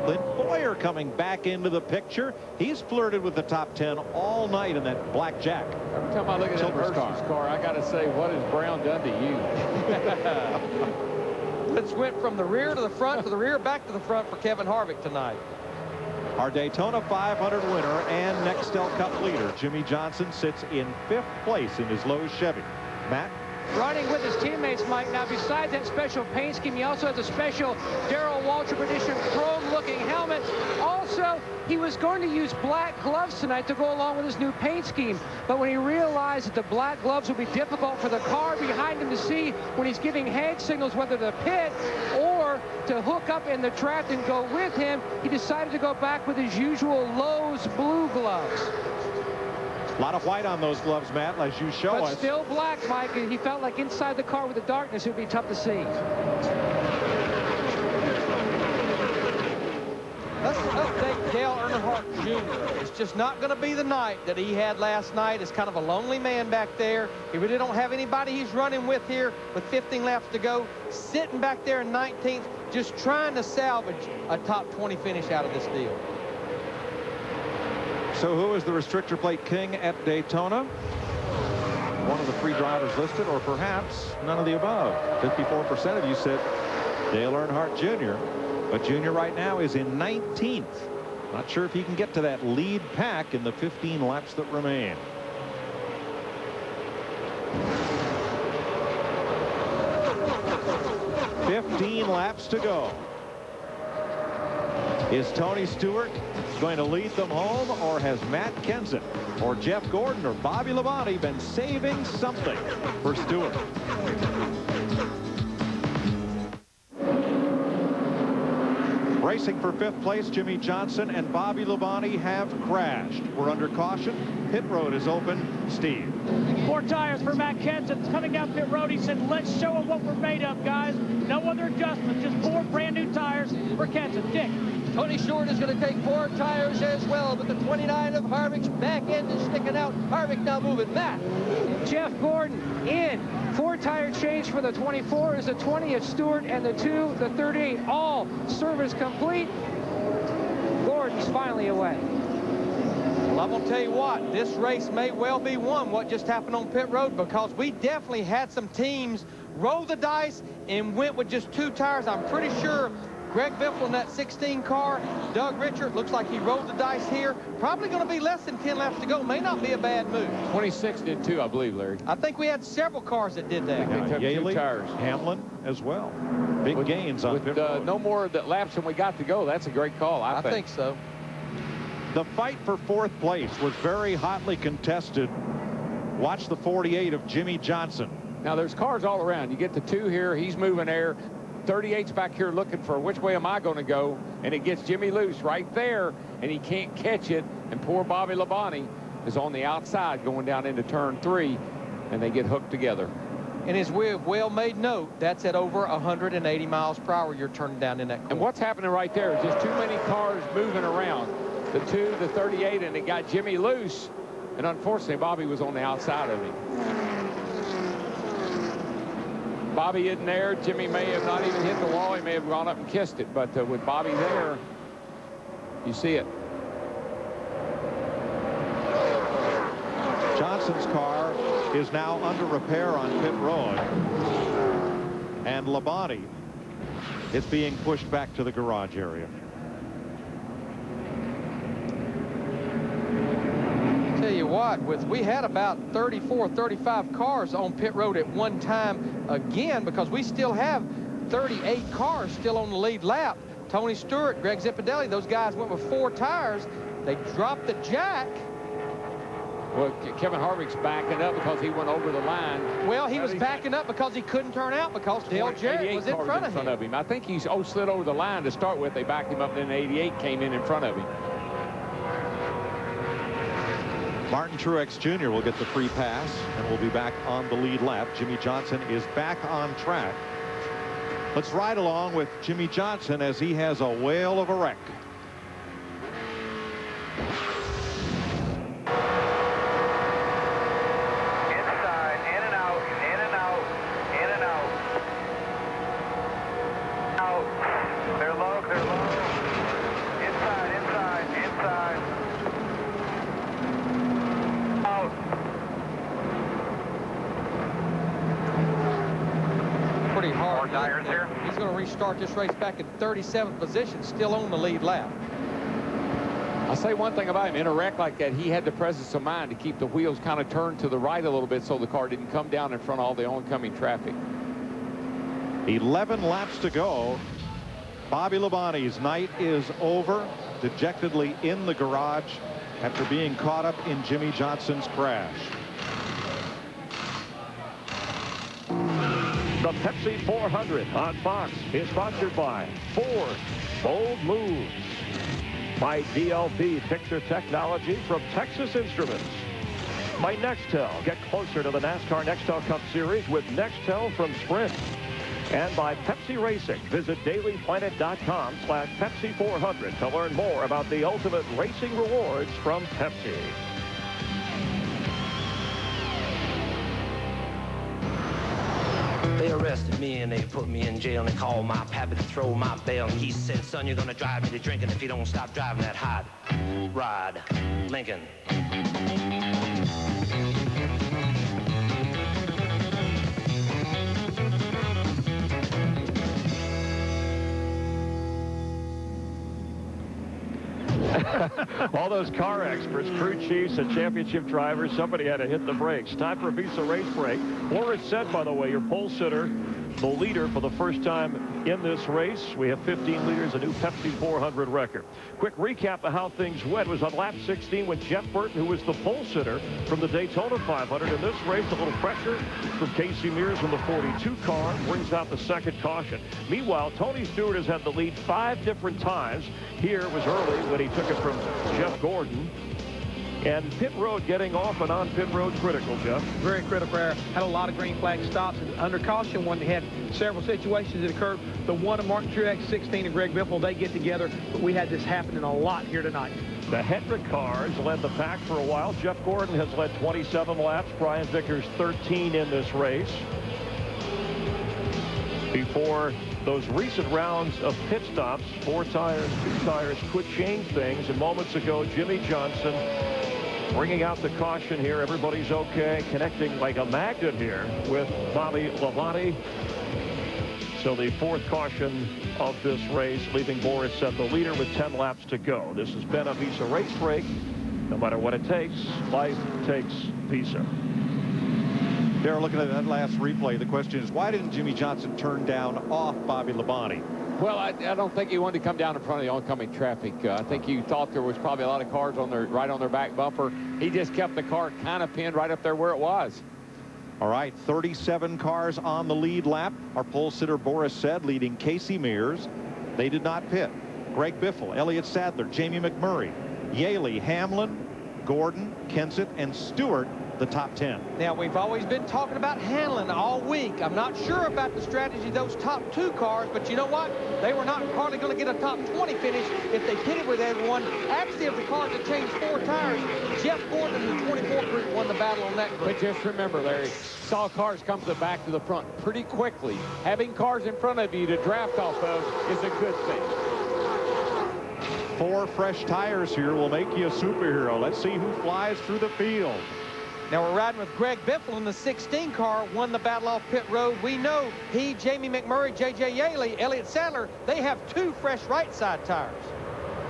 Clint Boyer coming back into the picture. He's flirted with the top 10 all night in that black jack. Every time I look at that Mercedes car, I got to say, what has Brown done to you? Let's went from the rear to the front, to the rear, back to the front for Kevin Harvick tonight. Our Daytona 500 winner and NEXTEL Cup leader, Jimmy Johnson, sits in 5th place in his Lowe's Chevy. Matt? Running with his teammates, Mike. Now, besides that special paint scheme, he also has a special Darrell Waltrip edition chrome-looking helmet. Also, he was going to use black gloves tonight to go along with his new paint scheme. But when he realized that the black gloves would be difficult for the car behind him to see when he's giving hand signals, whether to pit or to hook up in the trap and go with him, he decided to go back with his usual Lowe's blue gloves. A lot of white on those gloves, Matt, as you show us. But still black, Mike. He felt like inside the car with the darkness, it would be tough to see. Let's update Dale Earnhardt Jr. It's just not going to be the night that he had last night. It's kind of a lonely man back there. He really don't have anybody he's running with here with 15 laps to go. Sitting back there in 19th, just trying to salvage a top 20 finish out of this deal. So who is the restrictor plate king at Daytona? One of the 3 drivers listed, or perhaps none of the above. 54% of you said Dale Earnhardt Jr., but Jr. right now is in 19th. Not sure if he can get to that lead pack in the 15 laps that remain. $15 laps to go. Is Tony Stewart going to lead them home, or has Matt Kenseth or Jeff Gordon or Bobby Labonte been saving something for Stewart? Racing for 5th place, Jimmy Johnson and Bobby Labonte have crashed. We're under caution. Pit road is open. Steve. 4 tires for Matt Kenseth. Coming down pit road, he said, let's show them what we're made of, guys. No other adjustments, just 4 brand new tires for Kenseth. Dick. Tony Stewart is going to take 4 tires as well, but the 29 of Harvick's back end is sticking out. Harvick now moving. Matt. Jeff Gordon in. 4 tire change for the 24 is the 20 of Stewart, and the 2, the 38. All service complete. Gordon's finally away. Well, I'm going to tell you what, this race may well be won, what just happened on pit road, because we definitely had some teams roll the dice and went with just 2 tires. I'm pretty sure Greg Biffle in that 16 car, Doug Richard, looks like he rolled the dice here. Probably going to be less than 10 laps to go. May not be a bad move. 26 did too, I believe, Larry. I think we had several cars that did that. They took Yaley, 2 tires. Hamlin as well. Big gains on pit road. No more laps than we got to go. That's a great call, I think. I think so. The fight for 4th place was very hotly contested. Watch the 48 of Jimmy Johnson. Now, there's cars all around. You get the 2 here. He's moving air. 38's back here looking for which way am I going to go, and it gets Jimmy loose right there, and he can't catch it, and poor Bobby Labonte is on the outside going down into turn 3, and they get hooked together. And as we have well made note, that's at over 180 miles per hour you're turning down in that corner. And what's happening right there is just too many cars moving around. The 2, the 38, and it got Jimmy loose, And unfortunately, Bobby was on the outside of him. Bobby isn't there. Jimmy may have not even hit the wall. He may have gone up and kissed it. But with Bobby there, you see it. Johnson's car is now under repair on pit road. And Labonte is being pushed back to the garage area. Tell you what, we had about 34, 35 cars on pit road at one time again, because we still have 38 cars still on the lead lap. Tony Stewart, Greg Zipadelli, those guys went with 4 tires. They dropped the jack. Well, Kevin Harvick's backing up because he went over the line. Well, he was backing up because he couldn't turn out because Dale Jarrett was in front of him. I think he's slid over the line to start with. They backed him up, and then 88 came in front of him. Martin Truex Jr. will get the free pass and will be back on the lead lap. Jimmy Johnson is back on track. Let's ride along with Jimmy Johnson as he has a whale of a wreck. Inside, in and out, in and out, in and out. Out. They're low, they're low. Inside, inside, inside. Out. Pretty hard. More tires here. He's going to restart this race back in 37th position, still on the lead lap. I'll say one thing about him. In a wreck like that, he had the presence of mind to keep the wheels kind of turned to the right a little bit so the car didn't come down in front of all the oncoming traffic. 11 laps to go. Bobby Labonte's night is over, dejectedly in the garage after being caught up in Jimmy Johnson's crash. The Pepsi 400 on Fox is sponsored by Ford, Bold Moves, by DLP Picture Technology from Texas Instruments, by Nextel. Get closer to the NASCAR Nextel Cup Series with Nextel from Sprint. And by Pepsi Racing. Visit dailyplanet.com/Pepsi400 to learn more about the ultimate racing rewards from Pepsi. They arrested me and they put me in jail and they called my pappy to throw my bail. And he said, son, you're gonna drive me to drinking if you don't stop driving that hot rod Lincoln. All those car experts, crew chiefs, and championship drivers, somebody had to hit the brakes. Time for a Visa race break. Boris said, by the way, your pole sitter, the leader for the first time in this race. We have 15 leaders, a new Pepsi 400 record. Quick recap of how things went. It was on lap 16 when Jeff Burton, who was the pole sitter from the Daytona 500. In this race, a little pressure from Casey Mears from the 42 car brings out the second caution. Meanwhile, Tony Stewart has had the lead 5 different times. Here it was early when he took it from Jeff Gordon. And pit road getting off and on pit road critical, Jeff. Very critical there. Had a lot of green flag stops. And under caution when they had several situations that occurred. The one of Martin Truex, 16, and Greg Biffle, they get together. But we had this happening a lot here tonight. The Hendrick cars led the pack for a while. Jeff Gordon has led 27 laps. Brian Vickers 13 in this race. Before those recent rounds of pit stops, 4 tires, 2 tires could change things. And moments ago, Jimmy Johnson bringing out the caution here. Everybody's okay, connecting like a magnet here with Bobby Labonte. So the 4th caution of this race, leaving Boris Said the leader with 10 laps to go. This has been a Visa race break. No matter what it takes, life takes Visa. Darrell, looking at that last replay, the question is, why didn't Jimmy Johnson turn down off Bobby Labonte? Well, I don't think he wanted to come down in front of the oncoming traffic. I think he thought there was probably a lot of cars on their right on their back bumper. He just kept the car kind of pinned right up there where it was. All right, 37 cars on the lead lap. Our pole sitter Boris Said leading Casey Mears. They did not pit. Greg Biffle, Elliott Sadler, Jamie McMurray, Yaley, Hamlin, Gordon, Kenseth, and Stewart the top 10. Now, we've always been talking about handling all week. I'm not sure about the strategy of those top 2 cars, but you know what? They were not hardly going to get a top 20 finish if they pitted with everyone. Actually, of the cars that changed 4 tires, Jeff Gordon and the 24 group won the battle on that group. But just remember, Larry, saw cars come to the back to the front pretty quickly. Having cars in front of you to draft off of is a good thing. 4 fresh tires here will make you a superhero. Let's see who flies through the field. Now we're riding with Greg Biffle in the 16 car, won the battle off pit road. We know he, Jamie McMurray, J.J. Yaley, Elliott Sadler, they have 2 fresh right side tires.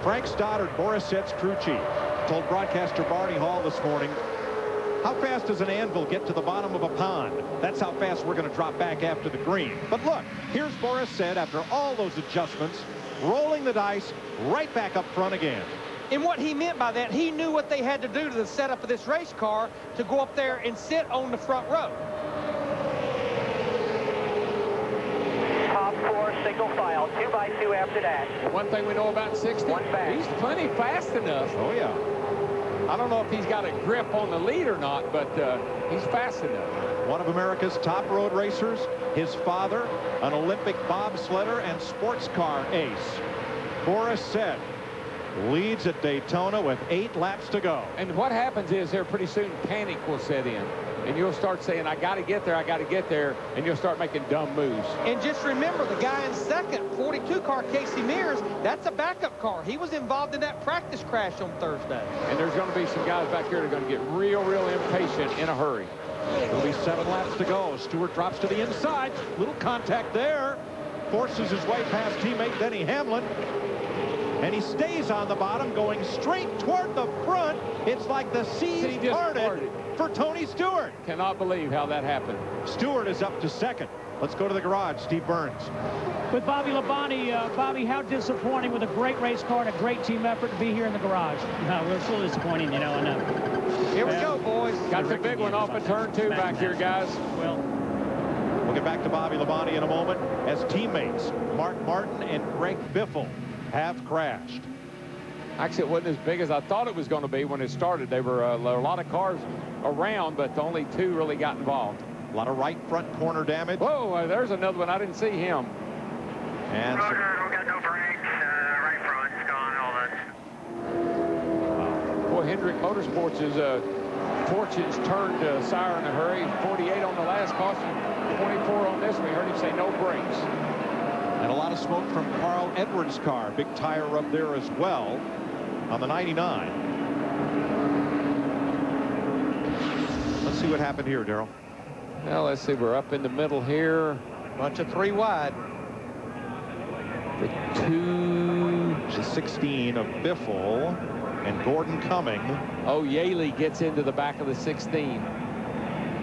Frank Stoddard, Boris Sett's crew chief, told broadcaster Barney Hall this morning, how fast does an anvil get to the bottom of a pond? That's how fast we're going to drop back after the green. But look, here's Boris Sett after all those adjustments, rolling the dice right back up front again. And what he meant by that, he knew what they had to do to the setup of this race car to go up there and sit on the front row. Top 4 single file, 2x2 after that. One thing we know about 60, he's plenty fast enough. Oh, yeah. I don't know if he's got a grip on the lead or not, but he's fast enough. One of America's top road racers, his father, an Olympic bobsledder and sports car ace. Boris Sett leads at Daytona with 8 laps to go. And what happens is there pretty soon panic will set in. And you'll start saying, I got to get there, I got to get there. And you'll start making dumb moves. And just remember, the guy in second, 42 car, Casey Mears, that's a backup car. He was involved in that practice crash on Thursday. And there's going to be some guys back here that are going to get real impatient in a hurry. There'll be 7 laps to go. Stewart drops to the inside. Little contact there. Forces his way past teammate Denny Hamlin. And he stays on the bottom, going straight toward the front. It's like the seas parted for Tony Stewart. Cannot believe how that happened. Stewart is up to second. Let's go to the garage. Steve Burns. With Bobby Labonte, Bobby, how disappointing with a great race car and a great team effort to be here in the garage. No, we're still disappointing, you know, I know. Here we go, boys. Got the big one off of turn 2 back here, guys. Well, we'll get back to Bobby Labonte in a moment as teammates Mark Martin and Greg Biffle have crashed. Actually, it wasn't as big as I thought it was going to be when it started. There were a lot of cars around, but only 2 really got involved. A lot of right front corner damage. Whoa, there's another one. I didn't see him. And we got no brakes. Right front's gone, all that. Boy, Hendrick Motorsports' fortunes turned sour in a hurry. 48 on the last caution, 24 on this. We heard him say no brakes. And a lot of smoke from Carl Edwards' car. Big tire rub there as well on the 99. Let's see what happened here, Darrell. Well, let's see. We're up in the middle here. Bunch of 3 wide. The 2 to 16 of Biffle and Gordon coming. Oh, Yaley gets into the back of the 16.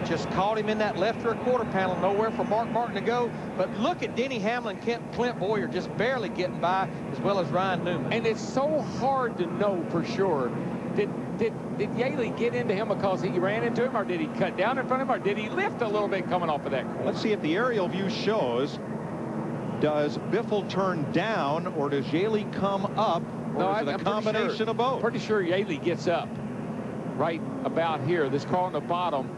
Just caught him in that left rear quarter panel, nowhere for Mark Martin to go. But look at Denny Hamlin, Clint Boyer just barely getting by, as well as Ryan Newman. And it's so hard to know for sure. Did Yaley get into him because he ran into him, or did he cut down in front of him, or did he lift a little bit coming off of that corner? Let's see if the aerial view shows. Does Biffle turn down, or does Yaley come up, or is it a combination of both? Pretty sure Yaley gets up right about here. This car on the bottom.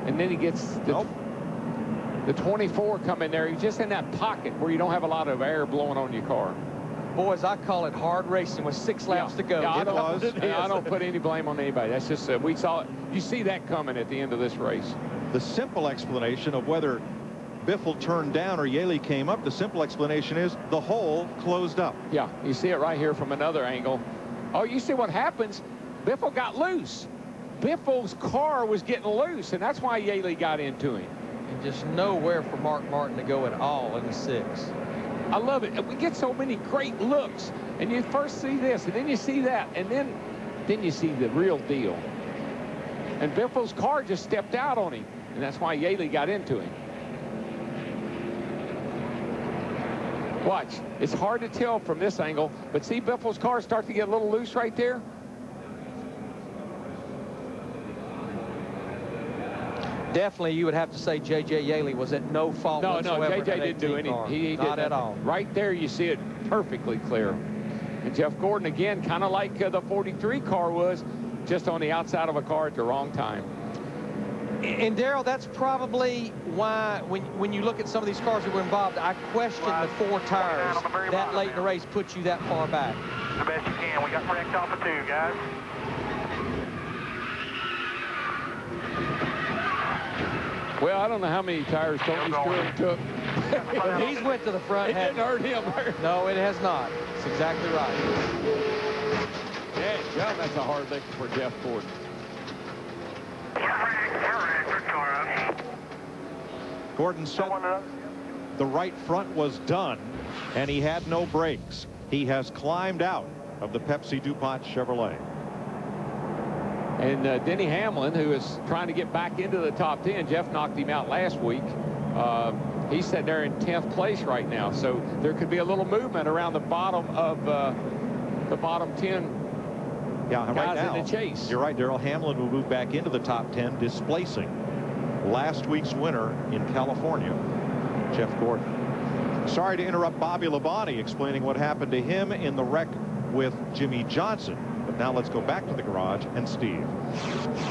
And then he gets the 24 come in there. He's just in that pocket where you don't have a lot of air blowing on your car. Boys, I call it hard racing with 6 laps to go. Yeah, I don't put any blame on anybody. That's just, we saw it. You see that coming at the end of this race. The simple explanation of whether Biffle turned down or Yaley came up, the simple explanation is the hole closed up. Yeah, you see it right here from another angle. Oh, you see what happens? Biffle got loose. Biffle's car was getting loose, and that's why Yaley got into him. And just nowhere for Mark Martin to go at all in the 6. I love it. We get so many great looks, and you first see this, and then you see that, and then you see the real deal. And Biffle's car just stepped out on him, and that's why Yaley got into him. Watch. It's hard to tell from this angle, but see Biffle's car start to get a little loose right there? Definitely, you would have to say J.J. Yaley was at no fault whatsoever. No, J.J. didn't do anything. He Not at all. Right there, you see it perfectly clear. And Jeff Gordon, again, kind of like the 43 car was, just on the outside of a car at the wrong time. And Darrell, that's probably why when you look at some of these cars that were involved, I question the 4 tires that late in the race puts you that far back. The best you can. We got wrecked off of 2, guys. Well, I don't know how many tires Tony Stewart took. But he's went to the front. It didn't hurt him. No, it has not. That's exactly right. Yeah, that's a hard lick for Jeff Gordon. Gordon said the right front was done, and he had no brakes. He has climbed out of the Pepsi DuPont Chevrolet. And Denny Hamlin, who is trying to get back into the top 10, Jeff knocked him out last week. He's sitting there in 10th place right now. So there could be a little movement around the bottom of the bottom 10 guys right now, in the chase. You're right, Darrell. Hamlin will move back into the top 10, displacing last week's winner in California, Jeff Gordon. Sorry to interrupt Bobby Labonte explaining what happened to him in the wreck with Jimmy Johnson. But now let's go back to the garage and Steve.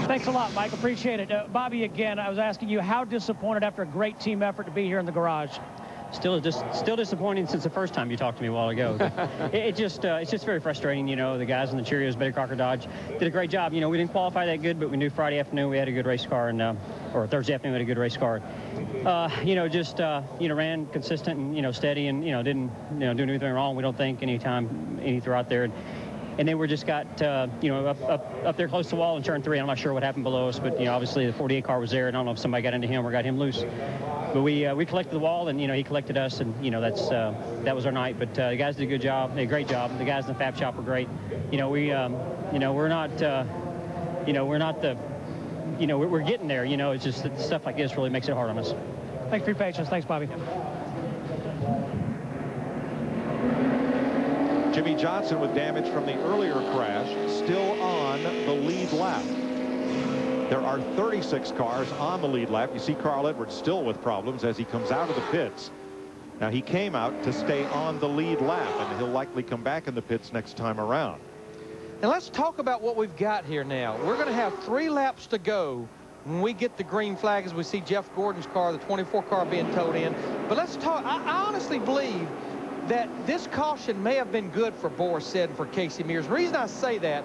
Thanks a lot, Mike. Appreciate it. Bobby, again, I was asking you how disappointed after a great team effort to be here in the garage. Still disappointing since the first time you talked to me a while ago. It's just very frustrating. You know, the guys in the Cheerios, Betty Crocker Dodge, did a great job. You know, we didn't qualify that good, but we knew Friday afternoon we had a good race car, and or Thursday afternoon we had a good race car. You know, just ran consistent and steady, and didn't do anything wrong. We don't think any throughout there. And then we just got, up there close to the wall in turn 3. I'm not sure what happened below us, but, obviously the 48 car was there. And I don't know if somebody got into him or got him loose. But we collected the wall, and, he collected us. And, that was our night. But the guys did a good job. They did a great job. The guys in the Fab Shop were great. We're getting there. It's just that stuff like this really makes it hard on us. Thanks for your patience. Thanks, Bobby. Jimmy Johnson with damage from the earlier crash still on the lead lap. There are 36 cars on the lead lap. You see Carl Edwards still with problems as he comes out of the pits. Now he came out to stay on the lead lap, and he'll likely come back in the pits next time around. And let's talk about what we've got here now. We're going to have 3 laps to go when we get the green flag as we see Jeff Gordon's car, the 24 car, being towed in. But let's talk. I honestly believe that this caution may have been good for Boris Said and for Casey Mears. The reason I say that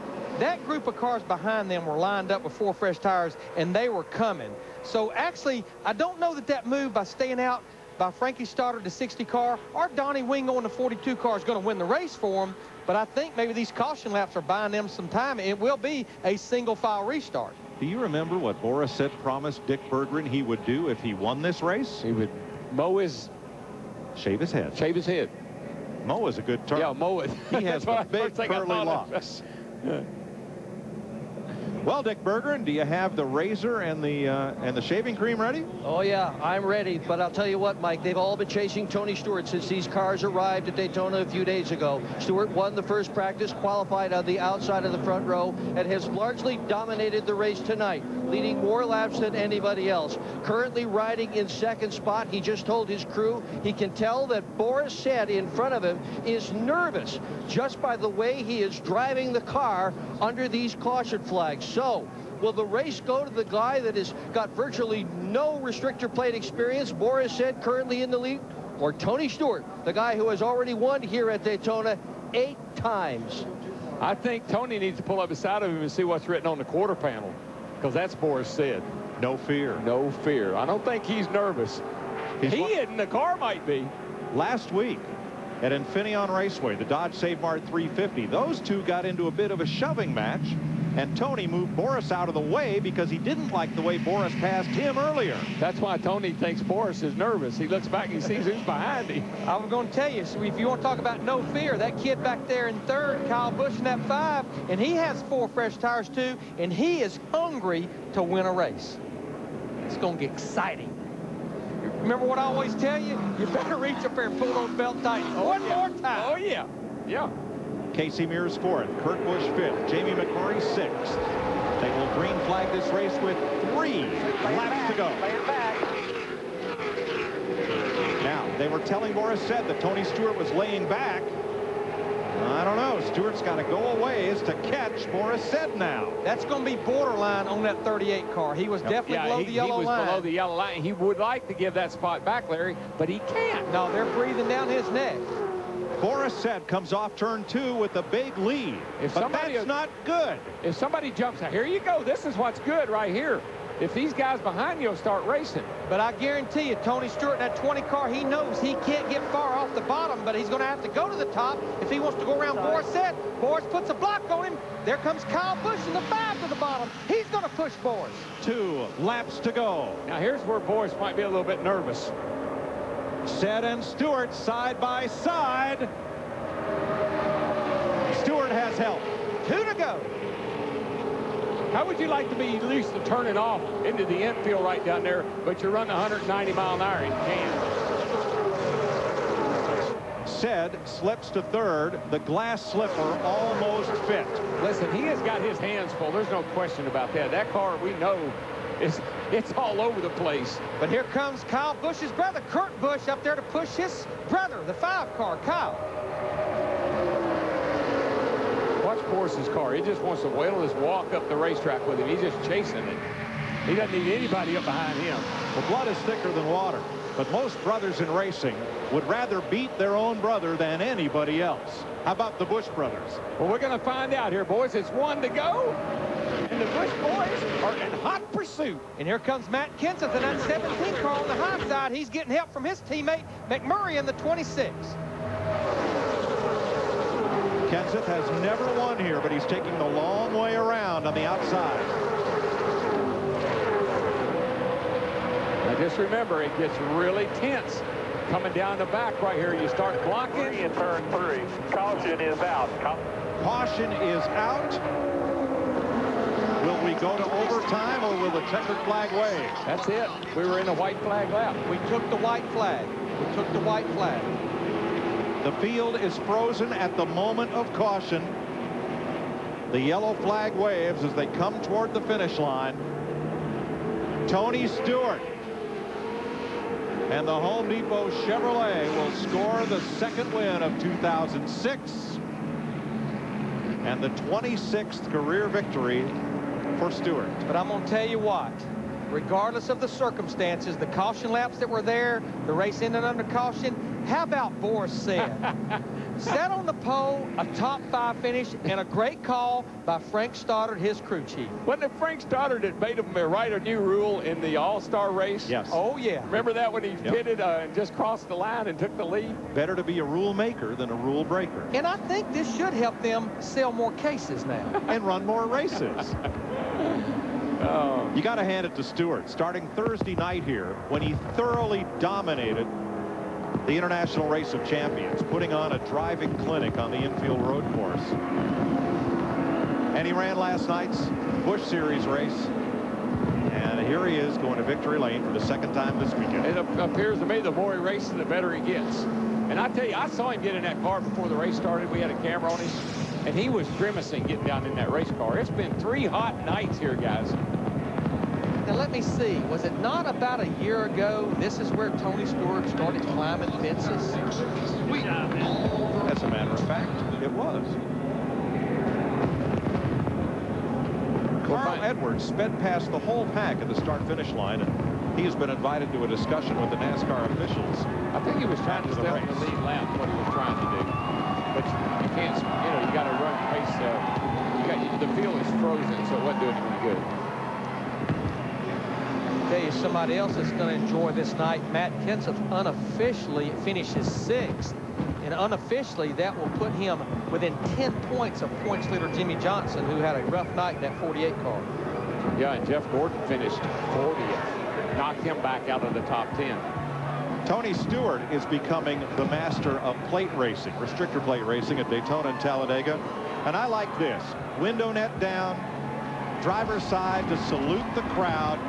group of cars behind them were lined up with 4 fresh tires, and they were coming. So actually, I don't know that move by staying out by Frankie Stoddard, the 60 car, or Donnie Wingo in the 42 car is going to win the race for them. But I think maybe these caution laps are buying them some time. It will be a single file restart. Do you remember what Boris Said promised Dick Berggren he would do if he won this race? He would shave his head. Shave his head. Mow is a good term. Yeah, mow it. He has the big curly locks. Well, Dick Berggren, do you have the razor and the shaving cream ready? Oh yeah, I'm ready. But I'll tell you what, Mike, they've all been chasing Tony Stewart since these cars arrived at Daytona a few days ago. Stewart won the first practice, qualified on the outside of the front row, and has largely dominated the race tonight, leading more laps than anybody else. Currently riding in second spot. He just told his crew he can tell that Boris Said in front of him is nervous just by the way he is driving the car under these caution flags. So, will the race go to the guy that has got virtually no restrictor plate experience, Boris Said, currently in the lead, or Tony Stewart, the guy who has already won here at Daytona 8 times? I think Tony needs to pull up beside of him and see what's written on the quarter panel, because that's Boris Said. No fear. No fear. I don't think he's nervous. He isn't. The car might be. Last week at Infineon Raceway, the Dodge Save Mart 350, those two got into a bit of a shoving match, and Tony moved Boris out of the way because he didn't like the way Boris passed him earlier. That's why Tony thinks Boris is nervous. He looks back and he sees who's behind him. I was going to tell you, so if you want to talk about no fear, that kid back there in 3rd, Kyle Busch in that 5, and he has 4 fresh tires too, and he is hungry to win a race. It's going to get exciting. Remember what I always tell you? You better reach up there and pull those belt tightens one more time. Oh, yeah. Yeah. Casey Mears 4th, Kurt Busch 5th, Jamie McMurray 6th. They will green flag this race with 3 laps to go. Now, they were telling Boris Said that Tony Stewart was laying back. I don't know. Stewart's got to go a ways to catch Boris Said now. That's going to be borderline on that 38 car. He was definitely below the yellow line. He was below the yellow line. He would like to give that spot back, Larry, but he can't. No, they're breathing down his neck. Boris Said comes off turn 2 with a big lead. But that's not good. If somebody jumps out, here you go. This is what's good right here. If these guys behind you will start racing. But I guarantee you, Tony Stewart in that 20 car, he knows he can't get far off the bottom, but he's going to have to go to the top if he wants to go around Boris Said. Boris puts a block on him. There comes Kyle Busch in the back to the bottom. He's going to push Boris. 2 laps to go. Now here's where Boris might be a little bit nervous. Said and Stewart side by side. Stewart has help. 2 to go. How would you like to be at least to turn it off into the infield right down there, but you're running 190 mile an hour and you can't? Said slips to 3rd. The glass slipper almost fit. Listen, he has got his hands full. There's no question about that. That car, we know, it's all over the place. But here comes Kyle Busch's brother, Kurt Busch, up there to push his brother, the 5 car, Kyle. Watch Boris's car. He just wants to whale his walk up the racetrack with him. He's just chasing it. He doesn't need anybody up behind him. The blood is thicker than water. But most brothers in racing would rather beat their own brother than anybody else. How about the Busch brothers? Well, we're going to find out here, boys. It's 1 to go. And the Busch boys are in hot pursuit. And here comes Matt Kenseth in that 17 car on the high side. He's getting help from his teammate, McMurray, in the 26. Kenseth has never won here, but he's taking the long way around on the outside. Now just remember, it gets really tense coming down the back right here. You start blocking. In turn 3. Caution is out. Caution is out. Will we go to overtime or will the checkered flag wave? That's it. We were in a white flag lap. We took the white flag. We took the white flag. The field is frozen at the moment of caution. The yellow flag waves as they come toward the finish line. Tony Stewart and the Home Depot Chevrolet will score the 2nd win of 2006 and the 26th career victory for Stewart. But I'm going to tell you what, regardless of the circumstances, the caution laps that were there, the race ended under caution, how about Boris Said? Sat on the pole, a top 5 finish, and a great call by Frank Stoddard, his crew chief. Wasn't it Frank Stoddard that made him write a new rule in the All-Star race? Yes. Oh, yeah. Remember that when he pitted and just crossed the line and took the lead? Better to be a rule maker than a rule breaker. And I think this should help them sell more cases now. And run more races. You got to hand it to Stewart. Starting Thursday night here, when he thoroughly dominated the International Race of Champions, putting on a driving clinic on the infield road course. And he ran last night's Busch Series race. And here he is going to victory lane for the 2nd time this weekend. It appears to me the more he races, the better he gets. And I tell you, I saw him get in that car before the race started. We had a camera on him, and he was grimacing getting down in that race car. It's been 3 hot nights here, guys. Now, let me see. Was it not about a year ago, this is where Tony Stewart started climbing fences? As a matter of fact, it was. Carl Edwards sped past the whole pack at the start-finish line, and he has been invited to a discussion with the NASCAR officials. I think he was trying to stay on the lead lap, what he was trying to do. But you can't, you got to run pace. The field is frozen, so it wasn't doing any good. I'll tell you somebody else that's going to enjoy this night. Matt Kenseth unofficially finishes 6th. And unofficially, that will put him within 10 points of points leader Jimmy Johnson, who had a rough night in that 48 car. Yeah, and Jeff Gordon finished 40th. Knocked him back out of the top 10. Tony Stewart is becoming the master of plate racing, restrictor plate racing at Daytona and Talladega. And I like this. Window net down, driver's side to salute the crowd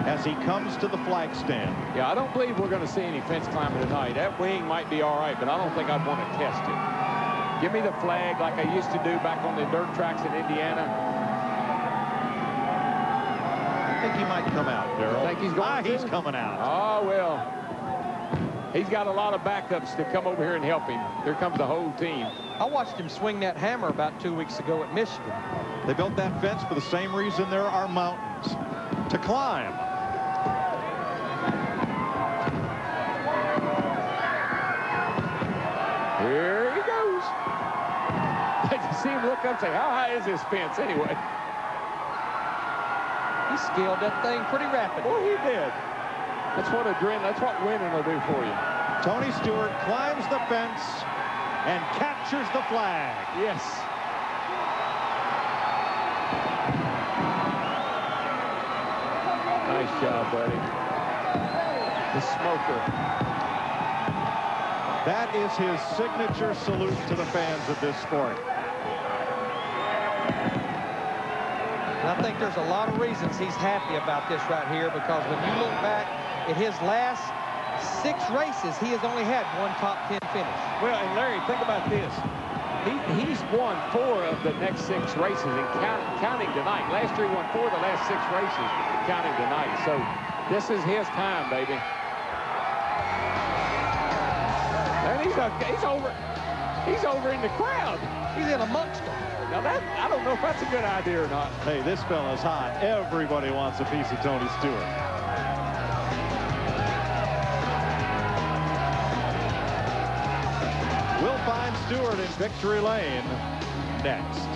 as he comes to the flag stand. Yeah, I don't believe we're going to see any fence climbing tonight. That wing might be all right, but I don't think I'd want to test it. Give me the flag like I used to do back on the dirt tracks in Indiana. I think he might come out, Darrell. Think he's going He's coming out. Oh, well. He's got a lot of backups to come over here and help him. Here comes the whole team. I watched him swing that hammer about 2 weeks ago at Michigan. They built that fence for the same reason there are mountains, to climb. Here he goes. You see him look up and say, how high is this fence anyway? He scaled that thing pretty rapidly. Boy, he did. That's what winning will do for you. Tony Stewart climbs the fence and captures the flag. Yes. Nice job, buddy. The smoker. That is his signature salute to the fans of this sport. And I think there's a lot of reasons he's happy about this right here, because when you look back at his last 6 races, he has only had one top 10 finish. Well, and Larry, think about this. He's won 4 of the next 6 races, and counting tonight. Last year he won 4 of the last 6 races, counting tonight. So this is his time, baby. And he's over in the crowd. He's in amongst them. Now I don't know if that's a good idea or not. Hey, this fella's hot. Everybody wants a piece of Tony Stewart. We'll find Stewart in victory lane next.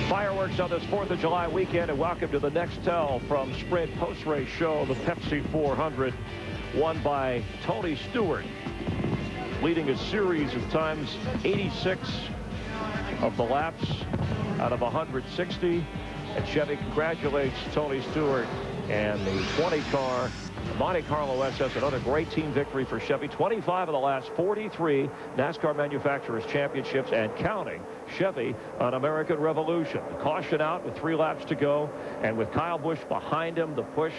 Fireworks on this 4th of July weekend, and welcome to the NEXTEL from Sprint post-race show, the Pepsi 400, won by Tony Stewart, leading a series of times, 86 of the laps out of 160. And Chevy congratulates Tony Stewart and the 20 car Monte Carlo SS, another great team victory for Chevy. 25 of the last 43 NASCAR Manufacturers Championships and counting. Chevy on American Revolution. Caution out with 3 laps to go, and with Kyle Busch behind him, the push.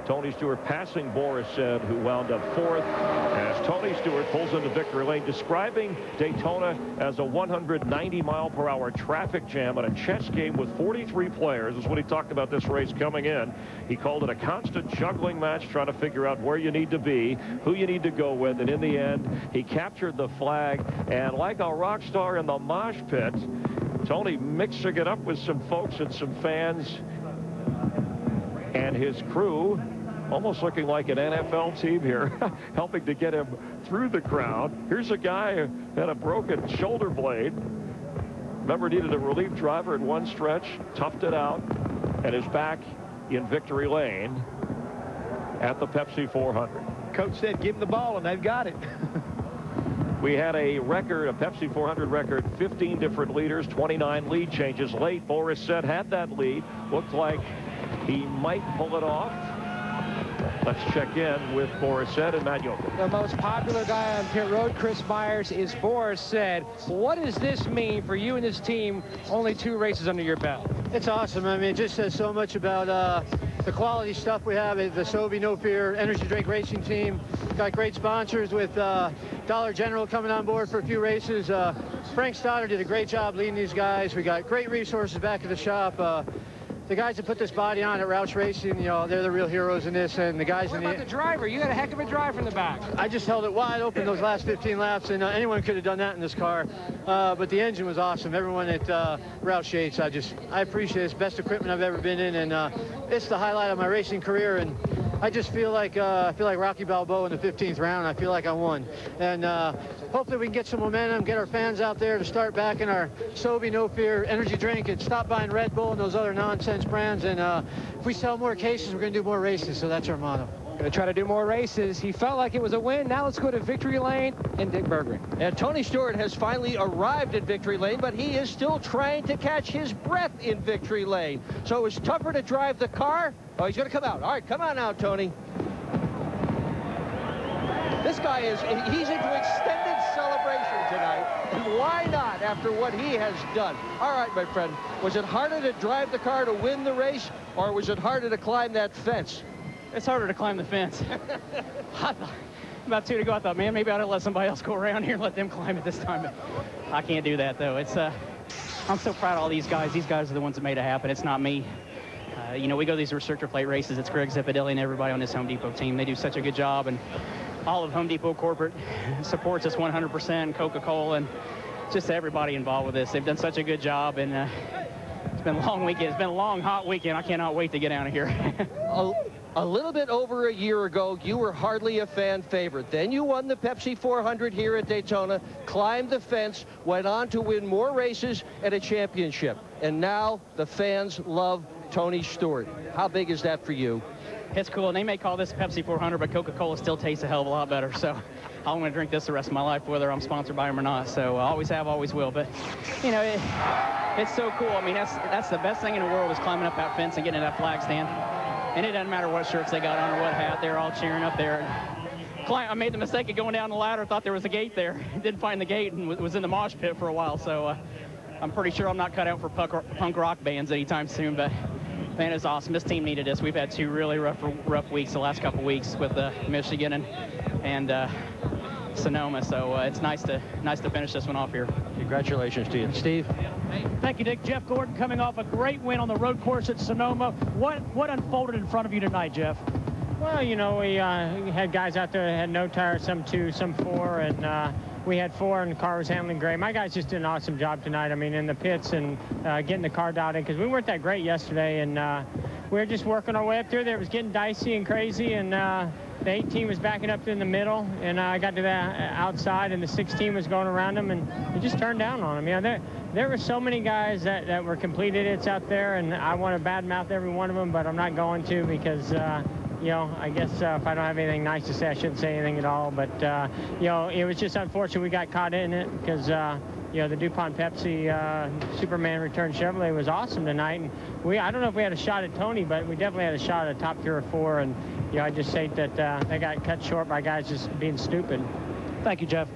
Tony Stewart passing Boris Said, who wound up 4th, as Tony Stewart pulls into victory lane, describing Daytona as a 190-mile-per-hour traffic jam and a chess game with 43 players. Is what he talked about this race coming in. He called it a constant juggling match, trying to figure out where you need to be, who you need to go with, and in the end, he captured the flag. And like a rock star in the mosh pit, Tony mixing it up with some folks and some fans and his crew, almost looking like an NFL team here, helping to get him through the crowd. Here's a guy who had a broken shoulder blade. Remember, needed a relief driver at one stretch, toughed it out, and is back in victory lane at the Pepsi 400. Coach said, give him the ball, and they've got it. We had a record, a Pepsi 400 record, 15 different leaders, 29 lead changes late. Boris Said had that lead. Looked like he might pull it off. Let's check in with Boris Said and Matt Yoakum. The most popular guy on pit road, Chris Myers, is Boris Said. What does this mean for you and this team? Only 2 races under your belt. It's awesome. I mean, it just says so much about the quality stuff we have. The Sobe No Fear Energy Drink Racing Team. Got great sponsors with Dollar General coming on board for a few races. Frank Stoddard did a great job leading these guys. We got great resources back at the shop. The guys that put this body on at Roush Racing, you know, they're the real heroes in this. And the guys what about the driver? You got a heck of a drive from the back. I just held it wide open those last 15 laps, and anyone could have done that in this car. But the engine was awesome. Everyone at Roush Yates, I appreciate it. It's the best equipment I've ever been in, and it's the highlight of my racing career. And I just feel like Rocky Balboa in the 15th round. I feel like I won. And hopefully we can get some momentum, get our fans out there to start backing our Sobe No Fear energy drink and stop buying Red Bull and those other nonsense brands. And if we sell more cases, we're going to do more races. So that's our motto. Going to try to do more races. He felt like it was a win. Now let's go to victory lane and Dick Berggren. And Tony Stewart has finally arrived at victory lane, but he is still trying to catch his breath in victory lane. So it was tougher to drive the car. Oh, he's going to come out. All right, come on out, Tony. This guy he's into extended celebration tonight. And why not after what he has done? All right, my friend, was it harder to drive the car to win the race, or was it harder to climb that fence? It's harder to climb the fence. About 2 to go, I thought, man, maybe I ought to let somebody else go around here and let them climb it this time. But I can't do that, though. I'm so proud of all these guys. These guys are the ones that made it happen. It's not me. You know, we go to these restrictor plate races. It's Greg Zipadelli and everybody on this Home Depot team. They do such a good job, and all of Home Depot corporate supports us 100%, Coca-Cola, and just everybody involved with this. They've done such a good job, and it's been a long weekend. It's been a long, hot weekend. I cannot wait to get out of here. A little bit over a year ago, you were hardly a fan favorite. Then you won the Pepsi 400 here at Daytona, climbed the fence, went on to win more races and a championship. And now the fans love Tony Stewart. How big is that for you? It's cool, and they may call this Pepsi 400, but Coca-Cola still tastes a hell of a lot better. So I'm going to drink this the rest of my life, whether I'm sponsored by them or not. So I always have, always will. But, you know, it's so cool. I mean, that's the best thing in the world is climbing up that fence and getting to that flag stand. And it doesn't matter what shirts they got on or what hat. They're all cheering up there. I made the mistake of going down the ladder, thought there was a gate there. Didn't find the gate and was in the mosh pit for a while. So I'm pretty sure I'm not cut out for punk rock bands anytime soon. But, man, it's awesome. This team needed this. We've had two really rough weeks the last couple weeks with Michigan and Sonoma. So it's nice to finish this one off here. Congratulations to you. Steve. Thank you, Dick. Jeff Gordon coming off a great win on the road course at Sonoma. What unfolded in front of you tonight, Jeff? Well, you know, we had guys out there that had no tires, some 2, some 4, and we had 4, and the car was handling great. My guys just did an awesome job tonight. I mean, in the pits and getting the car dialed in, because we weren't that great yesterday, and we were just working our way up there. It was getting dicey and crazy, and the 18 was backing up in the middle, and I got to the outside, and the 16 was going around them, and it just turned down on them. You know, there were so many guys that were complete idiots out there, and I want to badmouth every one of them, but I'm not going to because, you know, I guess if I don't have anything nice to say, I shouldn't say anything at all. But, you know, it was just unfortunate we got caught in it because, you know, the DuPont Pepsi Superman Return Chevrolet was awesome tonight. And I don't know if we had a shot at Tony, but we definitely had a shot at a top 3 or 4. And, you know, I just say that they got cut short by guys just being stupid. Thank you, Jeff.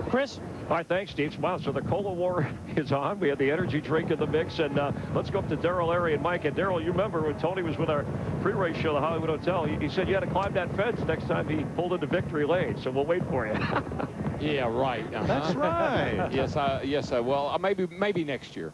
Chris? All right, thanks, Steve. Wow, so the Cola War is on. We had the energy drink in the mix, and let's go up to Darrell, Larry, and Mike. And Darrell, you remember when Tony was with our pre-race show, the Hollywood Hotel, he said you had to climb that fence next time he pulled into victory lane, so we'll wait for you. Yeah, right. That's right. Yes, I will. Maybe next year.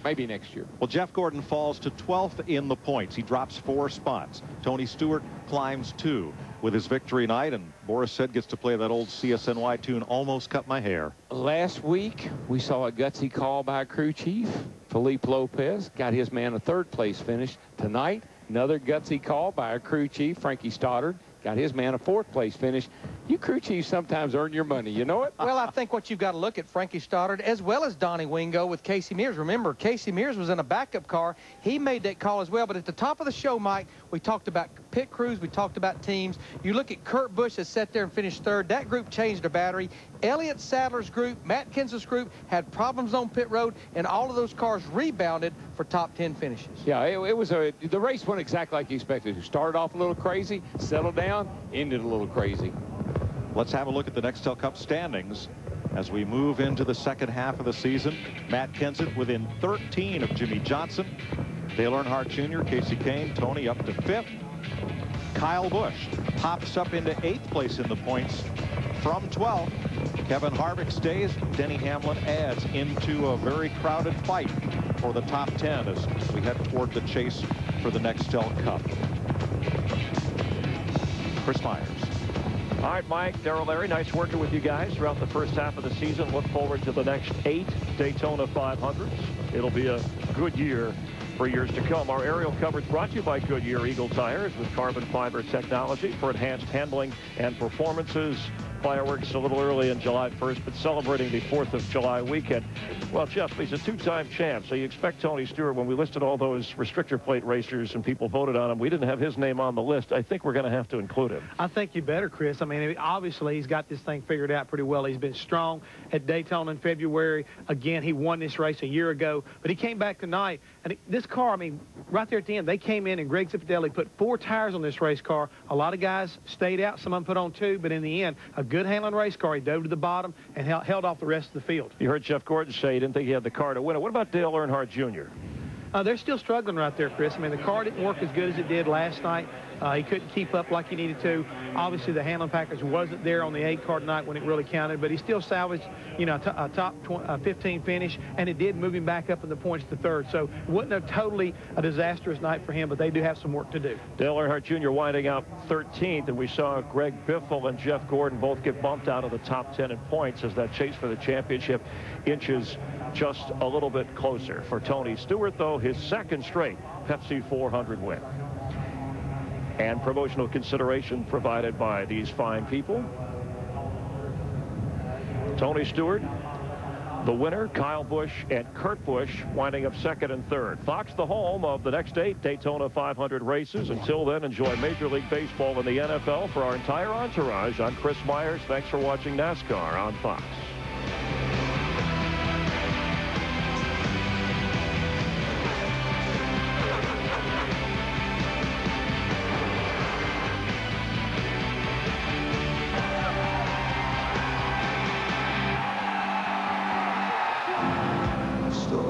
Maybe next year. Well, Jeff Gordon falls to 12th in the points. He drops 4 spots. Tony Stewart climbs 2 with his victory night, and Boris said gets to play that old CSNY tune, Almost Cut My Hair. Last week, we saw a gutsy call by a crew chief. Felipe Lopez got his man a 3rd place finish. Tonight, another gutsy call by a crew chief, Frankie Stoddard, got his man a 4th place finish. You crew chiefs sometimes earn your money, you know it? Well, I think what you've got to look at Frankie Stoddard as well as Donnie Wingo with Casey Mears. Remember, Casey Mears was in a backup car. He made that call as well. But at the top of the show, Mike, we talked about pit crews. We talked about teams. You look at Kurt Busch that sat there and finished 3rd. That group changed their battery. Elliott Sadler's group, Matt Kenseth's group had problems on pit road, and all of those cars rebounded for top 10 finishes. Yeah, the race went exactly like you expected. It started off a little crazy, settled down, ended a little crazy. Let's have a look at the Nextel Cup standings as we move into the second half of the season. Matt Kenseth within 13 of Jimmy Johnson. Dale Earnhardt Jr., Casey Kane, Tony up to 5th. Kyle Busch pops up into 8th place in the points from 12th. Kevin Harvick stays. Denny Hamlin adds into a very crowded fight for the top 10 as we head toward the chase for the Nextel Cup. Chris Myers. All right, Mike, Darrell, Larry, nice working with you guys throughout the first half of the season. Look forward to the next 8 Daytona 500s. It'll be a good year for years to come. Our aerial coverage brought to you by Goodyear Eagle Tires with carbon fiber technology for enhanced handling and performances. Fireworks a little early on July 1st, but celebrating the 4th of July weekend. Well, Jeff, he's a 2-time champ, so you expect Tony Stewart, when we listed all those restrictor plate racers and people voted on him, we didn't have his name on the list. I think we're going to have to include him. I think you better, Chris. I mean, obviously, he's got this thing figured out pretty well. He's been strong at Daytona in February. Again, he won this race a year ago, but he came back tonight. And this car, I mean, right there at the end, they came in and Greg Zipadelli put 4 tires on this race car. A lot of guys stayed out. Some of them put on 2, but in the end, a good handling race car. He dove to the bottom and held off the rest of the field. You heard Jeff Gordon say he didn't think he had the car to win it. What about Dale Earnhardt Jr.? They're still struggling right there, Chris. I mean, the car didn't work as good as it did last night. He couldn't keep up like he needed to. Obviously, the handling package wasn't there on the 8-car tonight when it really counted, but he still salvaged, you know, a top 15 finish, and it did move him back up in the points to third. So it wasn't a disastrous night for him, but they do have some work to do. Dale Earnhardt Jr. winding up 13th, and we saw Greg Biffle and Jeff Gordon both get bumped out of the top 10 in points as that chase for the championship inches just a little bit closer. For Tony Stewart, though, his second straight Pepsi 400 win. And promotional consideration provided by these fine people. Tony Stewart, the winner, Kyle Busch and Kurt Busch winding up second and third. Fox, the home of the next 8 Daytona 500 races. Until then, enjoy Major League Baseball and the NFL. For our entire entourage, I'm Chris Myers. Thanks for watching NASCAR on Fox.